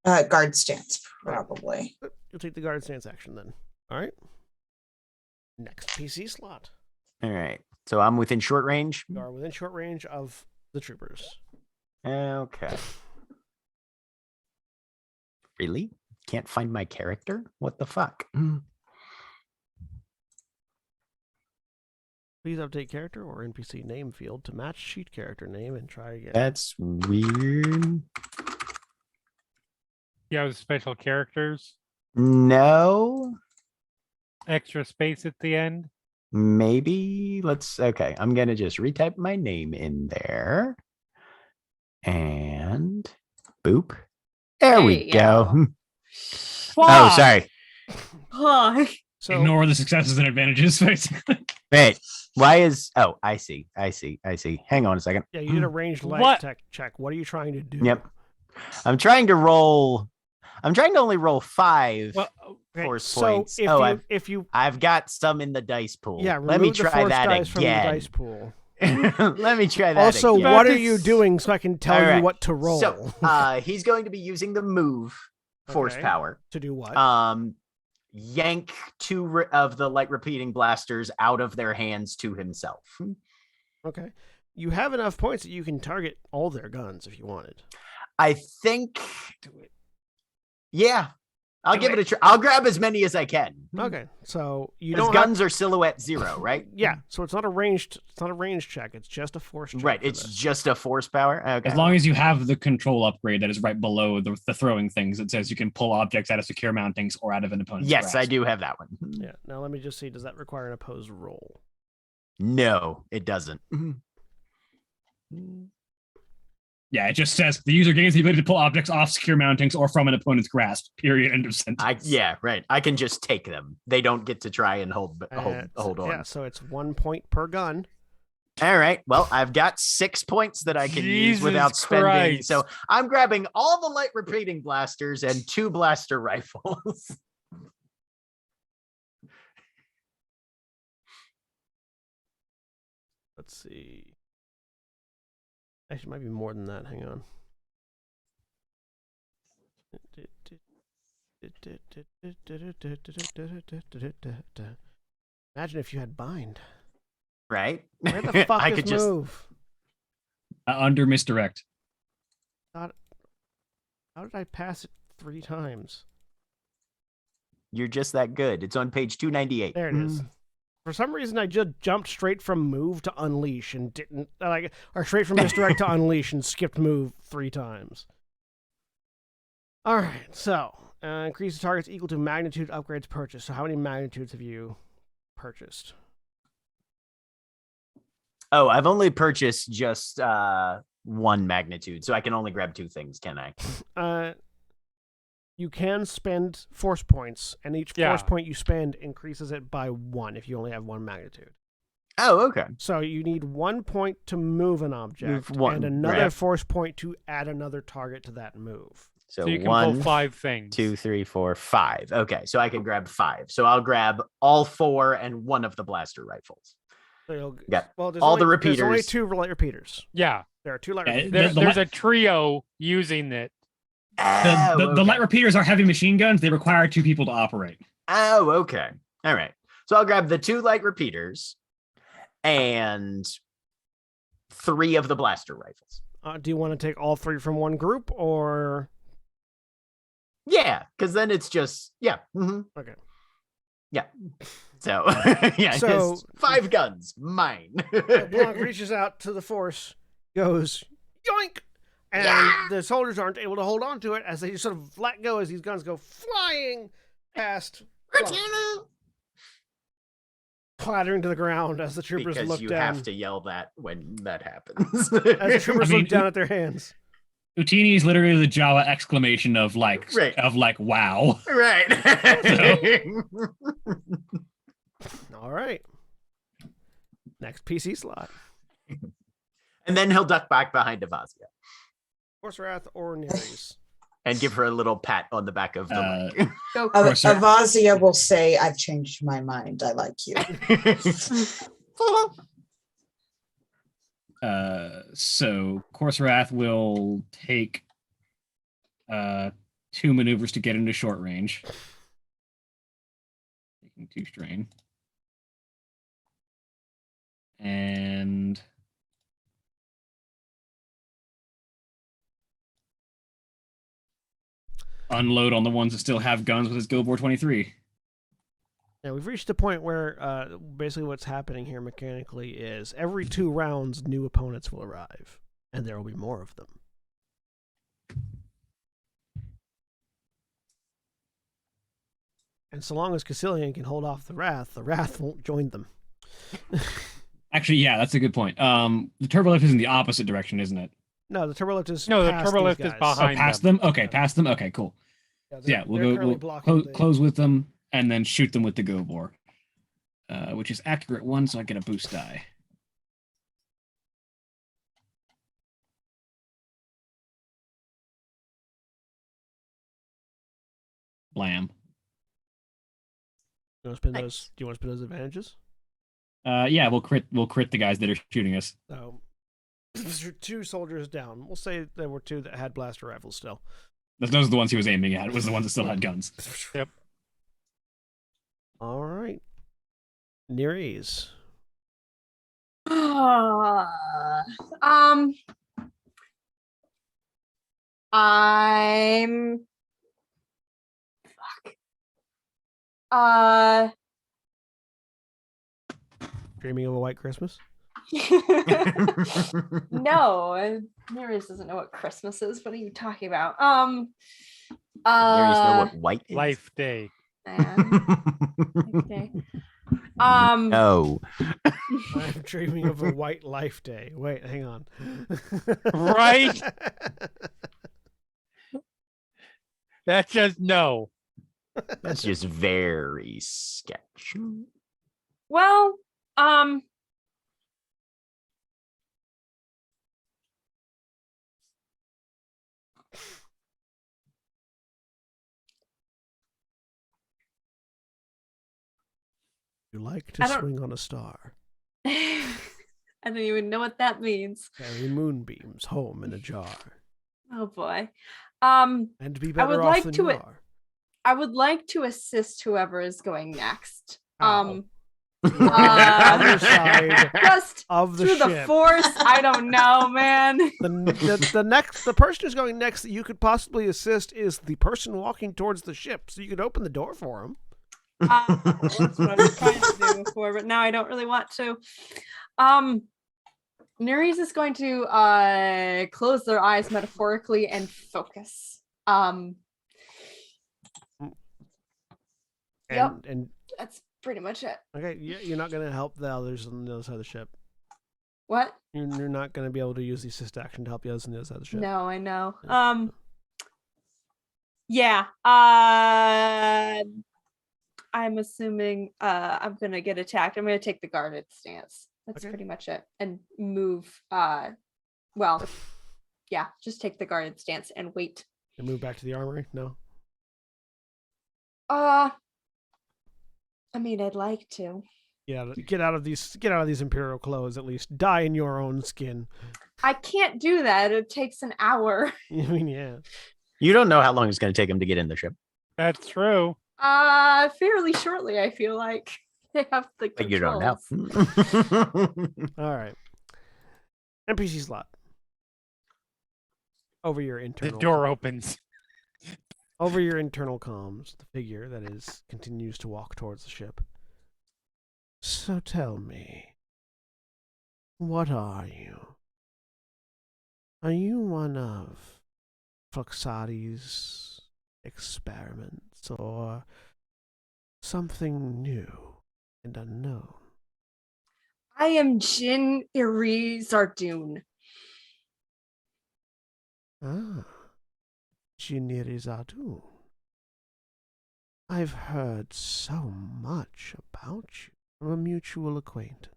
Guard stance, probably. You'll take the guard stance action then. All right. Next PC slot. All right. So I'm within short range. You are within short range of the troopers. Okay. Really? Can't find my character? What the fuck? Please update character or NPC name field to match sheet character name and try again. That's weird. You have special characters, No. extra space at the end. Maybe okay. I'm gonna just retype my name in there. And boop. There we you go. go. Oh, sorry. Oh, So Ignore the successes and advantages, basically. Wait. Why is I see. Hang on a second. yeah, you did a ranged light What? tech check. What are you trying to do? Yep. I'm trying to only roll 5 Well, Okay, force so points. if you I've got some in the dice pool. yeah, Let me remove the try force that dice from the again. dice pool. Let me try that Also, again. what are That you is- doing so I can tell All you right. what to roll? So he's going to be using the move force Okay. power. To do what? Yank 2 of the light repeating blasters out of their hands to himself. Okay. You have enough points that you can target all their guns if you wanted. I think. Do it. Yeah, I'll Do give it it. a try. I'll grab as many as I can. Okay. So you Because don't guns are silhouette 0, right? Yeah. So it's not a ranged check. It's just a force check. Right. for It's this. just a force power. Okay. As long as you have the control upgrade that is right below the throwing things that says you can pull objects out of secure mountings or out of an opponent's Yes, I grasp. do have that one. Yeah. Now let me just see. Does that require an opposed roll? No, it doesn't. Yeah, it just says the user gains the ability to pull objects off secure mountings or from an opponent's grasp. Period. End of sentence. Yeah, right. I can just take them. They don't get to try and hold on. Yeah, so it's 1 point per gun. All right. Well, I've got 6 points that I can use without Jesus spending. Christ. So I'm grabbing all the light repeating blasters and 2 blaster rifles. Let's see. Actually, it might be more than that. Hang on. Imagine if you had bind. Right? Where the fuck I is could just move? Under misdirect. How did I pass it 3 times? You're just that good. It's on page 298. There it is. For some reason, I just jumped straight from move to unleash and didn't or straight from misdirect to unleash and skipped move 3 times. All right, so increase the targets equal to magnitude upgrades purchased. So how many magnitudes have you purchased? Oh, I've only purchased just 1 magnitude, so I can only grab 2 things, can I? You can spend force points, and each force point you spend increases it by 1 if you only have 1 magnitude. Oh, okay. So you need 1 point to move an object, Move one, and another right. force point to add another target to that move. So you can 1, pull 5 things. 2, 3, 4, 5. Okay, so I can grab 5. So I'll grab all 4 and 1 of the blaster rifles. So you'll Got well, there's all only, the There's only repeaters. 2 light repeaters. Yeah. There are 2 light Yeah, repeaters. There's a trio using it. The light repeaters are heavy machine guns. They require 2 people to operate. Oh, okay. All right. So I'll grab the 2 light repeaters and 3 of the blaster rifles. Do you want to take all 3 from one group, or? Yeah, because then it's just, yeah. Okay. Yeah. So, yeah, So- it's 5 guns, mine. Blanc reaches out to the force, goes yoink, and the soldiers aren't able to hold on to it as they just sort of let go as these guns go flying past, Blanc, clattering to the ground as the troopers Because look you down. have to yell that when that happens. As the troopers I mean, look down at their hands. Utini is literally the Java exclamation of Right. wow. Right. All right. Next PC slot. And then he'll duck back behind Avazia Force Wrath or Neres. and give her a little pat on the back of the leg. Go course, sir. Avazia will say, I've changed my mind. I like you. So Course Wrath will take 2 maneuvers to get into short range. Taking 2 strain. And unload on the ones that still have guns with his Gilbor 23. Now, we've reached a point where basically what's happening here mechanically is every 2 rounds, new opponents will arrive, and there will be more of them. And so long as Cassilian can hold off the Wrath won't join them. Actually, yeah, that's a good point. The turbolift is in the opposite direction, isn't it? No, the turbolift is No, the past these turbolift is guys. behind Past them. them? Okay, past them. Okay, cool. they're We'll currently blocking the- close with them and then shoot them with the Gobor, which is accurate 1, so I get a boost die. Blam. You want to spin Nice. those? Do you want to spin those advantages? Yeah, we'll crit the guys that are shooting us. So, those are 2 soldiers down. We'll say there were 2 that had blaster rifles still. Those are the ones he was aiming at. It was the ones that still had guns. Yep. All right. Neres. I'm Dreaming of a White Christmas? no, Nereus doesn't know what Christmas is. What are you talking about? There is no what white is. Life Day. Okay. Um. No. I'm dreaming of a white life day. Wait, hang on. Right? That's just no. That's just very sketch. Well. You like to I don't- swing on a star. I don't even know what that means. Carry moonbeams home in a jar. Oh boy. And be I better would off like than to you it- are. I would like to assist whoever is going next. Ow. Uh, Other side just of the through the ship. force. I don't know, man. The person who's going next that you could possibly assist is the person walking towards the ship, so you could open the door for him. That's what I was trying to do before, but now I don't really want to. Nereus is going to close their eyes metaphorically and focus. Yep. And That's pretty much it. okay, you're not going to help the others on the other side of the ship. What? You're not going to be able to use the assist action to help the others on the other side of the ship. No, I know. Yeah. Yeah. I'm assuming I'm gonna get attacked. I'm gonna take the guarded stance. That's Okay. pretty much it. And move well, yeah, just take the guarded stance and wait. And move back to the armory? No. I mean, I'd like to. Yeah, get out of these imperial clothes at least. Die in your own skin. I can't do that. It takes an hour. I mean, yeah. You don't know how long it's going to take him to get in the ship. That's true. Fairly shortly, I feel like. They have the But you don't know. controls. All right. NPC slot. Over your The internal door opens. Over your internal comms, the figure that is continues to walk towards the ship. So tell me, what are you? Are you one of Fluxati's experiments, or something new and unknown? I am Jin Iri Zardoon. Ah, Jinirizadu. I've heard so much about you from a mutual acquaintance.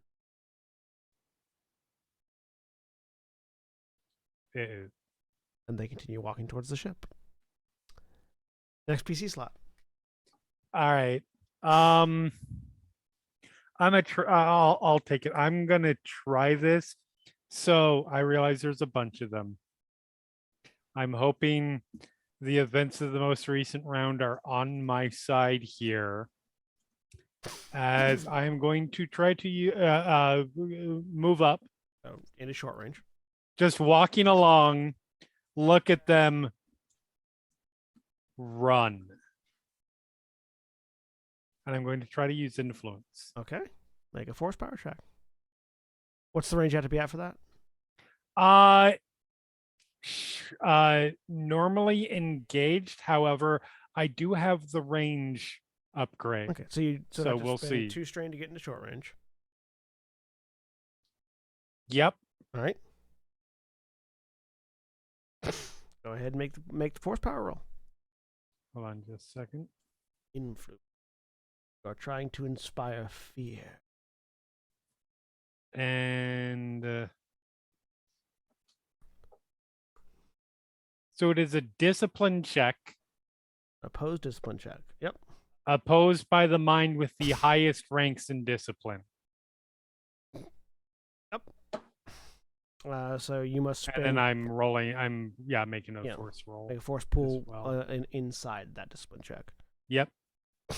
Uh, And they continue walking towards the ship. Next PC slot. All right. I'll take it. I'm gonna try this. So I realize there's a bunch of them. I'm hoping the events of the most recent round are on my side here, as I am going to try to move up, So in a short range. just walking along, look at them, run. And I'm going to try to use influence. Okay. Make a force power check. What's the range you have to be at for that? Normally engaged. However, I do have the range upgrade. Okay, so you So have to we'll spend see. 2 strain to get into short range. Yep. All right. Go ahead and make the force power roll. Hold on just a second. Influence. You are trying to inspire fear. And so it is a discipline check Opposed discipline check. Yep. opposed by the mind with the highest ranks in discipline. So you must spend And then I'm rolling. Making a Yeah. force roll. make a force pull well. inside that discipline check. Yep. You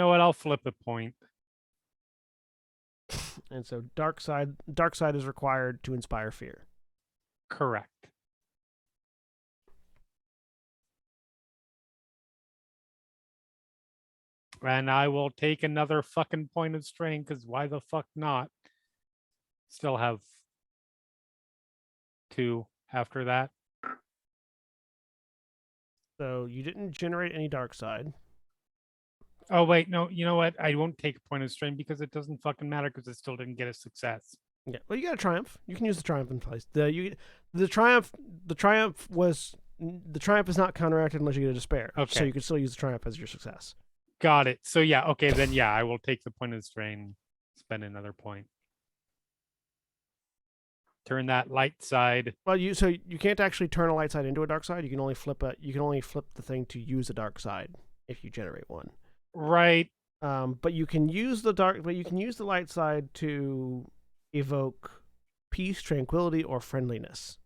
know what? I'll flip a point. And so dark side is required to inspire fear. Correct. And I will take another fucking point of strain, because why the fuck not? Still have 2 after that. So you didn't generate any dark side. Oh wait, no. You know what? I won't take a point of strain because it doesn't fucking matter because it still didn't get a success. Yeah. Well, you got a triumph. You can use the triumph in place. The triumph is not counteracted unless you get a despair. So Okay. you can still use the triumph as your success. Got it. So yeah, okay, then yeah, I will take the point of strain, spend another point. Turn that light side. Well, you can't actually turn a light side into a dark side. You can only flip the thing to use a dark side if you generate one. Right. But you can use the light side to evoke peace, tranquility, or friendliness.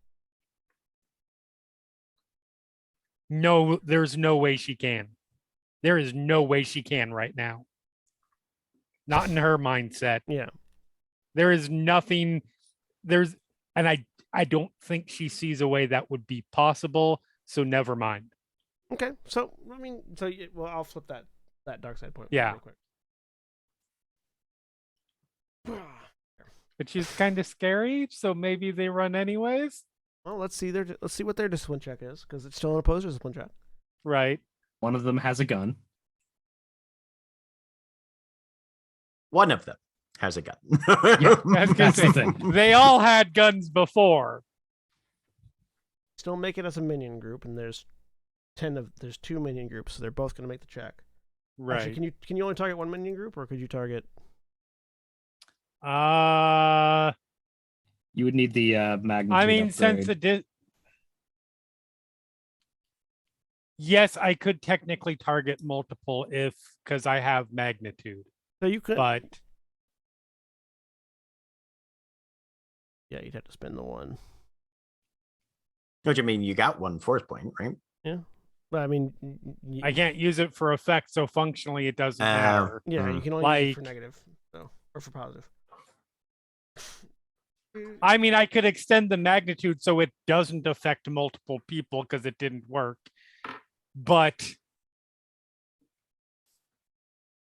No, there's no way she can. There is no way she can right now. Not in her mindset. Yeah. There is nothing. And I don't think she sees a way that would be possible. So never mind. Okay. So I'll flip that dark side point. Yeah. Real quick. But she's kind of scary, so maybe they run anyways. Well, let's see what their discipline check is, because it's still an opposed discipline check. Right. One of them has a gun. One of them has a gun. I was gonna That's say, the thing. they all had guns before. Still make it as a minion group, and there's 2 minion groups, so they're both going to make the check. Right. Actually, can you only target one minion group, or could you target? You would need the magnitude. I mean, upgrade. since yes, I could technically target multiple because I have magnitude, So you could. but Yeah, you'd have to spend the one. Which I mean, you got one force point, right? But I mean, I can't use it for effect, so functionally it doesn't matter. Yeah, you can only use it for Like- negative, or for positive. I mean, I could extend the magnitude so it doesn't affect multiple people because it didn't work. But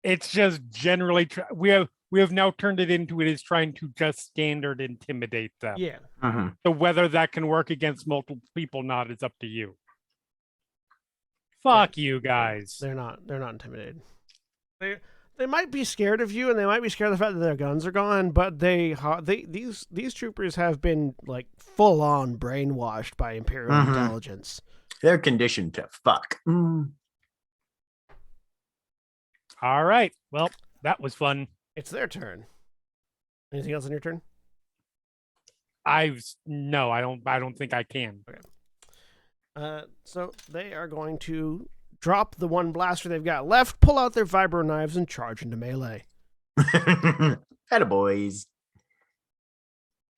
it's just generally we have now turned it into it is trying to just standard intimidate them. Yeah. So whether that can work against multiple people not is up to you. Fuck you guys. They're not intimidated. They might be scared of you, and they might be scared of the fact that their guns are gone. But these troopers have been like full on brainwashed by Imperial intelligence. They're conditioned to fuck. All right. Well, that was fun. It's their turn. Anything else on your turn? No, I don't think I can. So they are going to drop the one blaster they've got left, pull out their vibro knives, and charge into melee. Attaboys.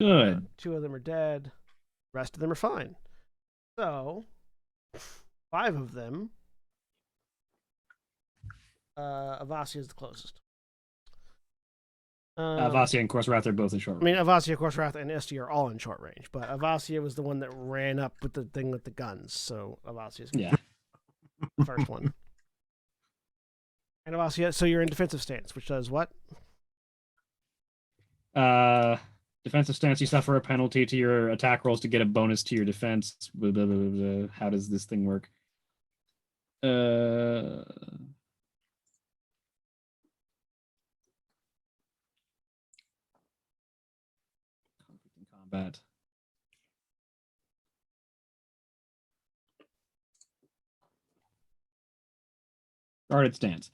Good. 2 of them are dead. The rest of them are fine. So 5 of them. Avasia is the closest. Vasia and Korsrath are both in short I mean, Avasia, Korsrath, and Esti are all in short range, but Avasia was the one that ran up with the thing with the guns, so Avasia's Yeah. the first one. And Avasia, so you're in defensive stance, which does what? Defensive stance, you suffer a penalty to your attack rolls to get a bonus to your defense. Blah, blah, blah, blah. How does this thing work? Combat. Guarded stance.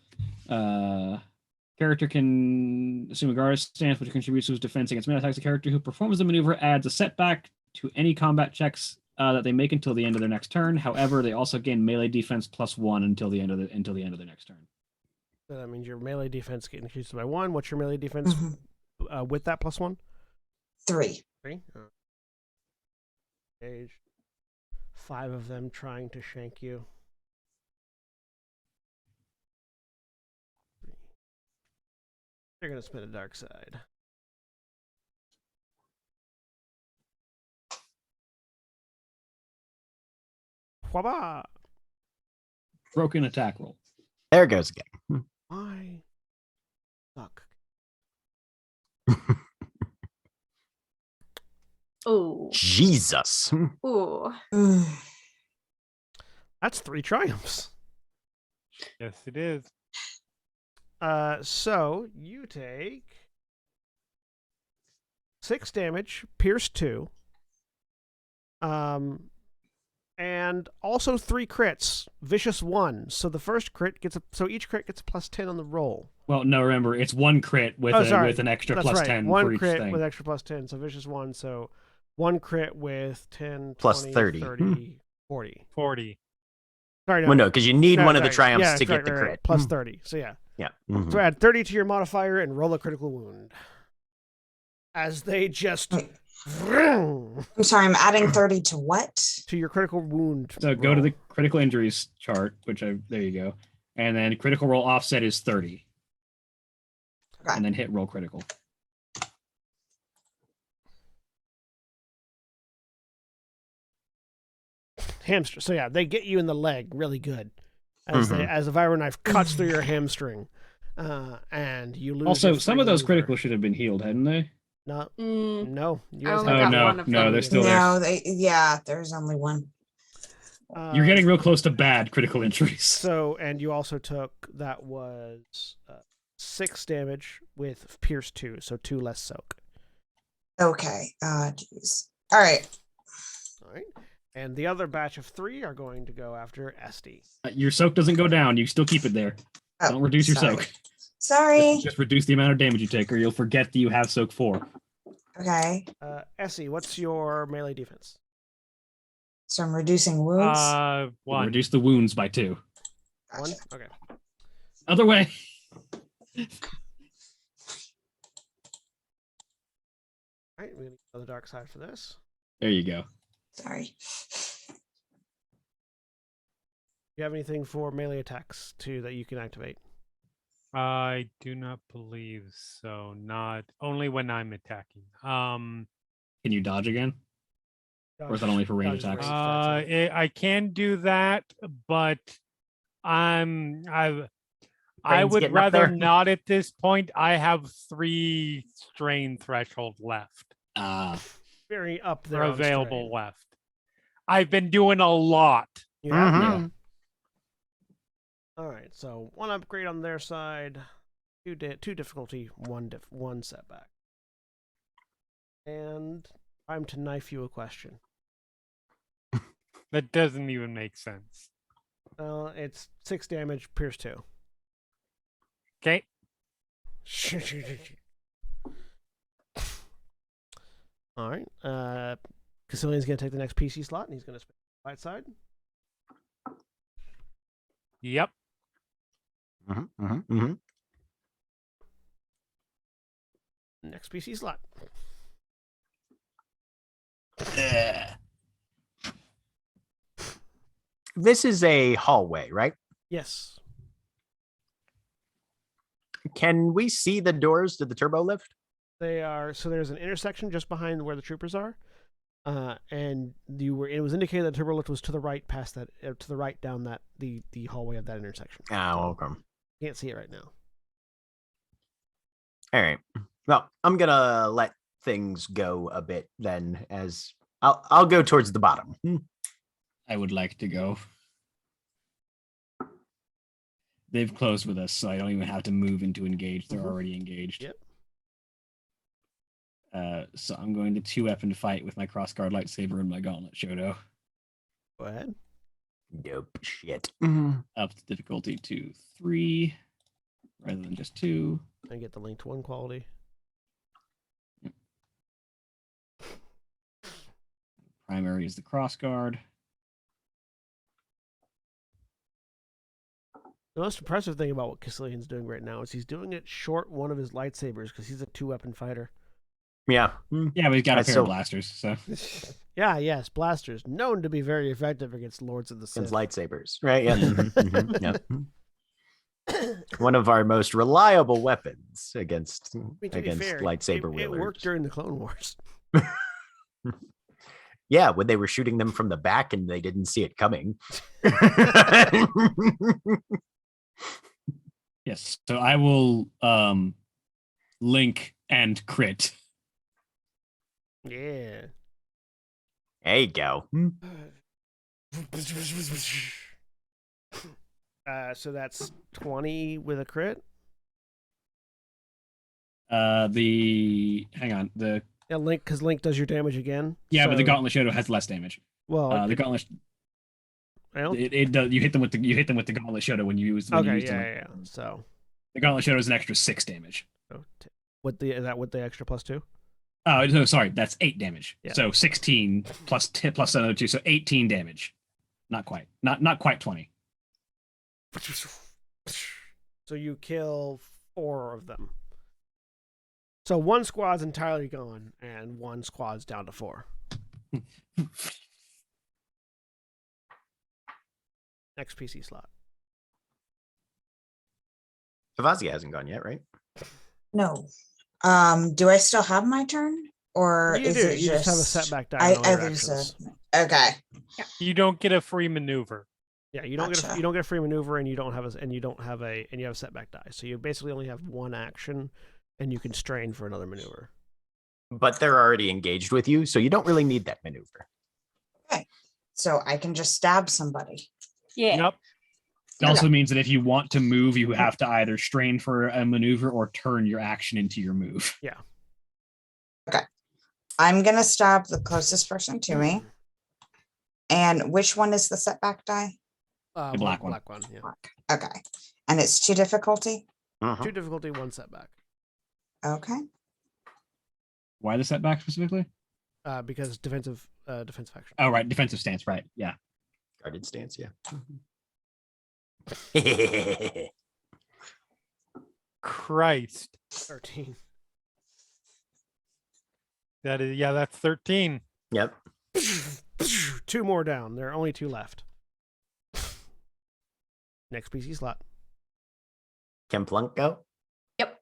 Character can assume a guarded stance, which contributes to his defense against melee attacks. The character who performs the maneuver adds a setback to any combat checks that they make until the end of their next turn. However, they also gain melee defense +1 until the end of their next turn. So that means your melee defense gets increased by 1. What's your melee defense with that +1? 3. 3. Age. 5 of them trying to shank you. They're gonna spin a dark side. Waba! Broken attack roll. There goes again. I suck. Ooh. Jesus. Ooh. That's 3 triumphs. Yes, it is. So you take 6 damage, pierce 2. And also 3 crits, vicious 1. So the first crit gets each crit gets a +10 on the roll. Well, no, remember it's 1 crit with with an extra That's plus right. 10 1 for each crit thing. with extra +10, so vicious 1. So 1 crit with 10, Plus 20, 30. 30, 40. 40. Sorry, no. Well, no, because you need No, one of the sorry. triumphs Yeah, to right, get the right, crit. right. Plus 30. So yeah. Yeah. So add 30 to your modifier and roll a critical wound. As they just Wait. vroom, I'm sorry, I'm adding 30 to what? to your critical wound. So go to roll. the critical injuries chart, there you go. And then critical roll offset is 30. Okay. And then hit roll critical. Hamstring. So yeah, they get you in the leg really good. As the vibro knife cuts through your hamstring. And you lose. Also, your some free of those maneuver. criticals should have been healed, hadn't they? No, Mm, no. You I guys only have got no, one of no, them. they're still there. No, there's only one. You're getting real close to bad critical injuries. So, and you also took, that was 6 damage with pierce 2, so 2 less soak. Okay. Jeez. All right. All right. And the other batch of 3 are going to go after Esty. Your soak doesn't go down. You still keep it there. Oh, Don't reduce your sorry. soak. Sorry. Just reduce the amount of damage you take, or you'll forget that you have soak 4. Okay. Essie, what's your melee defense? So I'm reducing wounds. One. Reduce the wounds by 2. Gotcha. 1? Okay. Other way. All right, we're going to go to the dark side for this. There you go. Sorry. Do you have anything for melee attacks too that you can activate? I do not believe so. Not only when I'm attacking. Can you dodge again? Or is that only for range Dodge is attacks? range attacks, yeah. I can do that, but I Brain's would getting up rather there. not at this point. I have 3 strain threshold left. Very up there. Or on available strain. left. I've been doing a lot. You have? Yeah. All right, so 1 upgrade on their side, 2 difficulty, 1 setback. And time to knife you a question. That doesn't even make sense. It's 6 damage, pierce 2. Okay. All right. Cassilian's going to take the next PC slot, and he's going to spin the right side. Yep. Next PC slot. This is a hallway, right? Yes. Can we see the doors to the turbo lift? They are. So there's an intersection just behind where the troopers are. And it was indicated that turbo lift was to the right past that, to the right down that the hallway of that intersection. Oh, okay. Can't see it right now. All right. Well, I'm gonna let things go a bit then, as I'll go towards the bottom. I would like to go. They've closed with us, so I don't even have to move into engage. They're already engaged. Yep. So I'm going to 2-weapon fight with my crossguard lightsaber and my gauntlet Shoto. Go ahead. Dope shit. Up the difficulty to 3 rather than just 2. And get the linked 1 quality. Primary is the crossguard. The most impressive thing about what Cassilian's doing right now is he's doing it short one of his lightsabers because he's a 2-weapon fighter. Yeah. Yeah, but he's got a I pair still- of blasters, so Yeah, yes, blasters, known to be very effective against Lords of the Sith. Against lightsabers, right? Yeah. Yeah. One of our most reliable weapons against I mean, to be against fair, lightsaber it wielders. worked during the Clone Wars. Yeah, when they were shooting them from the back and they didn't see it coming. yes. So I will link and crit. Yeah. There you go. So that's 20 with a crit. Hang on. Yeah, Link, because Link does your damage again. But the so- Gauntlet Shadow has less damage. Well, The Gauntlet I don't. it does. You hit them with the Gauntlet Shadow when you use the Okay, link. yeah. So, The Gauntlet Shadow is an extra 6 damage. is that with the extra +2? Oh no, sorry, that's 8 damage. Yeah. So 16 plus another 2, so 18 damage. Not quite. Not quite 20. So you kill 4 of them. So one squad's entirely gone, and one squad's down to 4. Next PC slot. Savazia hasn't gone yet, right? No. Do I still have my turn? Or You is do. it You just have a setback die I, on all your there's a, actions. okay. You don't get a free maneuver. Yeah, you don't Gotcha. you don't get a free maneuver, and you have a setback die. So you basically only have one action, and you can strain for another maneuver. But they're already engaged with you, so you don't really need that maneuver. So I can just stab somebody. Yeah. Yep. It also means that if you want to move, you have to either strain for a maneuver or turn your action into your move. I'm gonna stab the closest person to me. And which one is the setback die? The black one. Black one. Yeah. Okay. And it's 2 difficulty. Mhm. 2 difficulty, 1 setback. Okay. Why the setback specifically? Because defensive action. Oh, right, defensive stance, right? Yeah. Guarded stance, yeah. Christ. 13. That's 13. Yep. 2 more down. There are only 2 left. Next PC slot. Can Plunk go? Yep.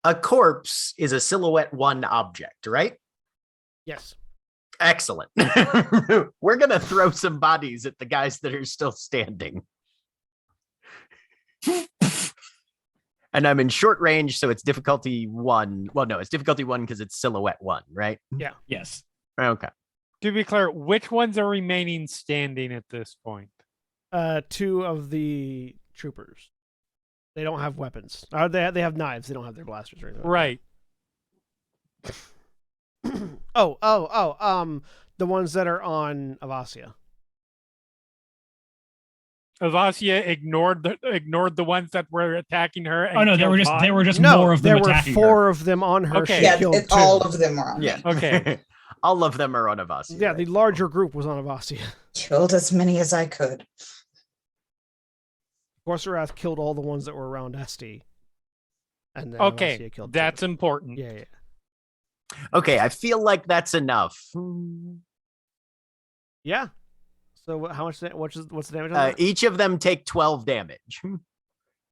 A corpse is a silhouette 1 object, right? Yes. Excellent. We're going to throw some bodies at the guys that are still standing. And I'm in short range, so it's difficulty 1. Well, no, it's difficulty 1 because it's silhouette 1, right? Yes. Okay. To be clear, which ones are remaining standing at this point? 2 of the troopers. They don't have weapons. They have knives. They don't have their blasters or anything. Right. The ones that are on Avasia. Avasia ignored the ones that were attacking her. And Oh no, there killed were just mine? more of them there were attacking 4 her. of them on her. Okay. She Yeah, killed 2. all of them were on Yeah. me. Okay. All of them are on Avasia. Yeah, the larger group was on Avasia. Killed as many as I could. Gorsarath killed all the ones that were around Esty. And then Okay. Avasia killed That's 2. important. Yeah. Okay, I feel like that's enough. Yeah. So how much? What's the damage on that? Each of them take 12 damage.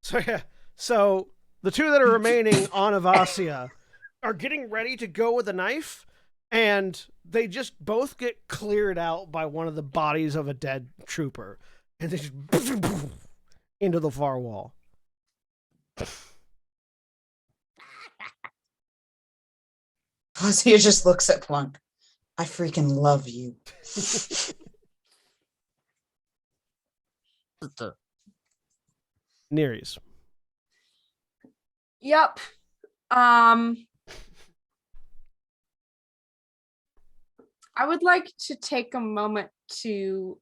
So yeah. So the 2 that are remaining on Avasia are getting ready to go with a knife, and they just both get cleared out by one of the bodies of a dead trooper, and they just into the far wall. Fozia just looks at Plunk. I freaking love you. Nereus. Yep. I would like to take a moment to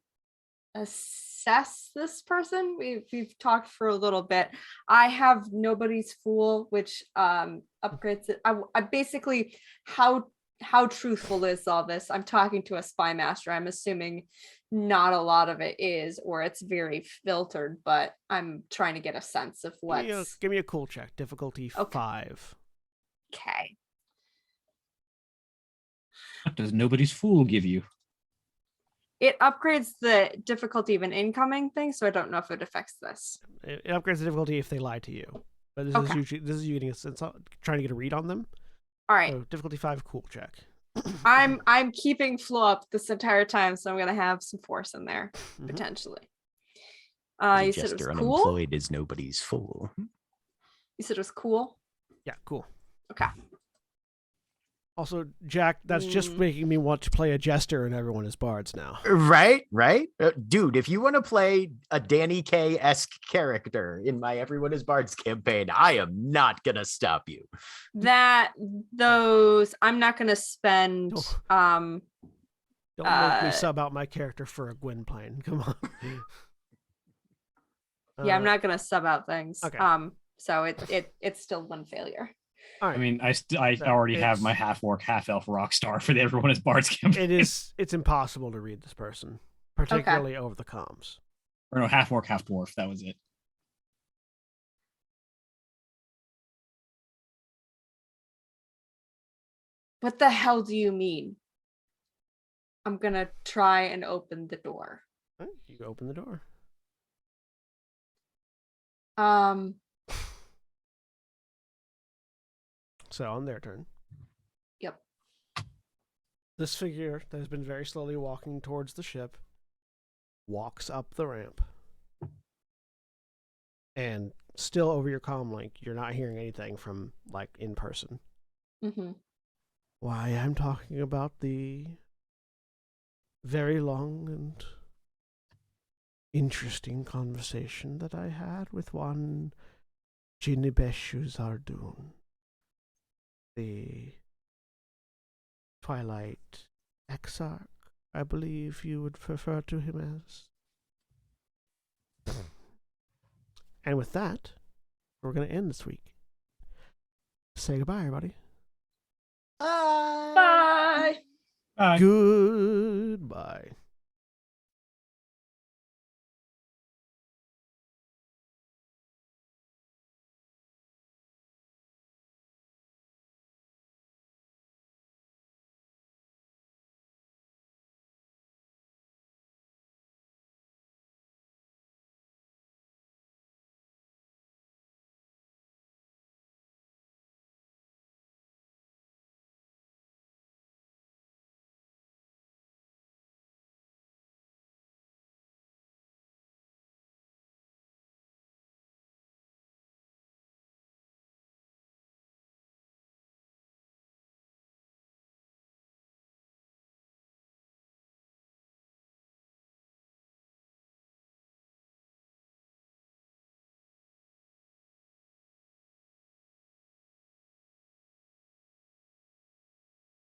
assess this person. We've talked for a little bit. I have nobody's fool, which upgrades it. I basically how truthful is all this? I'm talking to a spy master. I'm assuming not a lot of it is, or it's very filtered, but I'm trying to get a sense of what's Give me a cool check. Difficulty Okay. 5. okay. What does nobody's fool give you? It upgrades the difficulty of an incoming thing, so I don't know if it affects this. It upgrades the difficulty if they lie to you. But this Okay. is you getting a sense, trying to get a read on them. All right. So difficulty 5, cool check. I'm keeping flow up this entire time, so I'm gonna have some force in there Mhm. potentially. You said it Jester was cool. unemployed is nobody's fool. You said it was cool. Yeah, cool. Okay. Also, Jack, that's just making me want to play a jester and everyone is bards now. Right? Dude, if you want to play a Danny K-esque character in my Everyone is Bards campaign, I am not going to stop you. I'm not gonna spend Don't make me sub out my character for a Gwynplaine. Come on. yeah, I'm not gonna sub out things. Okay. So it's still one failure. All right. I mean, I So already have it's- my half orc, half elf rock star for the Everyone is Bards campaign. It's impossible to read this person, particularly over the comms. Or no, half orc, half dwarf. That was it. What the hell do you mean? I'm gonna try and open the door. All right, you open the door. So on their turn. Yep. This figure that has been very slowly walking towards the ship walks up the ramp. And still over your comm link, you're not hearing anything from, like, in person. Mm-hmm. Why, I'm talking about the very long and interesting conversation that I had with one Jinibeshu Zardun, the Twilight Exarch, I believe you would refer to him as. And with that, we're going to end this week. Say goodbye, everybody. Bye. Bye. Goodbye.